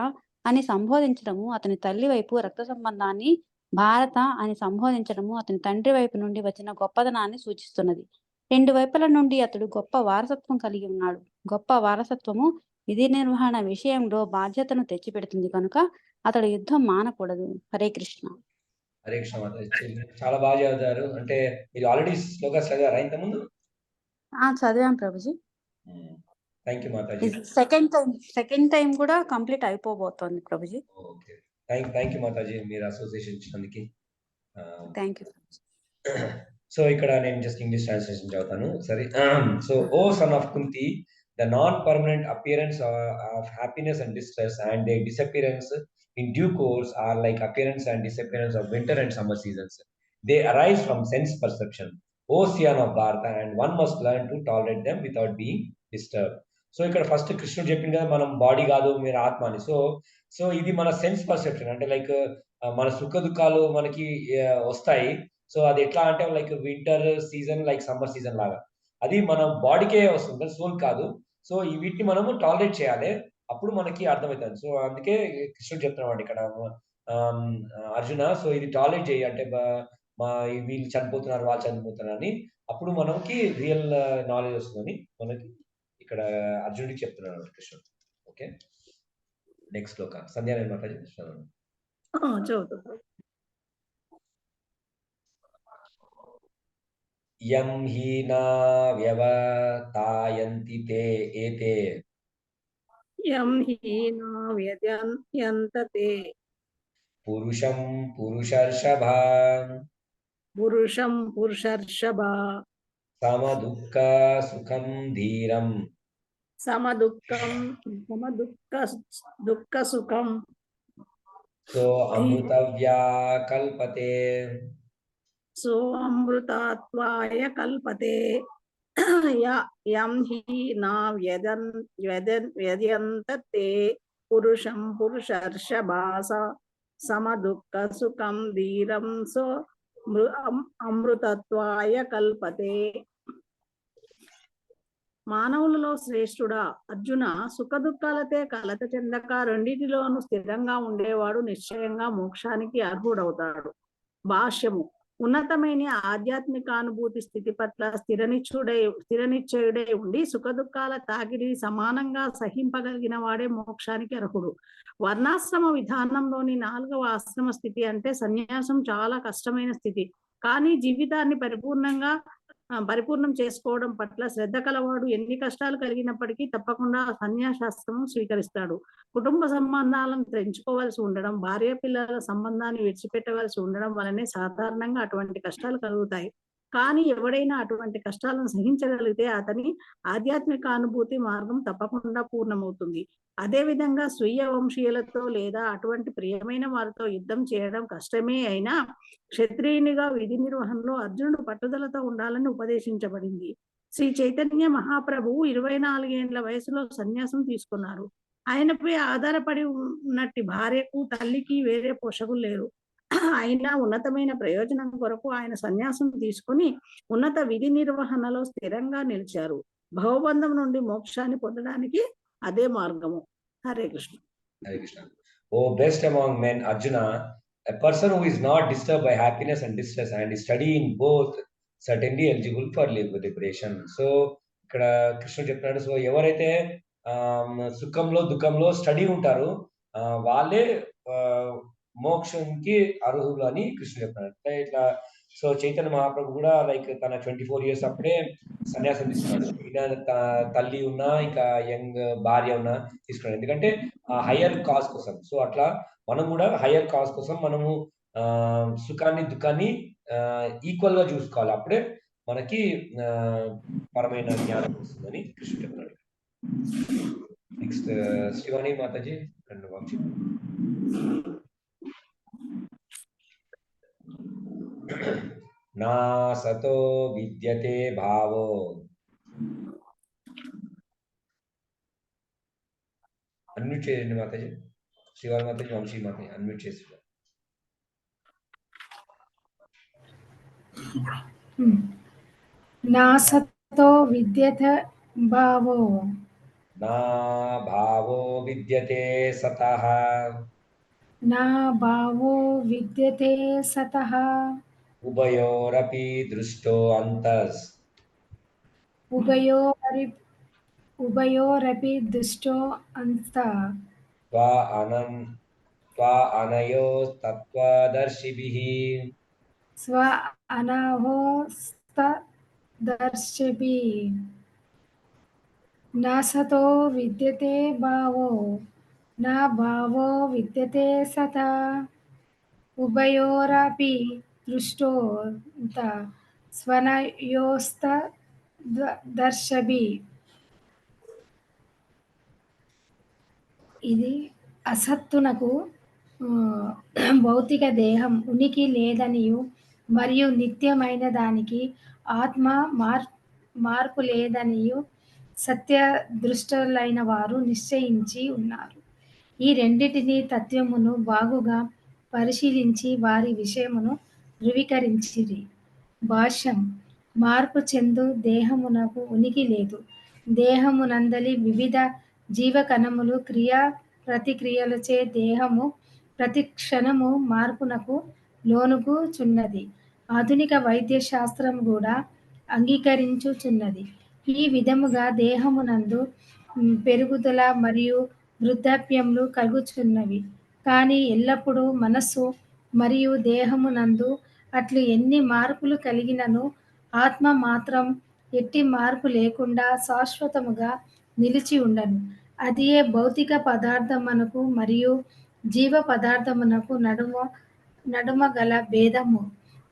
అని సంబోధించడము అతని తల్లి వైపు రక్త సంబంధాన్ని, భారత అని సంబోధించడము అతని తండ్రి వైపు నుండి వచ్చిన గొప్పదనాన్ని సూచిస్తున్నది. 2 వైపుల నుండి అతడు గొప్ప వారసత్వం కలిగి ఉన్నాడు. గొప్ప వారసత్వము విధి నిర్వహణ విషయంలో బాధ్యతను తెచ్చిపెడుతుంది కనుక అతడు యుద్ధం మానకూడదు. హరే కృష్ణ. హరే కృష్ణ మాతాజీ, చాలా బాగా చదివారు. అంటే మీరు ఆల్రెడీ శ్లోకాలు చదివారా ఇంతకుముందు? చదివాం Prabhuji. Thank you Mataji. Second time కూడా complete అయిపోబోతోంది Prabhuji. Okay, thank you Mataji మీరు అసోసియేషన్ ఇచ్చినందుకు. Thank you. సో ఇక్కడ నేను జస్ట్ ఇంగ్లీష్ ట్రాన్స్లేషన్ చదువుతాను. సరే. So O son of Kunti, the non-permanent appearance of happiness and distress and their disappearance in due course are like appearance and disappearance of winter and summer seasons. They arise from sense perception, ocean of Bharata, and one must learn to tolerate them without being disturbed. So ఇక్కడ ఫస్ట్ కృష్ణుడు చెప్పింది కదా, మనం బాడీ కాదు మీరు ఆత్మ అని. సో ఇది మన సెన్స్ పర్సెప్షన్. అంటే లైక్ మన సుఖ దుఃఖాలు మనకి వస్తాయి. సో అది ఎట్లా అంటే like winter season like summer season లాగా అది మన బాడీకే వస్తుంది, సోల్ కాదు. సో వీటిని మనము టాలరేట్ చేయాలి, అప్పుడు మనకి అర్థమవుతుంది. సో అందుకే కృష్ణుడు చెప్తున్నాడు ఇక్కడ అర్జున, సో ఇది టాలరేట్ చేయి, అంటే వీళ్ళు చనిపోతున్నారు వాళ్ళు చనిపోతున్నారు అని, అప్పుడు మనకి రియల్ నాలెడ్జ్ వస్తుందని మనకి ఇక్కడ అర్జునుడికి చెప్తున్నాడు కృష్ణుడు. ఓకే, నెక్స్ట్ శ్లోక సంధ్యారాయణ మాతాజీ చదువుతా. యం హీనా వ్యవతాయంతి తే ఏతే యం హీనా వ్యద్యంతే పురుషం పురుషర్షభా సమదుఃఖ సుఖం ధీరం దుఃఖ సుఖం సో అమృతవ్యా కల్పతే సో అమృతత్వాయ కల్పతే. యం హి నా వ్యద్యంతే పురుషం పురుషర్షభా సమదుఃఖ సుఖం ధీరం సో అమృతత్వాయ కల్పతే. మానవులలో శ్రేష్ఠుడా అర్జున, సుఖ దుఃఖాలతే కలత చెందక రెండింటిలోనూ స్థిరంగా ఉండేవాడు నిశ్చయంగా మోక్షానికి అర్హుడవుతాడు. భాష్యము: ఉన్నతమైన ఆధ్యాత్మిక అనుభూతి స్థితి పట్ల స్థిరనిశ్చయుడై ఉండి సుఖ దుఃఖాల తాకిడిని సమానంగా సహింపగలిగిన వాడే మోక్షానికి అర్హుడు. వర్ణాశ్రమ విధానంలోని 4వ ఆశ్రమ స్థితి అంటే సన్యాసం చాలా కష్టమైన స్థితి. కానీ జీవితాన్ని పరిపూర్ణం చేసుకోవడం పట్ల శ్రద్ధ కలవాడు ఎన్ని కష్టాలు కలిగినప్పటికీ తప్పకుండా సన్యాసాశ్రమం స్వీకరిస్తాడు. కుటుంబ సంబంధాలను తెంచుకోవాల్సి ఉండడం, భార్య పిల్లల సంబంధాన్ని విడిచిపెట్టవలసి ఉండడం వలనే సాధారణంగా అటువంటి కష్టాలు కలుగుతాయి. కానీ ఎవడైనా అటువంటి కష్టాలను సహించగలిగితే అతని ఆధ్యాత్మిక అనుభూతి మార్గం తప్పకుండా పూర్ణమవుతుంది. అదేవిధంగా స్వీయ వంశీయులతో లేదా అటువంటి ప్రియమైన వారితో యుద్ధం చేయడం కష్టమే అయినా క్షత్రియునిగా విధి నిర్వహణలో అర్జునుడు పట్టుదలతో ఉండాలని ఉపదేశించబడింది. శ్రీ చైతన్య మహాప్రభువు 24 ఏళ్ల వయసులో సన్యాసం తీసుకున్నారు. ఆయనపై ఆధారపడి ఉన్నట్టి భార్యకు, తల్లికి వేరే పోషకులు లేరు. అయినా ఉన్నతమైన ప్రయోజనం కొరకు ఆయన సన్యాసం తీసుకుని ఉన్నత విధి నిర్వహణలో స్థిరంగా నిలిచారు. భవబంధం నుండి మోక్షాన్ని పొందడానికి అదే మార్గము. Hare Krishna. Hare Krishna. Oh, best among men, Arjuna, a person who is not disturbed by happiness and distress and is steady in both, certainly eligible for liberation. So, ఇక్కడ కృష్ణుడు చెప్తున్నాడు, సో ఎవరైతే సుఖంలో దుఃఖంలో స్టడీ ఉంటారో వాళ్ళే మోక్షంకి అర్హులు అని కృష్ణుడు చెప్తున్నాడు. ఇట్లా సో చైతన్య మహాప్రభు కూడా లైక్ తన 24 years అప్పుడే సన్యాసం తీసుకున్నాడు. ఈయన తల్లి ఉన్నా ఇంకా యంగ్ భార్య ఉన్నా తీసుకున్నాడు, ఎందుకంటే హయ్యర్ కాజ్ కోసం. సో అట్లా మనం కూడా హయ్యర్ కాజ్ కోసం మనము సుఖాన్ని దుఃఖాన్ని ఈక్వల్ గా చూసుకోవాలి. అప్పుడే మనకి పరమైన జ్ఞానం వస్తుందని కృష్ణుడు చెప్తున్నాడు. నెక్స్ట్ శ్రీవాణి మాతాజీ రెండు వాక్యం. నా సతో విద్యతే భావో అన్మ్యూట్ చేయండి మాతాజీ. శ్రీవాణి మాతాజీ, వంశీ మాతాజీ అన్మ్యూట్ చేసి. నా సతో విద్యతే భావో నా భావో విద్యతే సతః నా భావో విద్యతే సతః ఉభయోరపి దృష్టో అంతస్ ఉభయోరపి దుష్టో అంత స్వ అనయో తత్వదర్శిభిః స్వ అనహోస్తదర్శిభిః నా సతో విద్యతే భావో నా భావో విద్యతే సతః ఉభయోరపి దృష్టో స్వనయోస్తదర్శిభిః. ఇది అసత్తునకు భౌతిక దేహం ఉనికి లేదనియు మరియు నిత్యమైన దానికి ఆత్మ మార్పు లేదనియు సత్యదృష్టులైన వారు నిశ్చయించి ఉన్నారు. ఈ రెండిటిని తత్వమును బాగుగా పరిశీలించి వారి విషయమును ధృవీకరించిరి. భాష్యం. మార్పు చెందు దేహమునకు ఉనికి లేదు. దేహమునందలి వివిధ జీవకణములు క్రియా ప్రతిక్రియలచే దేహము ప్రతి క్షణము మార్పునకు లోనుగుచున్నది. ఆధునిక వైద్య శాస్త్రం కూడా అంగీకరించుచున్నది. ఈ విధముగా దేహమునందు పెరుగుదల మరియు వృద్ధాప్యములు కలుగుచున్నవి. కానీ ఎల్లప్పుడూ మనస్సు మరియు దేహమునందు అట్లు ఎన్ని మార్పులు కలిగినను ఆత్మ మాత్రం ఎట్టి మార్పు లేకుండా శాశ్వతముగా నిలిచి ఉండను. అదియే భౌతిక పదార్థమునకు మరియు జీవ పదార్థమునకు నడుమ గల భేదము.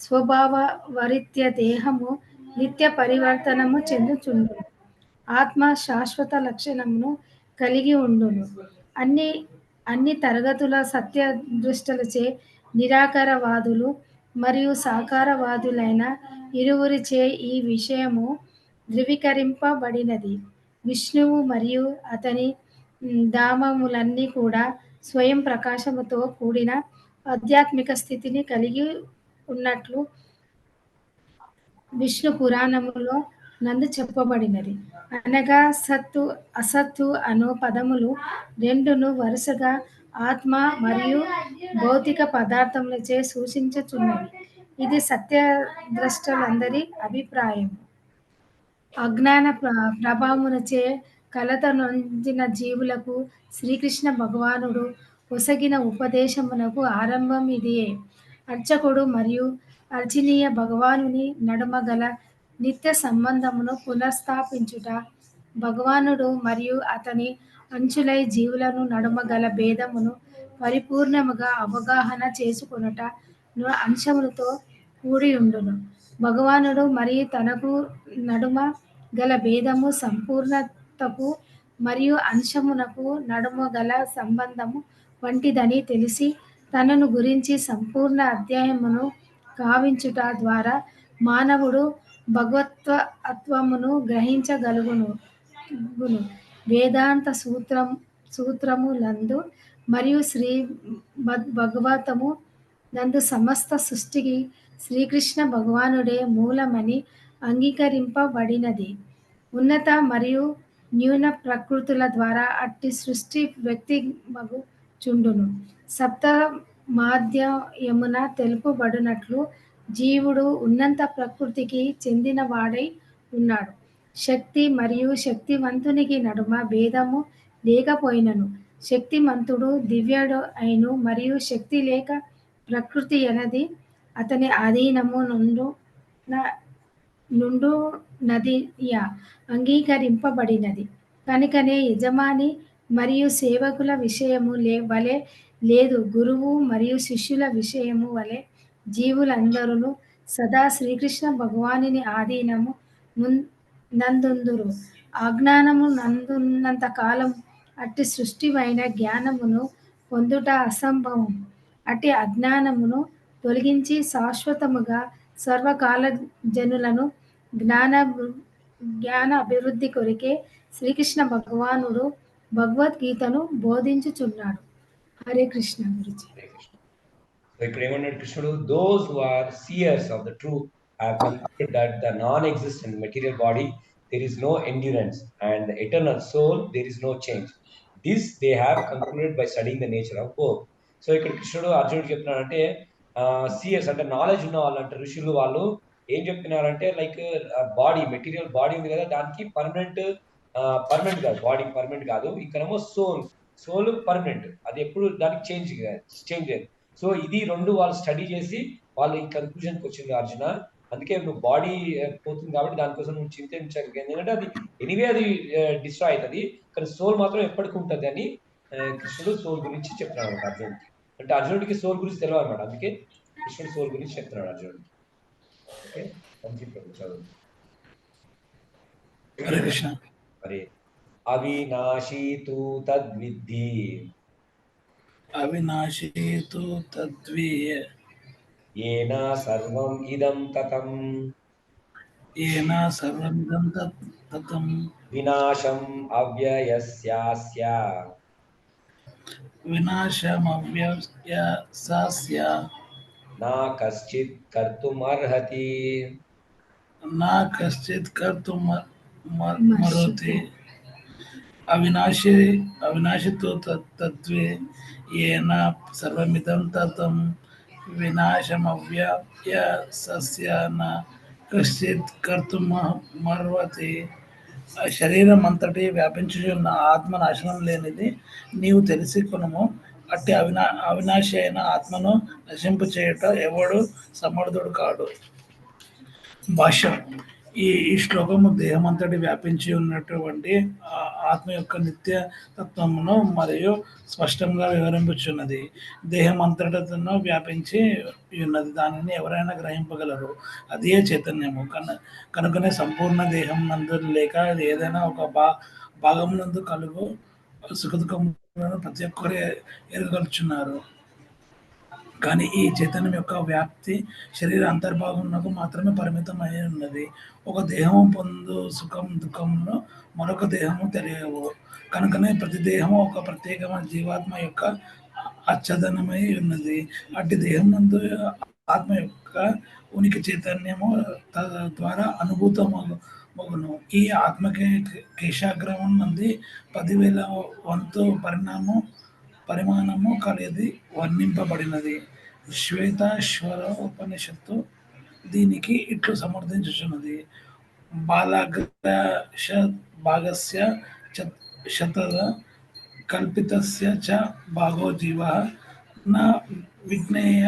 స్వభావరీత్య దేహము నిత్య పరివర్తనము చెందుచుండును. ఆత్మ శాశ్వత లక్షణమును కలిగి ఉండును. అన్ని తరగతుల సత్య దృష్టులచే నిరాకారవాదులు మరియు సాకారవాదులైన ఇరువురిచే ఈ విషయము ధృవీకరింపబడినది. విష్ణువు మరియు అతని ధామములన్నీ కూడా స్వయం ప్రకాశముతో కూడిన ఆధ్యాత్మిక స్థితిని కలిగి ఉన్నట్లు విష్ణు పురాణములో నందు చెప్పబడినది. అనగా సత్తు అసత్తు అను పదములు రెండును వరుసగా ఆత్మ మరియు భౌతిక పదార్థములచే సూచించుచున్నవి. ఇది సత్యద్రష్టలందరి అభిప్రాయం. అజ్ఞాన ప్రభావమునచే కలత నొందిన జీవులకు శ్రీకృష్ణ భగవానుడు ఒసగిన ఉపదేశమునకు ఆరంభం ఇదియే. అర్చకుడు మరియు అర్చనీయ భగవానుని నడుమ గల నిత్య సంబంధమును పునఃస్థాపించుట, భగవానుడు మరియు అతని అంచులై జీవులను నడుమ గల భేదమును పరిపూర్ణముగా అవగాహన చేసుకొనుట అంశములతో కూడి ఉండును. భగవానుడు మరియు తనకు నడుమ గల భేదము సంపూర్ణతకు మరియు అంశమునకు నడుమ గల సంబంధము వంటిదని తెలిసి తనను గురించి సంపూర్ణ అధ్యాయమును కావించుట ద్వారా మానవుడు భగవత్వమును గ్రహించగలుగును. వేదాంత సూత్రములందు మరియు శ్రీ భగవతము నందు సమస్త సృష్టికి శ్రీకృష్ణ భగవానుడే మూలమని అంగీకరింపబడినది. ఉన్నత మరియు న్యూన ప్రకృతుల ద్వారా అట్టి సృష్టి వ్యక్తిమగు చుండును. సప్త మాధ్యమున తెలుపబడినట్లు జీవుడు ఉన్నత ప్రకృతికి చెందినవాడై ఉన్నాడు. శక్తి మరియు శక్తివంతునికి నడుమ భేదము లేకపోయినను శక్తిమంతుడు దివ్యుడు అయిను మరియు శక్తి లేక ప్రకృతి అనేది అతని ఆధీనము నుండు నదియా అంగీకరింపబడినది. కనుకనే యజమాని మరియు సేవకుల విషయము వలె లేదు, గురువు మరియు శిష్యుల విషయము వలె జీవులందరూ సదా శ్రీకృష్ణ భగవానుని ఆధీనము నందుందురు. అజ్ఞానము నందున్నంత కాలం అట్టి సృష్టివైన జ్ఞానమును పొందుట అసంభవం. అట్టి అజ్ఞానమును తొలగించి శాశ్వతముగా సర్వకాల జనులను జ్ఞాన అభివృద్ధి కొరికే శ్రీకృష్ణ భగవానుడు భగవద్గీతను బోధించుచున్నాడు. హరే కృష్ణ గురుజీ. ఇక్కడ ఏమన్నాడు కృష్ణుడు? Those who are seers of the truth have concluded that the non-existent material body there is no endurance and the eternal soul there is no change. This they have concluded by studying the nature of both. So ఇక్కడ కృష్ణుడు అర్జునుడు చెప్తున్నాడంటే సీయర్స్ అంటే నాలెడ్జ్ ఉన్న వాళ్ళు అంటే ఋషులు వాళ్ళు ఏం చెప్తున్నారంటే లైక్ బాడీ మెటీరియల్ బాడీ ఉంది కదా, దానికి పర్మనెంట్ కాదు, బాడీ పర్మనెంట్ కాదు. ఇంకనేమో సోల్ పర్మనెంట్, అది ఎప్పుడు దానికి చేంజ్ లేదు. సో ఇది రెండు వాళ్ళు స్టడీ చేసి వాళ్ళు ఈ కన్క్లూజన్కి వచ్చింది అర్జున. అందుకే నువ్వు బాడీ పోతుంది కాబట్టి దానికోసం నువ్వు చింతించాలి. ఎందుకంటే అది ఎనీవే అది డిస్ట్రాయ్ అవుతుంది, కానీ సోల్ మాత్రం ఎప్పటికీ ఉంటుంది అని కృష్ణుడు సోల్ గురించి చెప్తున్నాడు అర్జునుడికి. అంటే అర్జునుడికి సోల్ గురించి తెలియదు అనమాట, అందుకే కృష్ణుడు సోల్ గురించి చెప్తున్నాడు అర్జునుడికి. ఓకే, మంచి ప్రభు చదువు. మరి అవినాశీ తు తద్విద్ధి అవినాశీ తు తద్విద్ధి ఏన సర్వం ఇదం తతం వినాశం అవ్యయస్యాస్య నా కశ్చిత్ కర్తుమర్హతి అవినాశితో తత్వే ఏన సర్వమిదం తతం వినాశమవ్యయస్య న కశ్చిత్ కర్తుమర్హతి. శరీరం అంతటి వ్యాపించుచున్న ఆత్మ నాశనం లేనిది నీవు తెలిసి కొనుము. అట్టి అవినాశి అయిన ఆత్మను నశింపు చేయుట ఎవడు సమర్థుడు కాడు. భాష్యం. ఈ శ్లోకము దేహమంతటి వ్యాపించి ఉన్నటువంటి ఆత్మ యొక్క నిత్య తత్వమును మరియు స్పష్టంగా వివరించుచున్నది. దేహం అంతటను వ్యాపించి ఉన్నది, దానిని ఎవరైనా గ్రహింపగలరు, అదే చైతన్యము. కనుకనే సంపూర్ణ దేహం నందు లేక ఏదైనా ఒక భాగం నందు కలుగు సుఖదుఖములను ప్రతి ఒక్కరు ఎరగలుచున్నారు. కానీ ఈ చైతన్యం యొక్క వ్యాప్తి శరీర అంతర్భాగమునకు మాత్రమే పరిమితమై ఉన్నది. ఒక దేహము పొందు సుఖం దుఃఖమును మరొక దేహము తెలియవు. కనుకనే ప్రతి దేహము ఒక ప్రత్యేకమైన జీవాత్మ యొక్క ఆచ్ఛాదనమై ఉన్నది. అట్టి దేహం నందు ఆత్మ యొక్క ఉనికి చైతన్యము ద్వారా అనుభూతమగును. ఈ ఆత్మకి కేశాగ్రమం నుండి 10,000 వంతు పరిమాణము కలిగి వర్ణింపబడినది. శ్వేతాశ్వరోపనిషత్తు దీనికి ఇట్లు సమర్థించుచున్నది. భాగస్య శతద కల్పితస్య చ భాగో జీవః న విజ్ఞేయ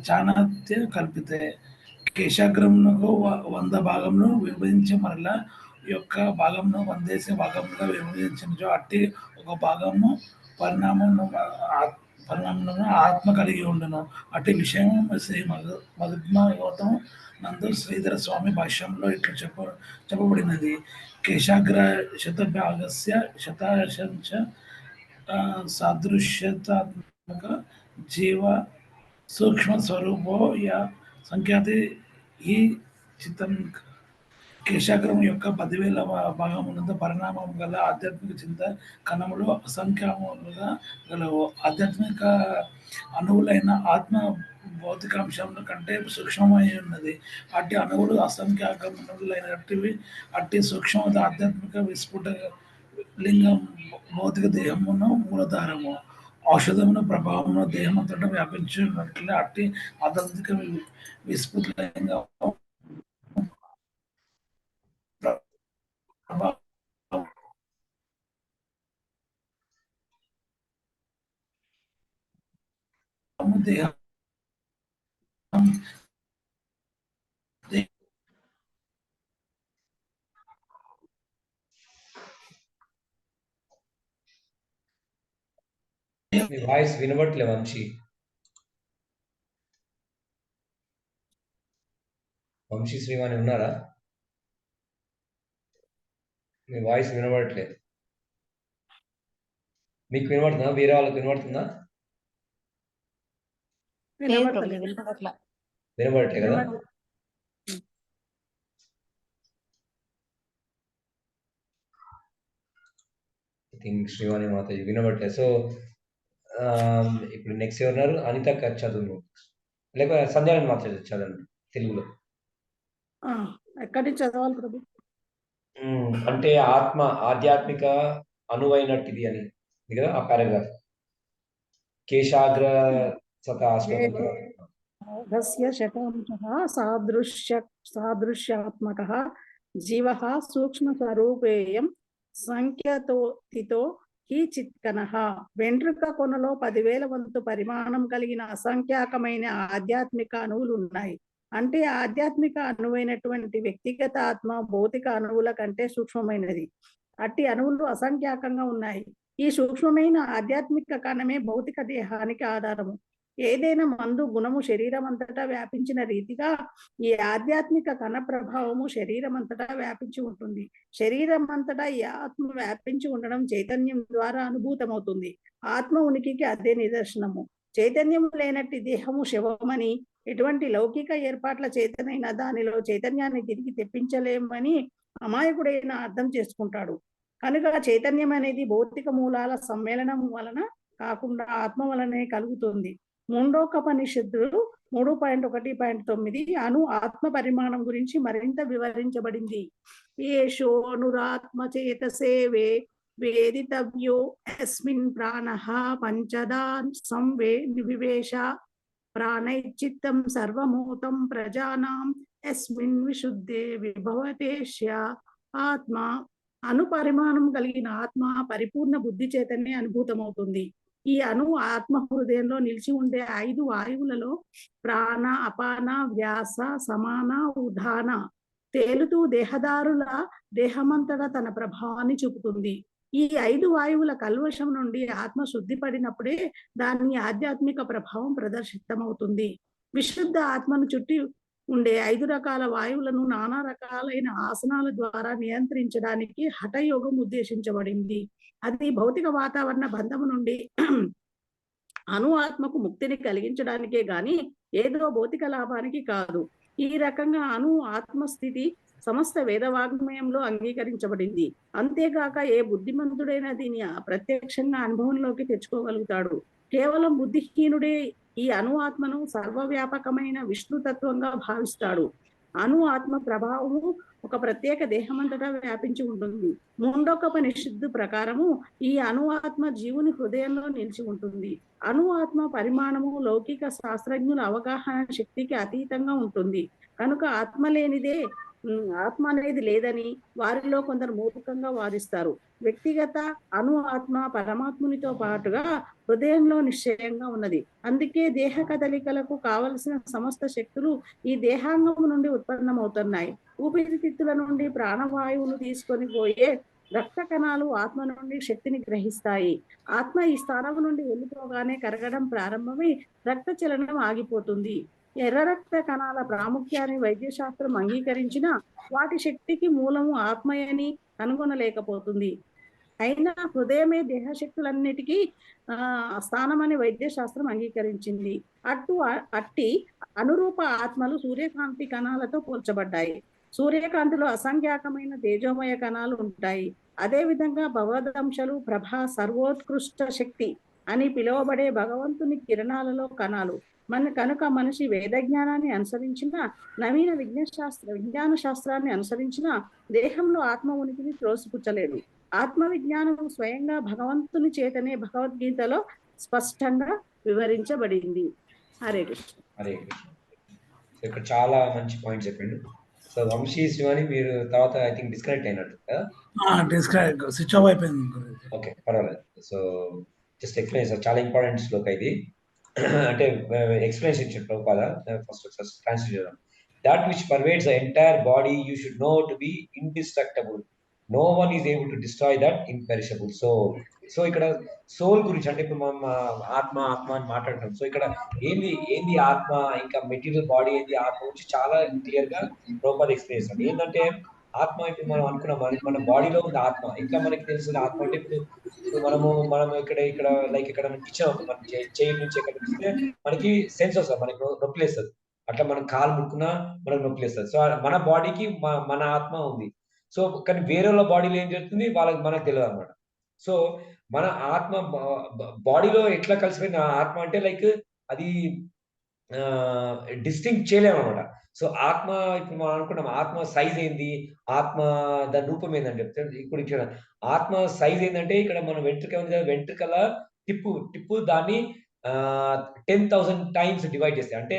చాణత్య కల్పితే. కేశాగ్రమునకు 100 భాగంలో విభజించి మరలా యొక్క భాగంను 100 భాగంగా విభజించినచో అట్టి ఒక భాగము పరిణామము పరిణామంలో ఆత్మ కలిగి ఉండను. అటు విషయం శ్రీ మధుగ్మయోతం నందు శ్రీధర స్వామి భాష్యంలో ఇట్లా చెప్పబడినది. కేశాగ్ర శతభాగస్య శతాశంచ సాదృశ్యతాత్మక జీవ సూక్ష్మ స్వరూపో యా సంఖ్యాతి ఈ చిత్తం. కేశాగ్రం యొక్క 10,000 భాగమునందు పరిణామం గల ఆధ్యాత్మిక చింత కణములు అసంఖ్యాములుగా గలవు. ఆధ్యాత్మిక అణువులైన ఆత్మ భౌతికాంశముల కంటే సూక్ష్మమై ఉన్నది. అట్టి అణువులు అసంఖ్యాకములైనటివి. అట్టి సూక్ష్మ ఆధ్యాత్మిక విస్ఫుట లింగం భౌతిక దేహమును మూలధారము. ఔషధమును ప్రభావమును దేహమంతటా వ్యాపించినట్లే అట్టి ఆధ్యాత్మిక విస్ఫుట లింగం దేహం మీ వాయిస్ వినబడట్లే వంశీ శ్రీవాణి ఉన్నారా? మీ వాయిస్ వినబడట్లేదు. మీకు వినబడుతుందా? వేరే వాళ్ళకి వినబడుతుందా? వినబడట్లే కదా? ఐ థింక్ శ్రీవాణి మాతాజీ వినబడట్లేదు. సో ఇప్పుడు నెక్స్ట్ ఎవరున్నారు? అనిత చదువు లేకపోతే సంధ్యారాయణ మాతాజీ చదవండి తెలుగులో. ఎక్కడి నుంచి చదవాలి ప్రభు? అంటే ఆత్మ ఆధ్యాత్మిక అనువైనట్టిది అని కదా ఆ పారాగ్రాఫ్. కేశాగ్ర సాదృశ్యాత్మక జీవ సూక్ష్మ స్వరూపేయం సంఖ్యతో ఈ చిత్కనః. వెంట్రుక కొనలో 10,000 వంతు పరిమాణం కలిగిన అసంఖ్యాకమైన ఆధ్యాత్మిక అణువులు ఉన్నాయి. అంటే ఆధ్యాత్మిక అణువైనటువంటి వ్యక్తిగత ఆత్మ భౌతిక అణువుల కంటే సూక్ష్మమైనది. అట్టి అణువులు అసంఖ్యాకంగా ఉన్నాయి. ఈ సూక్ష్మమైన ఆధ్యాత్మిక కణమే భౌతిక దేహానికి ఆధారము. ఏదైనా మందు గుణము శరీరం అంతటా వ్యాపించిన రీతిగా ఈ ఆధ్యాత్మిక కణ ప్రభావము శరీరం అంతటా వ్యాపించి ఉంటుంది. శరీరం అంతటా ఈ ఆత్మ వ్యాపించి ఉండడం చైతన్యం ద్వారా అనుభూతమవుతుంది. ఆత్మ ఉనికికి అదే నిదర్శనము. చైతన్యం లేనట్టి దేహము శవమని, ఎటువంటి లౌకిక ఏర్పాట్ల చేతనైనా దానిలో చైతన్యాన్ని తిరిగి తెప్పించలేమని అమాయకుడైన అర్థం చేసుకుంటాడు. కనుక చైతన్యం అనేది భౌతిక మూలాల సమ్మేళనం వలన కాకుండా ఆత్మ వలనే కలుగుతుంది. ముండోపనిషత్తులు 3.1.9 అను ఆత్మ పరిమాణం గురించి మరింత వివరించబడింది. ఏషోనురాత్మ చేతసేవే వేదితవ్యో యస్మిన్ ప్రాణః పంచదా సంవే వివేశ ప్రాణైచిత్తం సర్వమూతం ప్రజానాం యస్మిన్ విశుద్ధే విభవతేష్య. ఆత్మ అనుపరిమాణం కలిగిన ఆత్మ పరిపూర్ణ బుద్ధి చేతనే అనుభూతమవుతుంది. ఈ ఆత్మ హృదయంలో నిలిచి ఉండే 5 వాయువులలో ప్రాణ, అపాన, వ్యాస, సమాన, ఉదాన తేలుతూ దేహదారుల దేహమంతటా తన ప్రభావాన్ని చూపుతుంది. ఈ 5 వాయువుల కల్వశం నుండి ఆత్మ శుద్ధి పడినప్పుడే దాని ఆధ్యాత్మిక ప్రభావం ప్రదర్శితమవుతుంది. విశుద్ధ ఆత్మను చుట్టి ఉండే 5 రకాల వాయువులను నానా రకాలైన ఆసనాల ద్వారా నియంత్రించడానికి హఠయోగం ఉద్దేశించబడింది. అది భౌతిక వాతావరణ బంధము నుండి ఆత్మకు ముక్తిని కలిగించడానికే గాని ఏదో భౌతిక లాభానికి కాదు. ఈ రకంగా ఆత్మస్థితి సమస్త వేదవాగ్మయంలో అంగీకరించబడింది. అంతేగాక ఏ బుద్ధిమంతుడైనా దీన్ని ప్రత్యక్షంగా అనుభవంలోకి తెచ్చుకోగలుగుతాడు. కేవలం బుద్ధిహీనుడే ఈ ఆత్మను సర్వవ్యాపకమైన విష్ణుతత్వంగా భావిస్తాడు. ఆత్మ ప్రభావము ఒక ప్రత్యేక దేహమంతటా వ్యాపించి ఉంటుంది. ముండోపనిషత్తు ప్రకారము ఈ ఆత్మ జీవుని హృదయంలో నిలిచి ఉంటుంది. ఆత్మ పరిమాణము లౌకిక శాస్త్రజ్ఞుల అవగాహన శక్తికి అతీతంగా ఉంటుంది. కనుక ఆత్మ అనేది లేదని వారిలో కొందరు మూర్ఖంగా వాదిస్తారు. వ్యక్తిగత ఆత్మ పరమాత్మునితో పాటుగా హృదయంలో నిశ్చయంగా ఉన్నది. అందుకే దేహ కదలికలకు కావలసిన సమస్త శక్తులు ఈ దేహాంగము నుండి ఉత్పన్నమవుతున్నాయి. ఊపిరితిత్తుల నుండి ప్రాణవాయువును తీసుకొని పోయే రక్త కణాలు ఆత్మ నుండి శక్తిని గ్రహిస్తాయి. ఆత్మ ఈ స్థానం నుండి వెళ్ళిపోగానే కరగడం ప్రారంభమై రక్త చలనం ఆగిపోతుంది. ఎర్ర రక్త కణాల ప్రాముఖ్యాన్ని వైద్యశాస్త్రం అంగీకరించిన వాటి శక్తికి మూలము ఆత్మయని కనుగొనలేకపోతుంది. అయినా హృదయమే దేహశక్తులన్నిటికీ స్థానమని వైద్యశాస్త్రం అంగీకరించింది. అట్టి అనురూప ఆత్మలు సూర్యకాంతి కణాలతో పోల్చబడ్డాయి. సూర్యకాంతిలో అసంఖ్యాకమైన తేజోమయ కణాలు ఉంటాయి. అదేవిధంగా భగవదంశలు ప్రభా సర్వోత్కృష్ట శక్తి అని పిలువబడే భగవంతుని కిరణాలలో కణాలు. కనుక మనిషి వేదజ్ఞానాన్ని అనుసరించిన, నవీన విజ్ఞాన శాస్త్రాన్ని అనుసరించిన దేహంలో ఆత్మ ఉనికిని త్రోసిపుచ్చలేడు. ఆత్మ విజ్ఞానం స్వయంగా భగవంతుని చేతనే భగవద్గీతలో స్పష్టంగా వివరించబడింది. హరే కృష్ణ. హరే కృష్ణ. ఇక్కడ చాలా మంచి పాయింట్స్ చెప్పిండు. సో వంశీ శివాని మీరు తర్వాత ఐ థింక్ డిస్కనెక్ట్ అయినట్టు స్విచ్ ఆఫ్ అయిపోయింది. ఓకే, పర్వాలేదు. సో జస్ట్ ఎక్స్ప్లెయిన్ సార్, చాలా ఇంపార్టెంట్ శ్లోక ఇది. అంటే ఎక్స్ప్లెనేషన్ ఇచ్చాడు ప్రభుపాద. ఫస్ట్ ట్రాన్స్లేట్ చేద్దాం. That which pervades the entire body you should know to be indestructible. No one is able to destroy that imperishable. So ఇక్కడ సోల్ గురించి, అంటే ఇప్పుడు మనం ఆత్మ అని మాట్లాడుతున్నాం. సో ఇక్కడ ఏంది ఆత్మ, ఇంకా మెటీరియల్ బాడీ ఏంది, ఆత్మ గురించి చాలా క్లియర్ గా ప్రభుపాద ఎక్స్ప్లెయిన్ చేస్తాడు. ఏంటంటే ఆత్మ ఇప్పుడు మనం అనుకున్నాం మన బాడీలో ఉంది ఆత్మ. ఇంకా మనకి తెలిసిన ఆత్మ అంటే ఇప్పుడు మనం ఇక్కడ లైక్ ఇక్కడ కిచెన్ అవుతుంది, మన చేయి నుంచి ఎక్కడ చూస్తే మనకి సెన్స్ వస్తుంది, మనకి నొప్పి లేస్తుంది. అట్లా మనం కాలు ముట్టుకున్నా మనకు నొప్పి లేస్తుంది. సో మన బాడీకి మన ఆత్మ ఉంది. సో కానీ వేరే వాళ్ళ బాడీలో ఏం జరుగుతుంది మనకు తెలియదు అనమాట. సో మన ఆత్మ బాడీలో ఎట్లా కలిసిపోయింది ఆత్మ అంటే లైక్ అది డిస్టింక్ట్ చేయలేము అనమాట. సో ఆత్మ ఇప్పుడు మనం అనుకున్నాం ఆత్మ సైజ్ ఏంది, ఆత్మ దాని రూపం ఏందని చెప్తే ఇప్పుడు ఇక్కడ ఆత్మ సైజ్ ఏంటంటే ఇక్కడ మనం వెంట్రుక ఉంది కదా, వెంట్రుకల టిప్పు దాన్ని 10,000 టైమ్స్ డివైడ్ చేస్తే, అంటే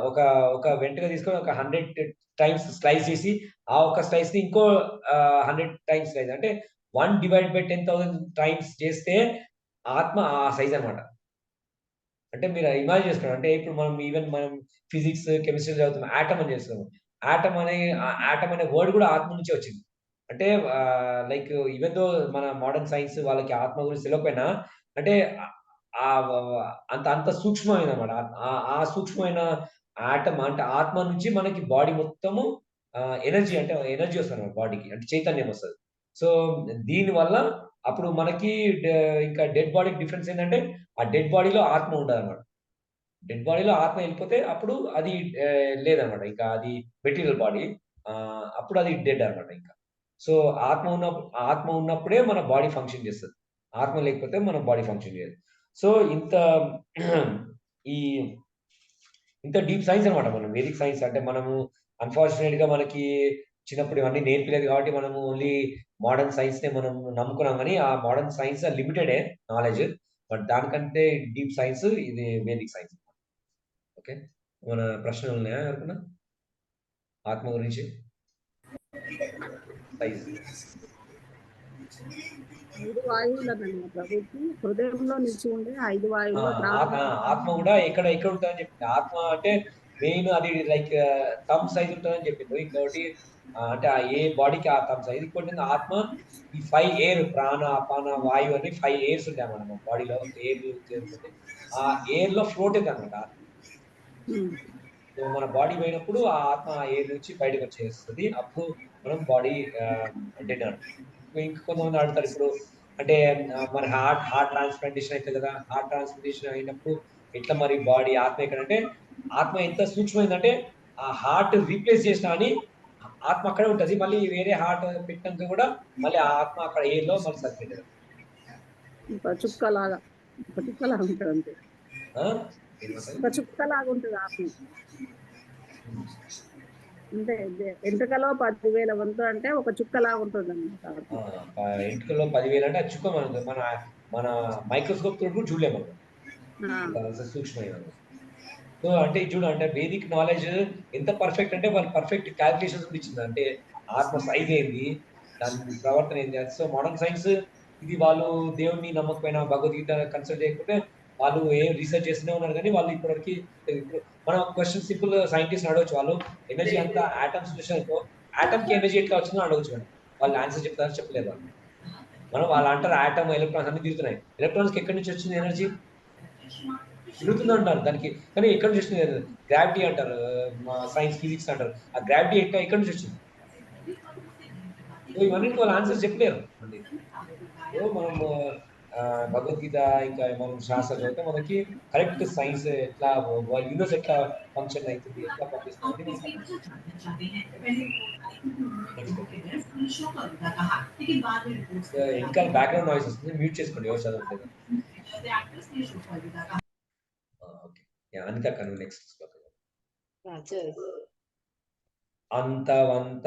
ఒక వెంట్రుక తీసుకొని ఒక 100 టైమ్స్ స్లైస్ చేసి ఆ ఒక స్లైస్ ని ఇంకో 100 టైమ్స్ స్లైస్, అంటే 1/10,000 టైమ్స్ చేస్తే ఆత్మ ఆ సైజ్ అనమాట. అంటే మీరు ఇమాజిన్ చేసుకోండి. అంటే ఇప్పుడు మనం ఫిజిక్స్ కెమిస్ట్రీ చదువుతాం, ఆటమ్ అని చేస్తున్నాము. ఆటమ్ అనే వర్డ్ కూడా ఆత్మ నుంచే వచ్చింది. అంటే లైక్ ఈవెన్ దో మన మోడర్న్ సైన్స్ వాళ్ళకి ఆత్మ గురించి తెలియకపోయినా, అంటే అంత సూక్ష్మమైన అనమాట. ఆ సూక్ష్మమైన ఆటమ్ అంటే ఆత్మ నుంచి మనకి బాడీ మొత్తము ఎనర్జీ వస్తుంది అనమాట బాడీకి, అంటే చైతన్యం వస్తుంది. సో దీని వల్ల అప్పుడు మనకి ఇంకా డెడ్ బాడీకి డిఫరెన్స్ ఏంటంటే ఆ డెడ్ బాడీలో ఆత్మ ఉండదు అనమాట. డెడ్ బాడీలో ఆత్మ వెళ్ళిపోతే అప్పుడు అది లేదనమాట, ఇంకా అది మెటీరియల్ బాడీ, అప్పుడు అది డెడ్ అనమాట. ఇంకా సో ఆత్మ ఉన్నప్పుడే మన బాడీ ఫంక్షన్ చేస్తుంది, ఆత్మ లేకపోతే మన బాడీ ఫంక్షన్ చేయదు. సో ఇంత డీప్ సైన్స్ అనమాట మనం వేదిక్ సైన్స్. అంటే మనము అన్ఫార్చునేట్ గా మనకి చిన్నప్పుడు ఇవన్నీ నేర్పలేదు కాబట్టి మనము ఓన్లీ మోడర్న్ సైన్స్ నే మనం నమ్ముకున్నాం. కానీ ఆ మోడర్న్ సైన్స్ లిమిటెడే నాలెడ్జ్, బట్ దానికంటే డీప్ సైన్స్ ఇది వేదిక్ సైన్స్. ఓకే, మన ప్రశ్నలు ఉన్నాయా అనుకున్నా ఆత్మ గురించి? సైజ్ 5 వాయువులనండి ప్రభుకి హృదయంలో నిలిచి ఉండే 5 వాయువులు. ఆత్మ కూడా ఎక్కడ ఉంటుందని చెప్పింది. ఆత్మ అంటే మెయిన్ అది లైక్ థమ్ సైజ్ ఉంటుందని చెప్పింది. ఇంకోటి అంటే ఏ బాడీకి ఆ థమ్ సైజ్. ఇంకోటి ఆత్మ ఈ 5 ఎయిర్, ప్రాణ అపాన వాయు అని 5 ఎయిర్స్ ఉంటాయి మన బాడీలో. ఎయిర్ ఆ ఎయిర్ లో ఫ్లోట్ అవుతుంది అనమాట. సో మన బాడీ పోయినప్పుడు ఆ ఆత్మ ఎయిర్ నుంచి బయటకు వచ్చేస్తుంది, అప్పుడు మనం బాడీ డెడ్ అంటాం. ఇంకా కొంతమంది ఆడతారు ఇప్పుడు, అంటే మన హార్ట్ ట్రాన్స్ప్లాంటేషన్ అవుతుంది కదా, హార్ట్ ట్రాన్స్ప్లాంటేషన్ అయినప్పుడు ఎట్లా మరి బాడీ ఆత్మ ఎక్కడంటే ఆత్మ ఎంత సూక్ష్మైందంటే ఆ హార్ట్ రీప్లేస్ చేసినా అని ఆత్మ అక్కడే ఉంటుంది, మళ్ళీ వేరే హార్ట్ పెట్టినాక కూడా మళ్ళీ ఆ ఆత్మ అక్కడ ఎయిర్ లో మళ్ళీ సర్క్యులేట్ చుక్కలాగా ఉంటుంది అంతే. చుక్కలాగా ఉంటుంది ఆత్మ. అంటే ఎంట్రుకలో 10,000 వంతు అంటే ఒక చుక్కలాగా ఉంటుంది అన్నమాట. ఎంట్రుకలో 10,000 అంటే చుక్క మన మైక్రోస్కోప్ తోటి కూడా చూడలేము సూక్ష్మమైన. సో అంటే చూడు, అంటే వేదిక్ నాలెడ్జ్ ఎంత పర్ఫెక్ట్ అంటే వాళ్ళు పర్ఫెక్ట్ క్యాల్కులేషన్స్ కూడా ఇచ్చింది. అంటే ఆత్మ సైజ్ ఏంది, దాని ప్రవర్తన ఏంది. సో మోడర్న్ సైన్స్ ఇది వాళ్ళు దేవుడిని నమ్మకపోయినా, భగవద్గీత కన్సల్ట్ చేయకపోతే వాళ్ళు ఏం రీసెర్చ్ చేస్తూనే ఉన్నారు. కానీ వాళ్ళు ఇప్పటివరకు మనం క్వశ్చన్ సింపుల్ సైంటిస్ట్ అడగచ్చు, వాళ్ళు ఎనర్జీ అంతా ఆటమ్స్ చూసినారనుకో, ఆటమ్ కి ఎనర్జీ ఎట్లా వచ్చిందో అడగచ్చు. వాళ్ళు ఆన్సర్ చెప్తారని చెప్పలేదు వాళ్ళు. మనం వాళ్ళు అంటారు ఆటమ్ ఎలక్ట్రాన్స్ అన్ని తిరుగుతున్నాయి. ఎలక్ట్రాన్స్కి ఎక్కడి నుంచి వచ్చింది ఎనర్జీ? తిరుగుతుంది అంటారు దానికి, కానీ ఎక్కడి నుంచి వచ్చింది? గ్రావిటీ అంటారు, సైన్స్ ఫిజిక్స్ అంటారు. ఆ గ్రావిటీ ఎక్కడి నుంచి వచ్చింది? ఇవన్నీ వాళ్ళు ఆన్సర్ చెప్పలేరు అండి. మనం భగవద్గీత ఇంకా మనం శాస్త్రం చదివితే మనకి కరెక్ట్ సైన్స్ ఎట్లా యూనివర్స్ ఎట్లా ఫంక్షన్ అవుతుంది, ఎట్లా పనిచేస్తుంది మనకు ఇంకా బ్యాక్గ్రౌండ్ నాయిస్ వస్తుంది, మ్యూట్ చేసుకోండి ఎవరు చదవట్లేదు. ఓకే, అనిత కను నెక్స్ట్ అంతవంత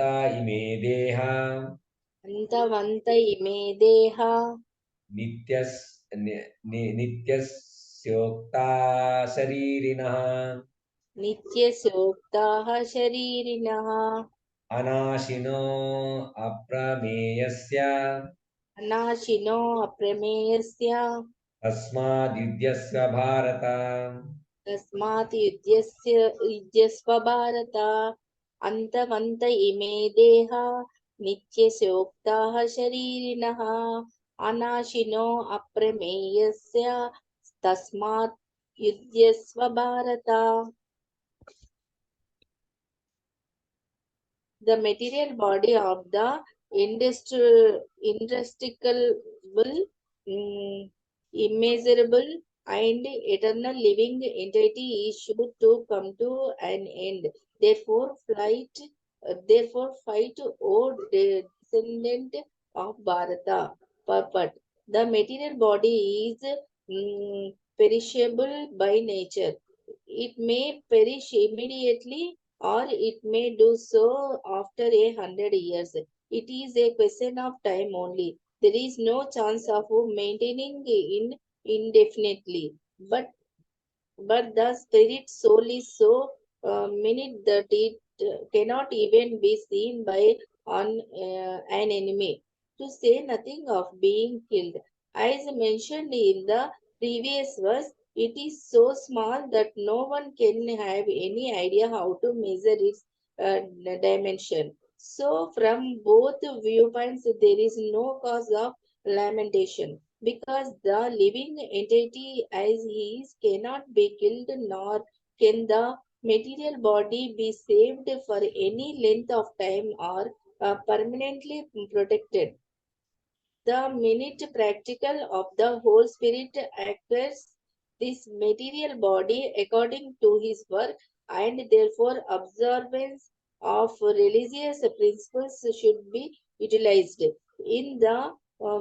ఇమే దేహ నిత్యస్యోక్తా శరీరిణః అనాశినో అప్రమేయస్య తస్మాద్యుధ్యస్వ భారత. అంతవంత ఇమే దేహ నిత్యశోక్తాః శరీరిణః అనాశినో అప్రమేయస్య తస్మాత్ యుధ్యస్వ భారత. The material body of the indestructible, immeasurable, and eternal living entity is sure to come to an end. Therefore, fight, O descendant of Bharata. Purport: the material body is perishable by nature. It may perish immediately, or it may do so after 100 years. It is a question of time only. There is no chance of maintaining it indefinitely. But the spirit soul is so minute that it cannot even be seen by an enemy, to say nothing of being killed. As mentioned in the previous verse, it is so small that no one can have any idea how to measure its dimension. So from both viewpoints, there is no cause of lamentation, because the living entity as he is cannot be killed, nor can the material body be saved for any length of time or permanently protected. The minute practical of the whole spirit acquires this material body according to his work, and therefore observance of religious principles should be utilized. In the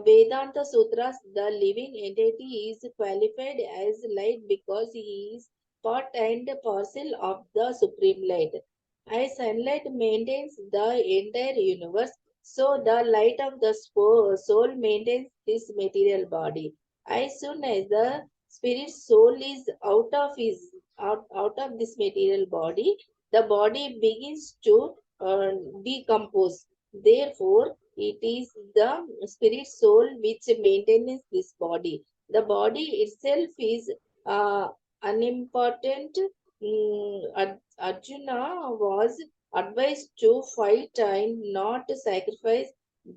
Vedanta Sutras, the living entity is qualified as light because he is part and parcel of the supreme light. As sunlight maintains the entire universe, so the light of the soul maintains this material body. As soon as the spirit soul is out of this material body, the body begins to decompose. Therefore, it is the spirit soul which maintains this body. The body itself is unimportant. Arjuna was advised to fight and not sacrifice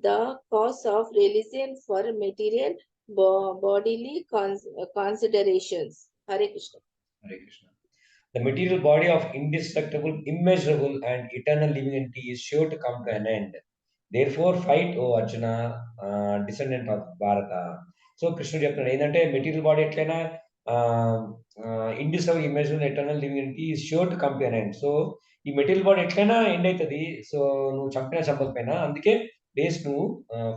the cause of religion for material bodily considerations. Hare Krishna. Hare Krishna. The material body of indestructible, immeasurable, and eternal living entity is sure to come to an end. Therefore, fight, O Arjuna, descendant of Bharata. So, కృష్ణుడు చెప్తున్నాడు ఏంటంటే మెటీరియల్ బాడీ ఎట్లయినా indestructible, immeasurable, eternal living entity is sure to come to an end. So ఈ మెటీరియల్ బాడీ ఎట్లయినా ఎండ్ అవుతుంది. సో నువ్వు చంపినా చంపకపోయినా, అందుకే బేస్ నువ్వు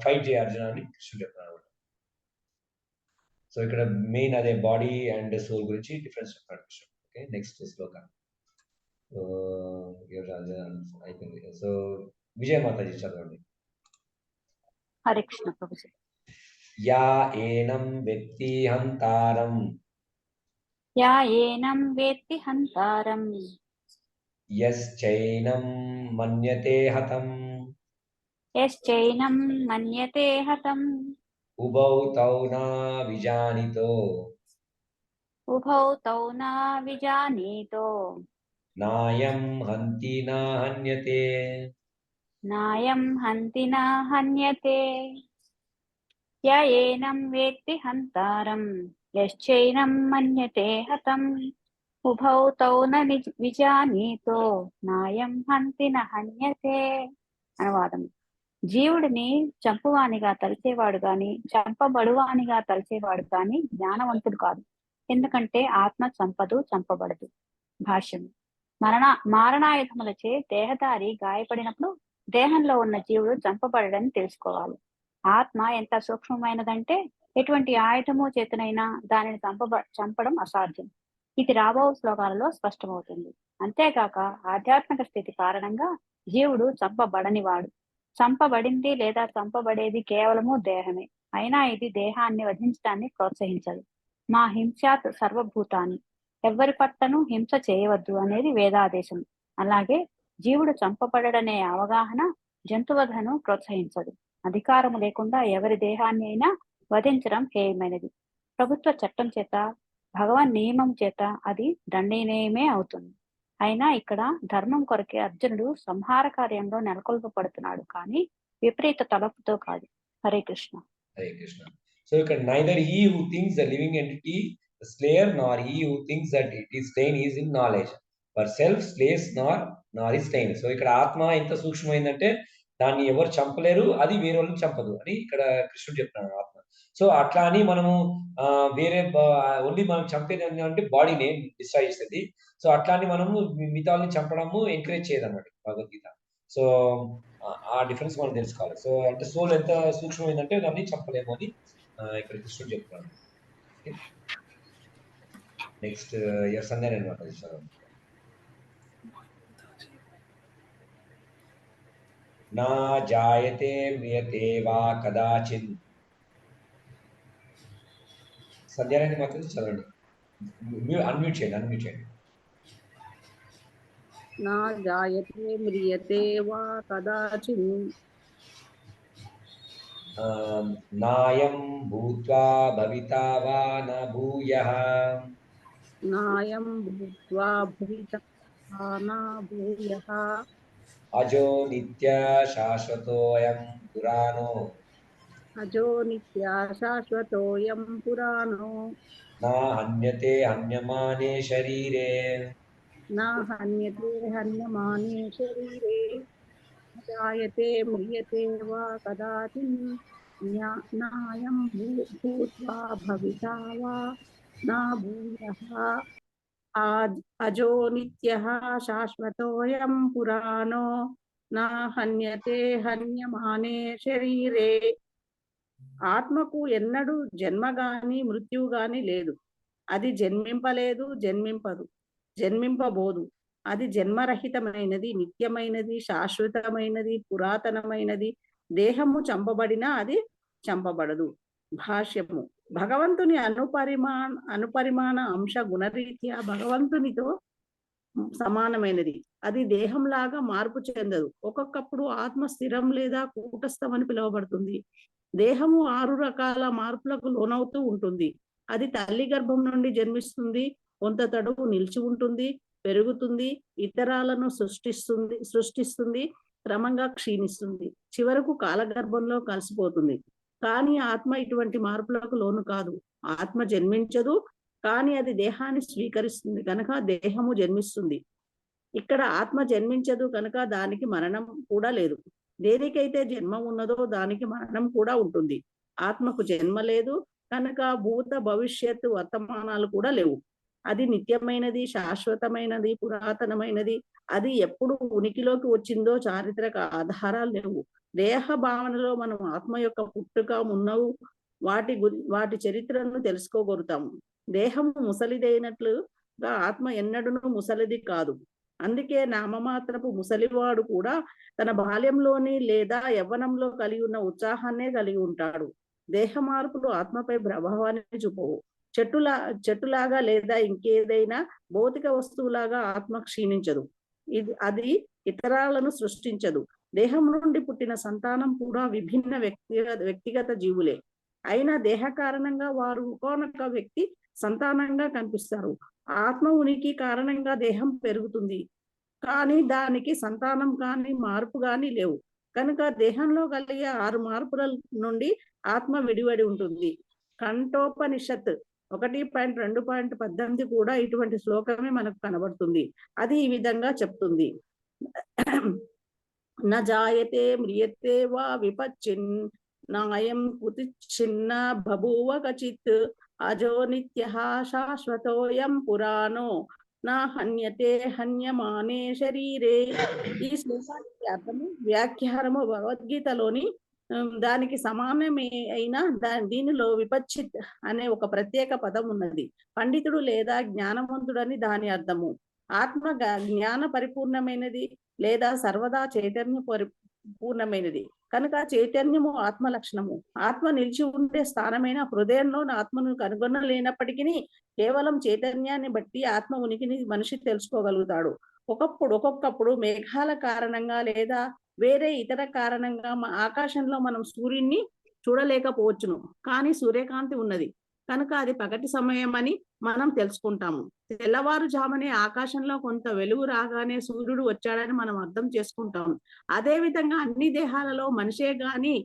ఫైట్ చేయ అర్జున అని కృష్ణుడు చెప్తున్నాడు అనమాట. సో ఇక్కడ మెయిన్ అదే బాడీ అండ్ సోల్ గురించి డిఫరెన్స్ చెప్తాడు కృష్ణుడు. ఓకే, నెక్స్ట్ శ్లోక అయిపోయింది. సో విజయ మాతాజీ చదవండి. హరే కృష్ణ ప్రభుజీ. యా ఏనం వ్యక్తి హంతారం యశ్చైనం మన్యతే హతం ఉభౌ తౌ నా విజానీతో నాయం హంతి నా హన్యతే. నాయం హంతి నా హన్యతే య ఏనం వేత్తి హంతారం యశ్చైనం మన్యతే హతం ఉభౌ తౌ న విజానీతో నాయం హంతి న హన్యతే. అనువాదం: జీవుడిని చంపువానిగా తలచేవాడు గాని చంపబడువానిగా తలచేవాడు గాని జ్ఞానవంతుడు కాదు, ఎందుకంటే ఆత్మ చంపదు, చంపబడదు. భాష్యం: మారణాయుధములచే దేహధారి గాయపడినప్పుడు దేహంలో ఉన్న జీవుడు చంపబడడని తెలుసుకోవాలి. ఆత్మ ఎంత సూక్ష్మమైనదంటే ఎటువంటి ఆయుధము చేతనైనా దానిని చంపడం అసాధ్యం. ఇది రాబో శ్లోకాలలో స్పష్టమవుతుంది. అంతేకాక ఆధ్యాత్మిక స్థితి కారణంగా జీవుడు చంపబడనివాడు. చంపబడింది లేదా చంపబడేది కేవలము దేహమే. అయినా ఇది దేహాన్ని వధించడాన్ని ప్రోత్సహించదు. మా హింసాత్ సర్వభూతాన్ని, ఎవ్వరి పట్లను హింస చేయవద్దు అనేది వేదాదేశం. అలాగే జీవుడు చంపబడడనే అవగాహన జంతువధను ప్రోత్సహించదు. అధికారము లేకుండా ఎవరి దేహాన్ని అయినా వధించడం హేయమైనది. ప్రభుత్వ చట్టం చేత, భగవన్ నియమం చేత అది దండనీయమే అవుతుంది. అయినా ఇక్కడ ధర్మం కొరకే అర్జునుడు సంహార కార్యంలో నెలకొల్పబడుతున్నాడు, కానీ విపరీత తలపుతో కాదు. హరే కృష్ణ. హరే కృష్ణ. సో ఇక్కడ neither he who thinks the living entity the slayer nor he who thinks that it is slain is in knowledge, for self slays nor is slain. So ఇక్కడ ఆత్మ ఎంత సూక్ష్మమైందంటే దాన్ని ఎవరు చంపలేరు, అది వేరే వాళ్ళని చంపదు అని ఇక్కడ కృష్ణుడు చెప్తున్నాడు ఆత్మ. సో అట్లా అని మనము వేరే ఓన్లీ మనం చంపేది అంటే బాడీని డిస్ట్రాయ్ చేస్తుంది. సో అట్లా అని మనము మిగతాన్ని చంపడము ఎంకరేజ్ చేయదు అన్నమాట భగవద్గీత. సో ఆ డిఫరెన్స్ మనం తెలుసుకోవాలి. సో అంటే సోల్ ఎంత సూక్ష్మమైందంటే దాన్ని చంపలేము అని ఇక్కడ కృష్ణుడు చెప్తున్నాడు. నెక్స్ట్ సంధ్యాన్ అనమాట. నా జాయతే మ్రియతే వా కదాచిన్. సంధ్యారాయణ మాత్రం చదవండి, అన్మ్యూట్ చేయండి. నా జాయతే మ్రియతే వా కదాచిన్ నాయం భూత్వా భవితా వా న భూయః. నాయం భూత్వా భవితా వా న భూయః. అజో నిత్య శాశ్వతోయం పురాణో. అజో నిత్య శాశ్వతోయం పురాణో. నా హన్యతే హన్యమానే శరీరే. నా హన్యతే హన్యమానే శరీరే. జాయతే మ్రియతే వా కదాచిన్ నాయం భూత్వా భవితా వా న భూయః. అజో నిత్యః శాశ్వతోయం పురాణో నా హన్యతే హన్యమానే శరీరే. ఆత్మకు ఎన్నడూ జన్మ గాని మృత్యువు గాని లేదు. అది జన్మింపలేదు, జన్మింపదు, జన్మింపబోదు. అది జన్మరహితమైనది, నిత్యమైనది, శాశ్వతమైనది, పురాతనమైనది. దేహము చంపబడినా అది చంపబడదు. భాష్యము: భగవంతుని అనుపరిమాణ అంశ గుణరీత్యా భగవంతునితో సమానమైనది. అది దేహంలాగా మార్పు చెందదు. ఒక్కొక్కప్పుడు ఆత్మ స్థిరం లేదా కూటస్థం అని పిలువబడుతుంది. దేహము 6 రకాల మార్పులకు లోనవుతూ ఉంటుంది. అది తల్లి గర్భం నుండి జన్మిస్తుంది, కొంత తడువు నిలిచి ఉంటుంది, పెరుగుతుంది, ఇతరాలను సృష్టిస్తుంది, క్రమంగా క్షీణిస్తుంది, చివరకు కాలగర్భంలో కలిసిపోతుంది. కానీ ఆత్మ ఇటువంటి మార్పులకు లోను కాదు. ఆత్మ జన్మించదు, కానీ అది దేహాన్ని స్వీకరిస్తుంది కనుక దేహము జన్మిస్తుంది. ఇక్కడ ఆత్మ జన్మించదు కనుక దానికి మరణం కూడా లేదు. దేనికైతే జన్మ ఉన్నదో దానికి మరణం కూడా ఉంటుంది. ఆత్మకు జన్మ లేదు కనుక భూత భవిష్యత్తు వర్తమానాలు కూడా లేవు. అది నిత్యమైనది, శాశ్వతమైనది, పురాతనమైనది. అది ఎప్పుడు ఉనికిలోకి వచ్చిందో చారిత్రక ఆధారాలు లేవు. దేహ భావనలో మనం ఆత్మ యొక్క పుట్టుక మున్నవు వాటి చరిత్రను తెలుసుకోగలుగుతాము. దేహము ముసలిదైనట్లుగా ఆత్మ ఎన్నడూనూ ముసలిది కాదు. అందుకే నామమాత్రపు ముసలివాడు కూడా తన బాల్యంలోని లేదా యవ్వనంలో కలిగి ఉన్న ఉత్సాహాన్నే కలిగి ఉంటాడు. దేహ మార్పులు ఆత్మపై ప్రభావాన్ని చూపవు. చెట్టులాగా లేదా ఇంకేదైనా భౌతిక వస్తువులాగా ఆత్మ క్షీణించదు. అది ఇతరాలను సృష్టించదు. దేహం నుండి పుట్టిన సంతానం కూడా విభిన్న వ్యక్తిగత జీవులే. అయినా దేహ కారణంగా వారు ఒక్కొక్క వ్యక్తి సంతానంగా కనిపిస్తారు. ఆత్మ ఉనికి కారణంగా దేహం పెరుగుతుంది, కానీ దానికి సంతానం కానీ మార్పు కానీ లేవు. కనుక దేహంలో కలిగే 6 మార్పుల నుండి ఆత్మ విడివడి ఉంటుంది. కంఠోపనిషత్ 1.2.18 కూడా ఇటువంటి శ్లోకమే మనకు కనబడుతుంది. అది ఈ విధంగా చెప్తుంది. న జాయతే మ్రియతే వా విపచ్చిన్ నాయం కుతిచ్ఛిన్న బభూవ కచిత్ అజో నిత్యః శాశ్వతోయం పురాణో నా హన్యతే హన్యమానే శరీరే. ఈ శ్లోకానికి అర్థము వ్యాఖ్యానము భగవద్గీతలోని దానికి సమానమే అయిన దీనిలో విపచ్చిత్ అనే ఒక ప్రత్యేక పదం ఉన్నది. పండితుడు లేదా జ్ఞానవంతుడని దాని అర్థము. ఆత్మ జ్ఞాన పరిపూర్ణమైనది లేదా సర్వదా చైతన్య పరిపూర్ణమైనది. కనుక చైతన్యము ఆత్మ లక్షణము. ఆత్మ నిలిచి ఉండే స్థానమైన హృదయంలో ఆత్మను కనుగొనలేనప్పటికీ కేవలం చైతన్యాన్ని బట్టి ఆత్మ ఉనికిని మనిషి తెలుసుకోగలుగుతాడు. ఒక్కొక్కప్పుడు మేఘాల కారణంగా లేదా వేరే ఇతర కారణంగా ఆకాశంలో మనం సూర్యుడిని చూడలేకపోవచ్చును, కానీ సూర్యకాంతి ఉన్నది కనుక అది పగటి సమయం అని మనం తెలుసుకుంటాము. తెల్లవారుజామునే ఆకాశంలో కొంత వెలుగు రాగానే సూర్యుడు వచ్చాడని మనం అర్థం చేసుకుంటాము. అదే విధంగా అన్ని దేహాలలో మనిషే గాని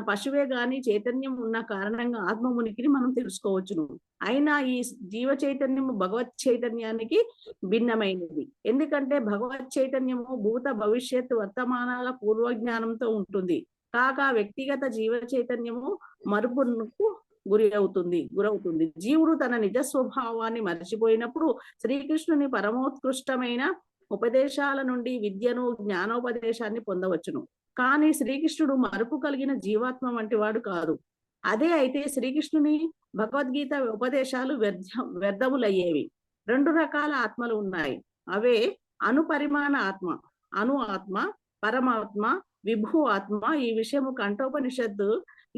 పశువే గాని చైతన్యం ఉన్న కారణంగా ఆత్మ ఉనికిని మనం తెలుసుకోవచ్చును. అయినా ఈ జీవ చైతన్యము భగవత్ చైతన్యానికి భిన్నమైనది. ఎందుకంటే భగవత్ చైతన్యము భూత భవిష్యత్ వర్తమానాల పూర్వజ్ఞానంతో ఉంటుంది. కాగా వ్యక్తిగత జీవ చైతన్యము మరుపుకు గురవుతుంది. జీవుడు తన నిజ స్వభావాన్ని మర్చిపోయినప్పుడు శ్రీకృష్ణుని పరమోత్కృష్టమైన ఉపదేశాల నుండి విద్యను జ్ఞానోపదేశాన్ని పొందవచ్చును. కానీ శ్రీకృష్ణుడు మరుపు కలిగిన జీవాత్మ వంటి వాడు కాదు. అదే అయితే శ్రీకృష్ణుని భగవద్గీత ఉపదేశాలు వ్యర్థములయ్యేవి. 2 రకాల ఆత్మలు ఉన్నాయి. అవే అనుపరిమాణ ఆత్మ, అణు ఆత్మ, పరమాత్మ, విభు ఆత్మ. ఈ విషయము కంఠోపనిషత్తు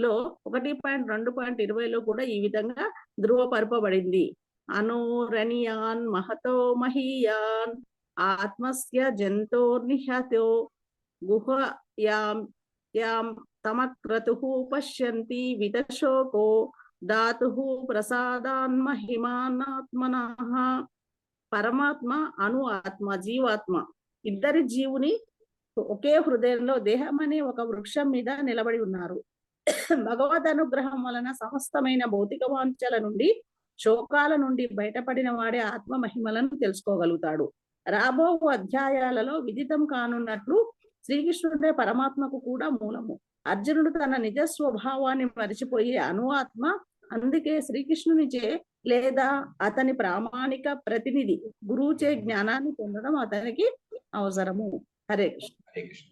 లో 1.2.20 కూడా ఈ విధంగా ధృవపరపబడింది. అనోరణీయాన్ మహతో మహీయాన్ ఆత్మస్య జంతోర్నిహతో గుహయాం తమక్రతుః పశ్యంతి వితశోకో ధాతుః ప్రసాదాన్ మహిమానాత్మనః. పరమాత్మ, అణు ఆత్మ, జీవాత్మ ఇద్దరి జీవుని ఒకే హృదయంలో దేహం అనే ఒక వృక్షం మీద నిలబడి ఉన్నారు. భగవద్ అనుగ్రహం వలన సమస్తమైన భౌతిక వాంఛల నుండి శోకాల నుండి బయటపడిన వాడే ఆత్మ మహిమలను తెలుసుకోగలుగుతాడు. రాబో అధ్యాయాలలో విదితం కానున్నట్లు శ్రీకృష్ణుడే పరమాత్మకు కూడా మూలము. అర్జునుడు తన నిజ స్వభావాన్ని మరిచిపోయి అణుఆత్మ. అందుకే శ్రీకృష్ణునిచే లేదా అతని ప్రామాణిక ప్రతినిధి గురువుచే జ్ఞానాన్ని పొందడం అతనికి అవసరము. Hare Krishna. Hare Krishna.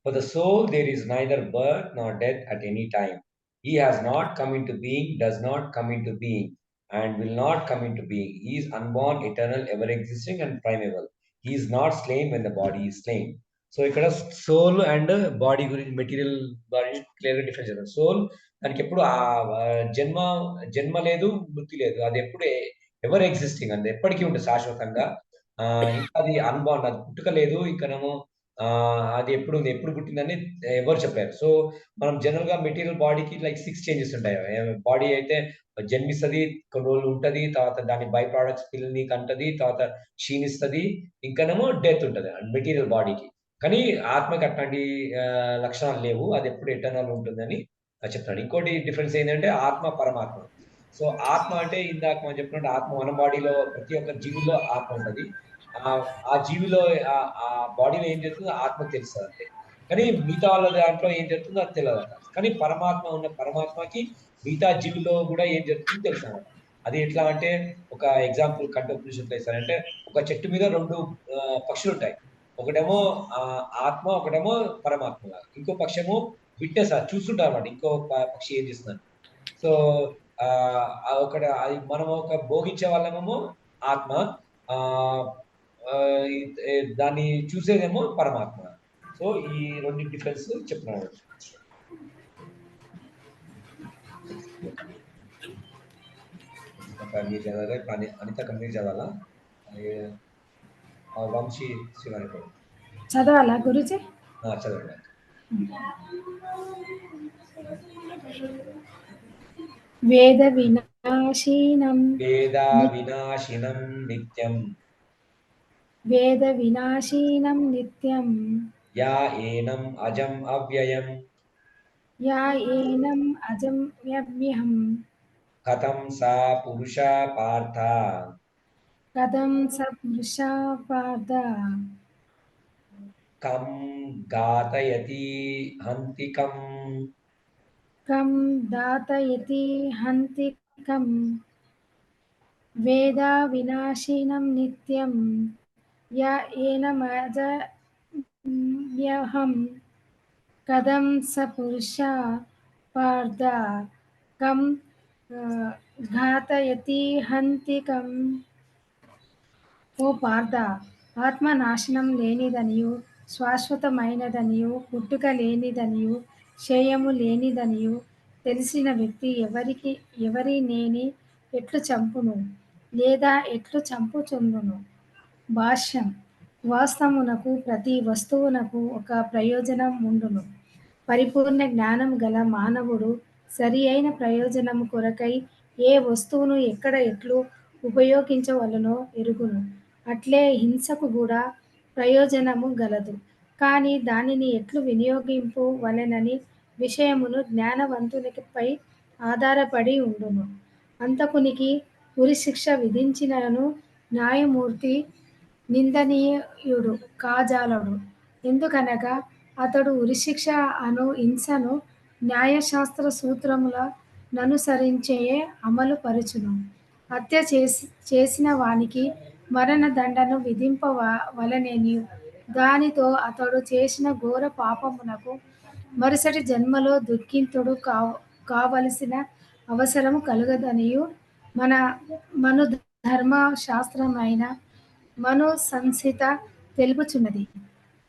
For the soul there is neither birth nor death at any time. He has not come into being, does not come into being, and will not come into being. He is unborn, eternal, ever existing, and primeval. He is not slain when the body is slain. So ఇక్కడ సోల్ అండ్ బాడీ గురించి, మెటీరియల్ బాడీ క్లియర్గా డిఫరెన్స్ చేద్దాం. సోల్ దానికి ఎప్పుడు జన్మ లేదు, మృతి లేదు. అది ఎప్పుడు ఎవర్ ఎగ్జిస్టింగ్, అది ఎప్పటికీ ఉంటుంది శాశ్వతంగా. ఇంకా అది అన్బార్న్, అది పుట్టుక లేదు. ఇంకనేమో అది ఎప్పుడు పుట్టిందని ఎవరు చెప్పారు. సో మనం జనరల్ గా మెటీరియల్ బాడీకి లైక్ 6 చేంజెస్ ఉంటాయి. బాడీ అయితే జన్మిస్తుంది, కొన్ని రోజులు ఉంటది, తర్వాత దాని బై ప్రోడక్ట్స్ పిల్లల్ని కంటది, తర్వాత క్షీణిస్తుంది, ఇంకానేమో డెత్ ఉంటుంది మెటీరియల్ బాడీకి. కానీ ఆత్మకి అట్లాంటి లక్షణాలు లేవు, అది ఎప్పుడు ఎటర్నల్ ఉంటుందని చెప్తాడు. ఇంకోటి డిఫరెన్స్ ఏంటంటే ఆత్మ, పరమాత్మ. సో ఆత్మ అంటే ఇందాక మనం చెప్పినట్టు ఆత్మ మన బాడీలో ప్రతి ఒక్క జీవుల్లో ఆత్మ ఉంటుంది. ఆ జీవిలో ఆ బాడీలో ఏం జరుగుతుందో ఆత్మకు తెలుస్తుంది అంతే. కానీ మిగతా వాళ్ళ దాంట్లో ఏం జరుగుతుందో అది తెలియదు. కానీ పరమాత్మకి మిగతా జీవిలో కూడా ఏం జరుగుతుందో తెలుసు అన్నమాట. అది ఎట్లా అంటే ఒక ఎగ్జాంపుల్ కంటోపనిషత్తులో ఇస్తారంటే, ఒక చెట్టు మీద 2 పక్షులు ఉంటాయి. ఒకటేమో ఆత్మ, ఒకటేమో పరమాత్మ. ఇంకో పక్షేమో విట్నెస్, చూస్తుంటారు అన్నమాట ఇంకో పక్షి ఏం చేస్తుందని. సో అది మనం ఒక భోగించే వాళ్ళమేమో ఆత్మ, దాన్ని చూసేదేమో పరమాత్మ. సో ఈ 2 డిఫరెన్స్ చెప్తున్నాడు. మీరు చదవాలి, అనిత కంప్లీట్ చదవాలా? వంశీ శివాని చదవాలా గురుజీ? చదవండి. వేద వినాశినం నిత్యం వేద వినాశీనం నిత్యం యా ఏనం అజం అవ్యయం యా ఏనం అజం వ్యవ్యహం కథం సా పురుషా పార్థ కథం స పురుషా పార్థ కం ఘాతయతి హంతికం. కం దాతయతి హంతి కం వేద వినాశినం నిత్యం య ఏనమజమ్యహం కథం స పురుషా పార్థ కం ఘాతయతి హంతి కం. ఓ పార్థ, ఆత్మ నాశనం లేనిదనియు శాశ్వతమైనదనియు పుట్టుక లేనిదనియు క్షయము లేనిదనియు తెలిసిన వ్యక్తి ఎవరినేని ఎట్లు చంపును లేదా ఎట్లు చంపుచుండును? భాష్యం: వాస్తవమునకు ప్రతి వస్తువునకు ఒక ప్రయోజనం ఉండును. పరిపూర్ణ జ్ఞానం గల మానవుడు సరి అయిన ప్రయోజనము కొరకై ఏ వస్తువును ఎక్కడ ఎట్లు ఉపయోగించవలనో ఎరుగును. అట్లే హింసకు కూడా ప్రయోజనము గలదు, కానీ దానిని ఎట్లు వినియోగింపు వలెనని విషయమును జ్ఞానవంతునిపై ఆధారపడి ఉండును. హంతకునికి ఉరిశిక్ష విధించినను న్యాయమూర్తి నిందనీయుడు కాజాలడు. ఎందుకనగా అతడు ఉరిశిక్ష అను హింసను న్యాయశాస్త్ర సూత్రముల ననుసరించే అమలు పరచును. హత్య చేసిన వానికి మరణ దండను విధింపవలెననియు దానితో అతడు చేసిన ఘోర పాపమునకు మరుసటి జన్మలో దుఃఖితుడు కావలసిన అవసరము కలుగదనియు మను ధర్మశాస్త్రమైన మను సంహిత తెలుపుచున్నది.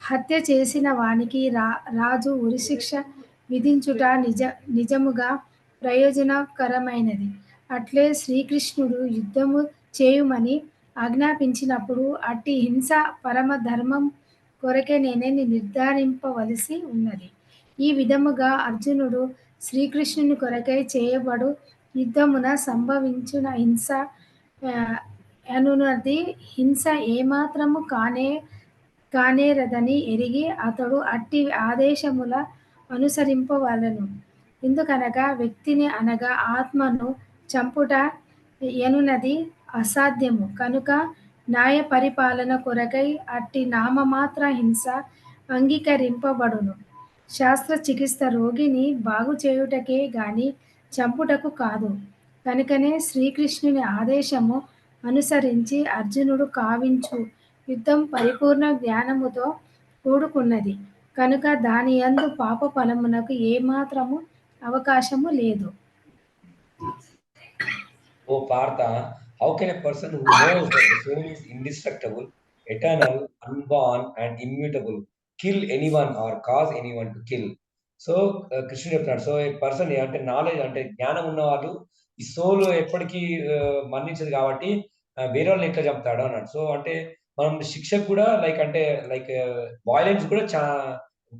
హత్య చేసిన వానికి రాజు ఉరిశిక్ష విధించుట నిజముగా ప్రయోజనకరమైనది. అట్లే శ్రీకృష్ణుడు యుద్ధము చేయుమని ఆజ్ఞాపించినప్పుడు అట్టి హింస పరమ ధర్మం కొరకేనని నిర్ధారింపవలసి ఉన్నది. ఈ విధముగా అర్జునుడు శ్రీకృష్ణుని కొరకై చేయబడు యుద్ధమున సంభవించిన హింస అనునది హింస ఏమాత్రము కానేరదని ఎరిగి అతడు అట్టి ఆదేశముల అనుసరింపవలెను. ఎందుకనగా వ్యక్తిని అనగా ఆత్మను చంపుట ఎనున్నది అసాధ్యము కనుక న్యాయ పరిపాలన కొరకై అట్టి నామమాత్ర హింస అంగీకరింపబడును. శాస్త్ర చికిత్స రోగిని బాగుచేయుటకే గాని చంపుటకు కాదు. కనుకనే శ్రీకృష్ణుని ఆదేశము అనుసరించి అర్జునుడు కావించు యుద్ధం పరిపూర్ణ జ్ఞానముతో కూడుకున్నది కనుక దానియందు పాప ఫలమునకు ఏమాత్రము అవకాశము లేదు. ఓ Partha, how can a person who knows that the soul is indestructible, eternal, unborn and immutable kill anyone or cause anyone to kill? So కృష్ణుడు చెప్తున్నాడు. సో ఏ పర్సన్ అంటే నాలెడ్జ్ అంటే జ్ఞానం ఉన్నవాళ్ళు ఈ సోల్ ఎప్పటికీ మరణించదు కాబట్టి వేరే వాళ్ళని ఎట్లా చంపుతాడు అన్నాడు. సో అంటే మనం శిక్షకు కూడా లైక్ వాయిలెన్స్ కూడా చాలా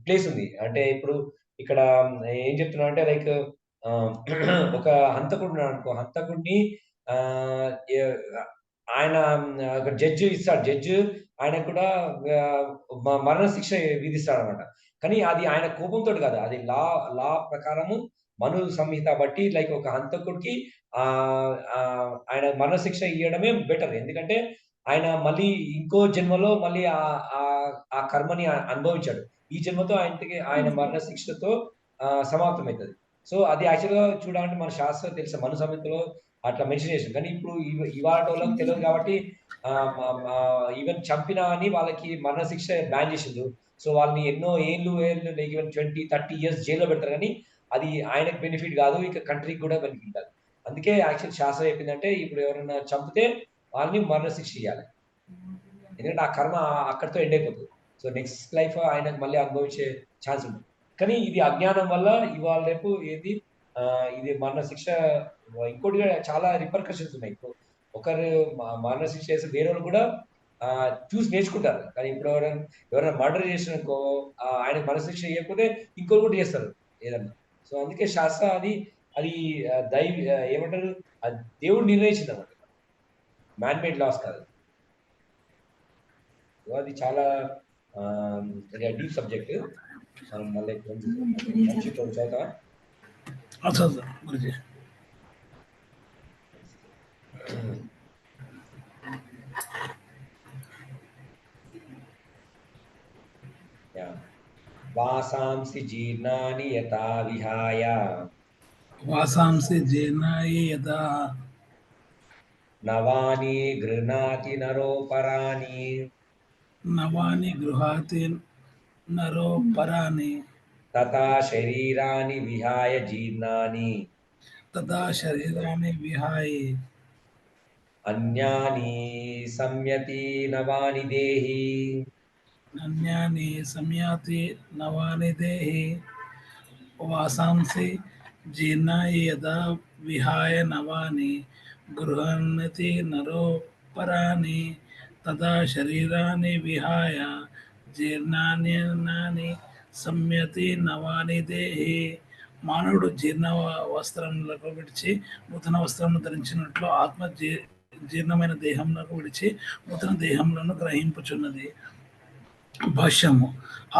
ప్లేస్ ఉంది. అంటే ఇప్పుడు ఇక్కడ ఏం చెప్తున్నా అంటే లైక్ ఒక హంతకుడు అనుకో, హంతకుడిని ఆయన ఒక జడ్జి ఇస్తాడు. జడ్జి ఆయన కూడా మరణ శిక్ష విధిస్తాడు అనమాట. కానీ అది ఆయన కోపంతో కాదు, అది లా ప్రకారము మను సంహిత బట్టి లైక్ ఒక హంతకుడికి ఆయన మరణ శిక్ష ఇవ్వడమే బెటర్. ఎందుకంటే ఆయన మళ్ళీ ఇంకో జన్మలో మళ్ళీ ఆ కర్మని అనుభవించాడు. ఈ జన్మతో ఆయన మరణ శిక్షతో సమాప్తమవుతుంది. సో అది యాక్చువల్గా చూడాలంటే మన శాస్త్రం తెలుసు, మను సంహితలో అట్లా మెన్షన్ చేసాం. కానీ ఇప్పుడు ఇవాళ వాళ్ళకి తెలియదు కాబట్టి ఈవెన్ చంపినా అని వాళ్ళకి మరణ శిక్ష బ్యాన్ చేసిండు. సో వాళ్ళని ఎన్నో ఏళ్ళు లైక్ ఈవెన్ 20-30 years జైల్లో పెడతారు. కానీ అది ఆయనకు బెనిఫిట్ కాదు, ఇక కంట్రీకి కూడా బెనిఫిట్ కాదు. అందుకే యాక్చువల్ శాస్త్రం చెప్పిందంటే ఇప్పుడు ఎవరైనా చంపితే వాళ్ళని మరణ శిక్ష ఇవ్వాలి. ఎందుకంటే ఆ కర్మ అక్కడితో ఎండ్ అయిపోతుంది. సో నెక్స్ట్ లైఫ్ ఆయనకు మళ్ళీ అనుభవించే ఛాన్స్ ఉంటుంది. కానీ ఇది అజ్ఞానం వల్ల ఇవాళ రేపు ఏది ఇది మరణ శిక్ష. ఇంకోటి చాలా రిపర్కషన్స్ ఉన్నాయి. ఇప్పుడు ఒకరు మరణ శిక్ష చేసి వేరే వాళ్ళు కూడా చూసి నేర్చుకుంటారు. కానీ ఇప్పుడు ఎవరైనా మర్డర్ చేసిననుకో ఆయన మరణ శిక్ష ఇవ్వకపోతే ఇంకోరు కూడా చేస్తారు ఏదన్నా. సో అందుకే శాస్త్ర అది ఏమంటారు, అది దేవుడు నిర్ణయించింది అన్నమాట, మ్యాన్ మేడ్ లాస్ కాదు. అది చాలా డీప్ సబ్జెక్ట్. మనం మళ్ళీ వంశీ ప్రభు చదువుతావా? చదువుతా గురుజీ. వాసాంసి జీర్ణాని యథా విహాయ వాసాంసి జీర్ణాయి యథా నవాని గృహ్ణాతి నరోపరాని నవాని గృహాతి నరోపరాని తథా శరీరాని విహాయ జీర్ణాని తదా శరీరాన్ని విహాయ అన్యాని సంయతి నవాని దేహి అన్యాని సంయాతి నవాని దేహి. వాసాంసి జీర్ణాయి యదా విహాయ నవాని గృహణతి నరోపరాని తదా శరీరాన్ని విహాయ జీర్ణాని సంయతి నవాని దేహి. మానవుడు జీర్ణ వస్త్రములకు విడిచి నూతన వస్త్రమును ధరించినట్లు ఆత్మ జీర్ణమైన దేహములకు విడిచి నూతన దేహములను గ్రహింపుచున్నది. భాష్యము.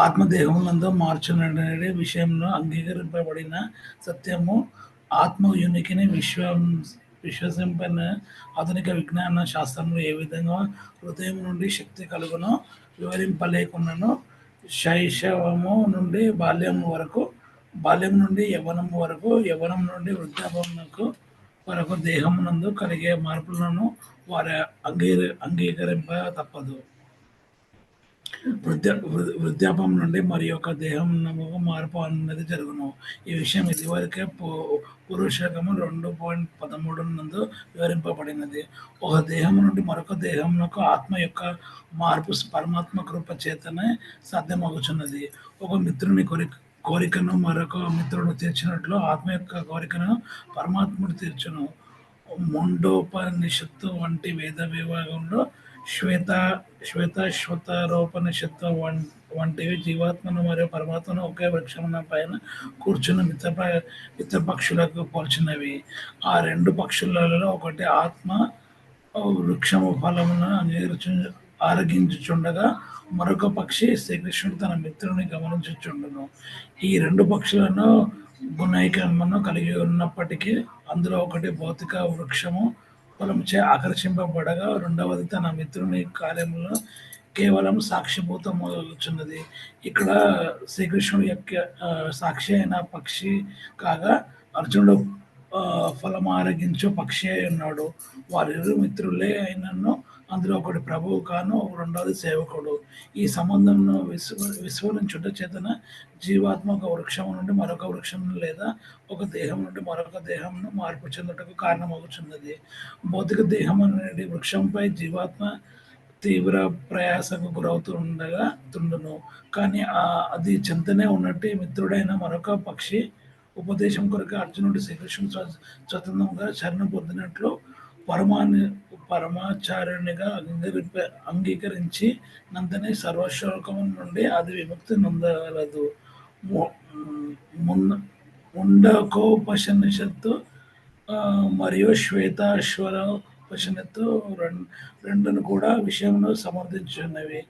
ఆత్మదేహములందు మార్చుననే విషయంలో అంగీకరింపబడిన సత్యము ఆత్మ ఉనికిని విశ్వసింపన ఆధునిక విజ్ఞాన శాస్త్రంలో ఏ విధంగా హృదయం నుండి శక్తి కలుగునో వివరింపలేకున్నను. శైశవము నుండి బాల్యం వరకు, బాల్యం నుండి యవ్వనం వరకు, యవ్వనం నుండి వృద్ధాపమునకు వరకు దేహమునందు కలిగే మార్పులను వారు అంగీకరింప తప్పదు. వృద్ధాపం నుండి మరి యొక్క దేహం మార్పు అన్నది జరుగును. ఈ విషయం ఇదివరకే పురుషకము 2.13 నందు వివరింపబడినది. ఒక దేహం నుండి మరొక దేహమునకు ఆత్మ యొక్క మార్పు పరమాత్మ కృప చేతనే సాధ్యమగుచున్నది. ఒక మిత్రుని కోరికను మరొక మిత్రుడు తీర్చినట్లు ఆత్మ యొక్క కోరికను పరమాత్ముడు తీర్చును. ముండోపనిషత్తు వంటి వేద విభాగంలో శ్వేతాశ్వతారోపనిషత్తు వంటివి జీవాత్మను మరియు పరమాత్మను ఒకే వృక్షమున పైన కూర్చున్న మిత్రపక్షులకు పోల్చినవి. ఆ రెండు పక్షులలో ఒకటి ఆత్మ వృక్షము ఫలమును ఆరగించుచుండగా మరొక పక్షి శ్రీకృష్ణుడు తన మిత్రుని గమనించుచుండును. ఈ రెండు పక్షులను గుణైకమును కలిగి ఉన్నప్పటికీ అందులో ఒకటి భౌతిక వృక్షము ఫలముచే ఆకర్షింపబడగా రెండవది తన మిత్రుని కార్యములను కేవలం సాక్షిభూతమవుతున్నది. ఇక్కడ శ్రీకృష్ణుడు యొక్క సాక్షి అయిన పక్షి కాగా అర్జునుడు ఫలమారగించు పక్షి అయి ఉన్నాడు. వారిరు మిత్రులే అయినను అందులో ఒకటి ప్రభువు కాను, రెండవది సేవకుడు. ఈ సంబంధంను విస్మరించుట చేతన జీవాత్మ ఒక వృక్షం నుండి మరొక వృక్షం లేదా ఒక దేహం నుండి మరొక దేహంను మార్పు చెందుటకు కారణమవుతున్నది. భౌతిక దేహం అనేది వృక్షంపై జీవాత్మ తీవ్ర ప్రయాసకు గురవుతుండగా కానీ అది చెంతనే ఉన్నట్టు మిత్రుడైన మరొక పక్షి ఉపదేశం కొరకు అర్జునుడు శ్రీకృష్ణుడు స్వతంత్రంగా శరణం పొందినట్లు పరమాచార్యునిగా అంగీకరించి నంతనే సర్వశోకము నుండి అది విముక్తి నొందగలదు. ముండకోపనిషత్తు మరియు శ్వేతాశ్వరోపనిషత్తు రెండును కూడా విషయంలో సమర్థించున్నవి.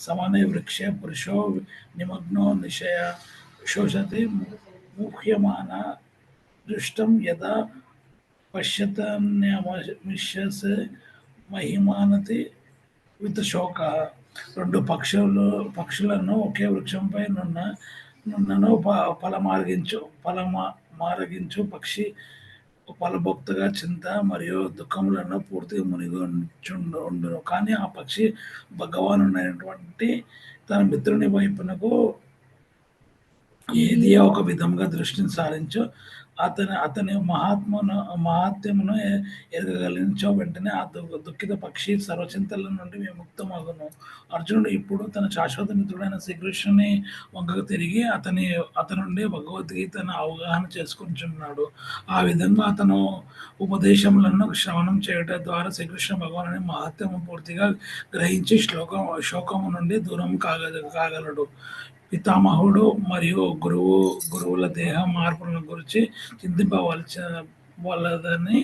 సమానే వృక్షే పురుషో నిమగ్నో నిశయ శోషతి ముఖ్యమాన దృష్టం యదా పశ్యతన్యమిష్యసే మహిమానతి విత్ శోక. రెండు పక్షులను ఒకే వృక్షంపై నున్నను ఫలమారగించు పక్షి ఫలభోక్తగా చింత మరియు దుఃఖములను పూర్తిగా మునిగుండును. కానీ ఆ పక్షి భగవానుడైనటువంటి తన మిత్రుని వైపునకు ఏది ఒక విధంగా దృష్టిని సారించు అతని మహాత్మ్యమును ఎరగగలించో వెంటనే ఆ దుఃఖిత పక్షి సర్వచింతల నుండి విముక్తమగును. అర్జునుడు ఇప్పుడు తన శాశ్వత మిత్రుడైన శ్రీకృష్ణుని వంకకు తిరిగి అతని నుండి భగవద్గీతను అవగాహన చేసుకుంటున్నాడు. ఆ విధంగా అతను ఉపదేశములను శ్రవణం చేయడం ద్వారా శ్రీకృష్ణ భగవానుని మహాత్మ్యము పూర్తిగా గ్రహించి శోకము నుండి దూరం కాగలడు. పితామహుడు మరియు గురువుల దేహ మార్పులను గురించి చింతింపవలదని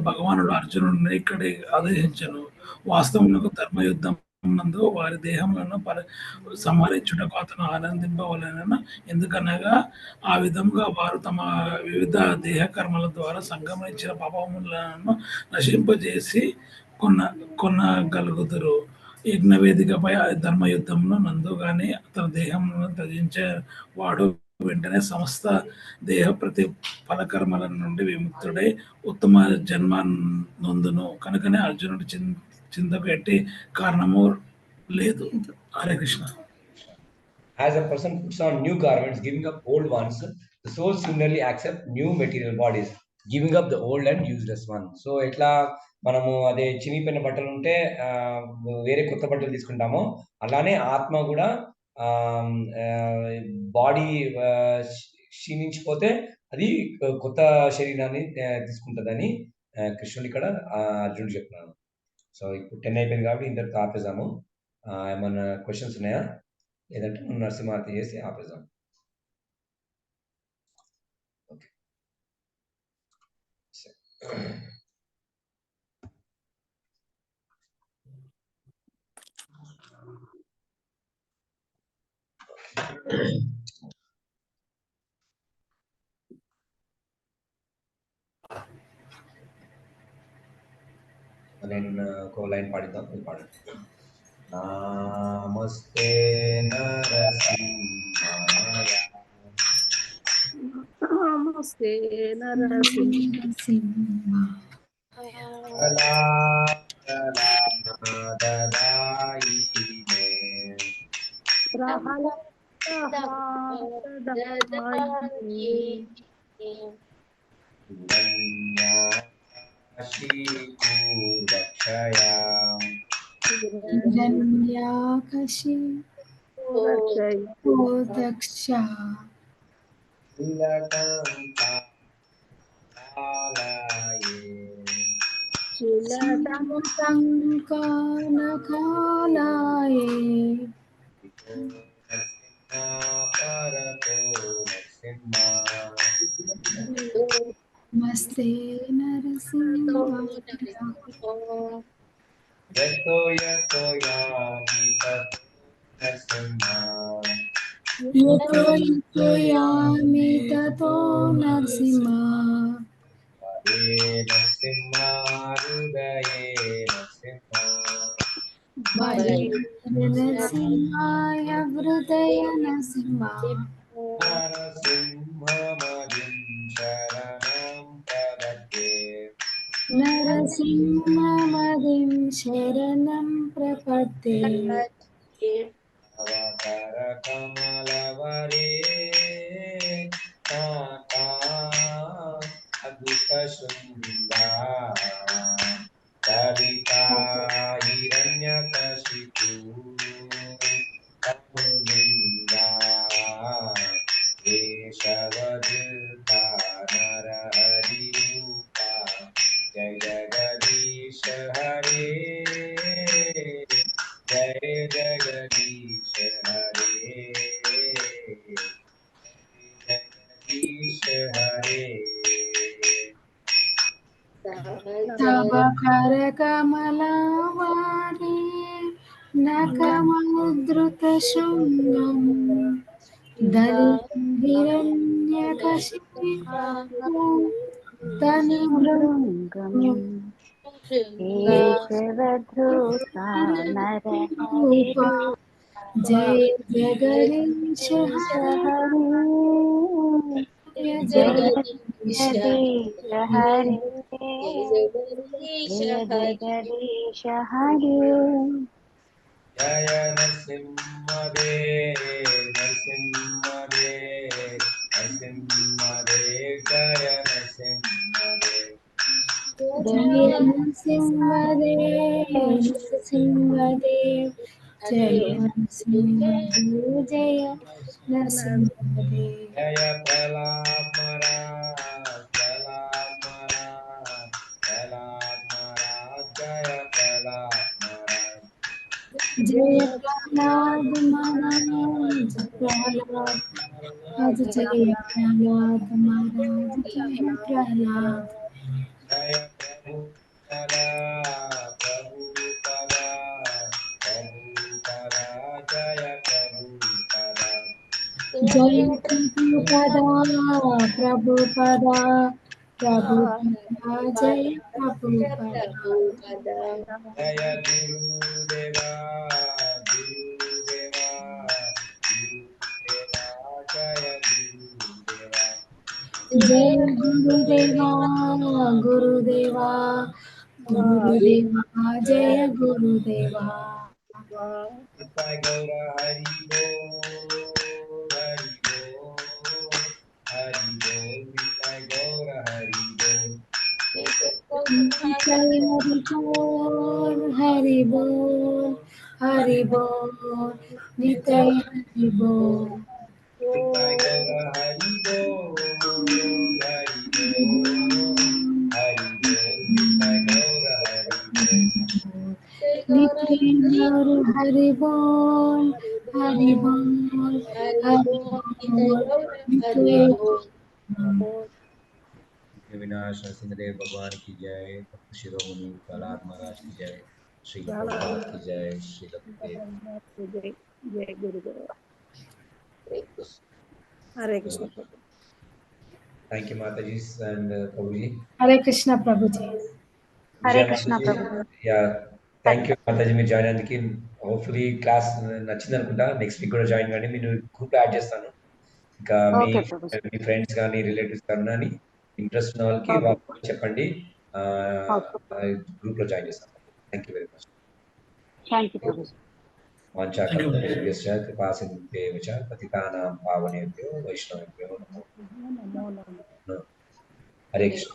భగవానుడు అర్జునుడిని ఇక్కడ ఆదేశించను. వాస్తవంలో ధర్మయుద్ధం నందు వారి దేహములను సంహరించుటకు అతను ఆనందింపవలెనని, ఎందుకనగా ఆ విధముగా వారు తమ వివిధ దేహ కర్మల ద్వారా సంగమించిన పాపములను నశింపజేసి కొనగలుగుదురు. యజ్ఞవేదికపై ధర్మయుద్ధమును నందు గాని తన దేహమును త్యజించే వాడు వెంటనే సమస్త దేహ ప్రతి ఫలకర్మల నుండి విముక్తుడై ఉత్తమ జన్మ నొందును. కనుకనే అర్జునుడు చింతకు ఎట్టి కారణము లేదు. Hare Krishna. As a person puts on new garments, giving up old ones, the soul similarly accept new material bodies, giving up the old and useless one. So ఇట్లా మనము అదే చినిగిపోయిన బట్టలు ఉంటే వేరే కొత్త బట్టలు తీసుకుంటామో, అలానే ఆత్మ కూడా బాడీ క్షీణించిపోతే అది కొత్త శరీరాన్ని తీసుకుంటుందని కృష్ణుడు ఇక్కడ అర్జునుడు చెప్తున్నాను. సో ఇప్పుడు 10 అయిపోయింది కాబట్టి ఇంతటితో ఆపేసాము. ఏమన్నా క్వశ్చన్స్ ఉన్నాయా? లేదంటే మనం నరసింహారతి చేసి ఆపేసాం. ఓకే, నేను ఒక లైన్ పాడిద్దాం, మీరు పాడండి. నమస్తే నరసింహాయ, నమస్తే నరసింహ, నమస్తే నరసింహ, యామి తతో నరసింహ, నరసింహాయ హృదయ నరసింహ, నరసింహమదిం శరణం ప్రపద్యే, జయ జగదీశ హరే, జయ జగదీశ హరే, జగదీశ హరే. తవ కర కమలవారి నకమద్రుత శృంగం, దళితం హిరణ్యకశిపి తను భృంగం కేశవధృతా నరహరి, జయ జగదీశ హరి, జయ జగదీశ హరి, జయ జగదీశ హరి. జయ నరసింహదే నరసింహదే నరసింహదే, జయ నరసింహదే, జయ నరసింహదే నరసింహదే, జయ నరసింహదే, జయ నరసింహదే. జయ ప్రహ్లాద మహారాజ్, ప్రహ్లాద మహారాజ్, ప్రహ్లాద మహారాజ్, జయ ప్రహ్లాద మహారాజ్, జయ ప్రహ్లాద మహారాజ్, ప్రహ్లాద మహారాజ్, జయ ప్రహ్లాద మహారాజ్, జయ ప్రహ్లాద. జయ ప్రభు కళా, ప్రభు కళా, ప్రభు జయ ప్రభుపదా ప్రభుపదా ప్రభుపదా జయ ప్రభుపదా జయ గురుదేవా గురుదేవా గురుదేవా జయ గురుదేవా జయ గురుదేవా గురుదేవా జయ గురుదేవా నిత్యాయ గౌర హరి బోల్ హరి బోల్ నిత్యాయ గౌర హరి బోల్ హరి బోల్ హరి బోల్ నిత్య హరి బోల్ నిత్యాయ గౌర హరి బోల్ హరి బోల్ హరి బోల్ నిత్యాయ గౌర హరి బోల్ నిత్య హరి బోల్ హరి బోల్ హరి బోల్ నిత్య विनाश नरसिंहदेव भगवान की जय, भक्त शिरोमणि प्रहलाद महाराज की जय, श्री प्रभुपाद की जय, श्री लक्ष्मीदेव। జై జై గురుదేవ. Hare Krishna. Hare Krishna. Thank you Mataji and Prabhuji. Hare Krishna Prabhuji. Hare Krishna Prabhu. Yeah, thank you Mataji మీరు జాయిన్ అయినందుకు. హోప్ఫుల్లీ క్లాస్ నచ్చింది అనుకుంటా. నెక్స్ట్ వీక్ కూడా జాయిన్ కండి. మీరు గ్రూప్ యాడ్ చేస్తాను. ఇంకా మీ ఫ్రెండ్స్ కానీ రిలేటివ్స్ కానీ ఇంట్రెస్ట్ ఉన్న వాళ్ళకి వాళ్ళకి చెప్పండి. గ్రూప్ లో జాయిన్ చేస్తాను. Thank you very much. Thank you ప్రభు. వాంఛాకల్పతరుభ్యశ్చ కృపాసింధుభ్యేవ చ పతితానాం పావనేభ్యో వైష్ణవేభ్యో నమో నమః. హరే కృష్ణ.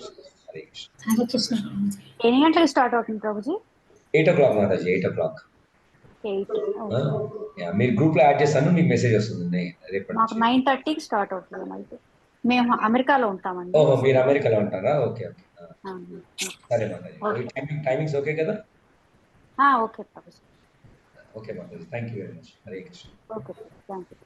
హరే కృష్ణ. హరే కృష్ణ ప్రభుజీ. ఎన్ని గంటలకు స్టార్ట్ అవుతుంది ప్రభుజీ? 8 o'clock మాతాజీ. 8 o'clock. 8. మీరు గ్రూప్ లో యాడ్ చేస్తాను. మీకు మెసేజ్ వస్తుంది రేపటి మాకు 9:30కి స్టార్ట్ అవుతుంది. అయితే మేము అమెరికాలో ఉంటామండి. ఓహో మీరు అమెరికాలో ఉంటారా? ఓకే ఓకే సరే మాతాజీ. టైమింగ్స్ ఓకే కదా? Okay Prabhu. Okay Mataji. Thank you very much. Hare Krishna. Okay thank you.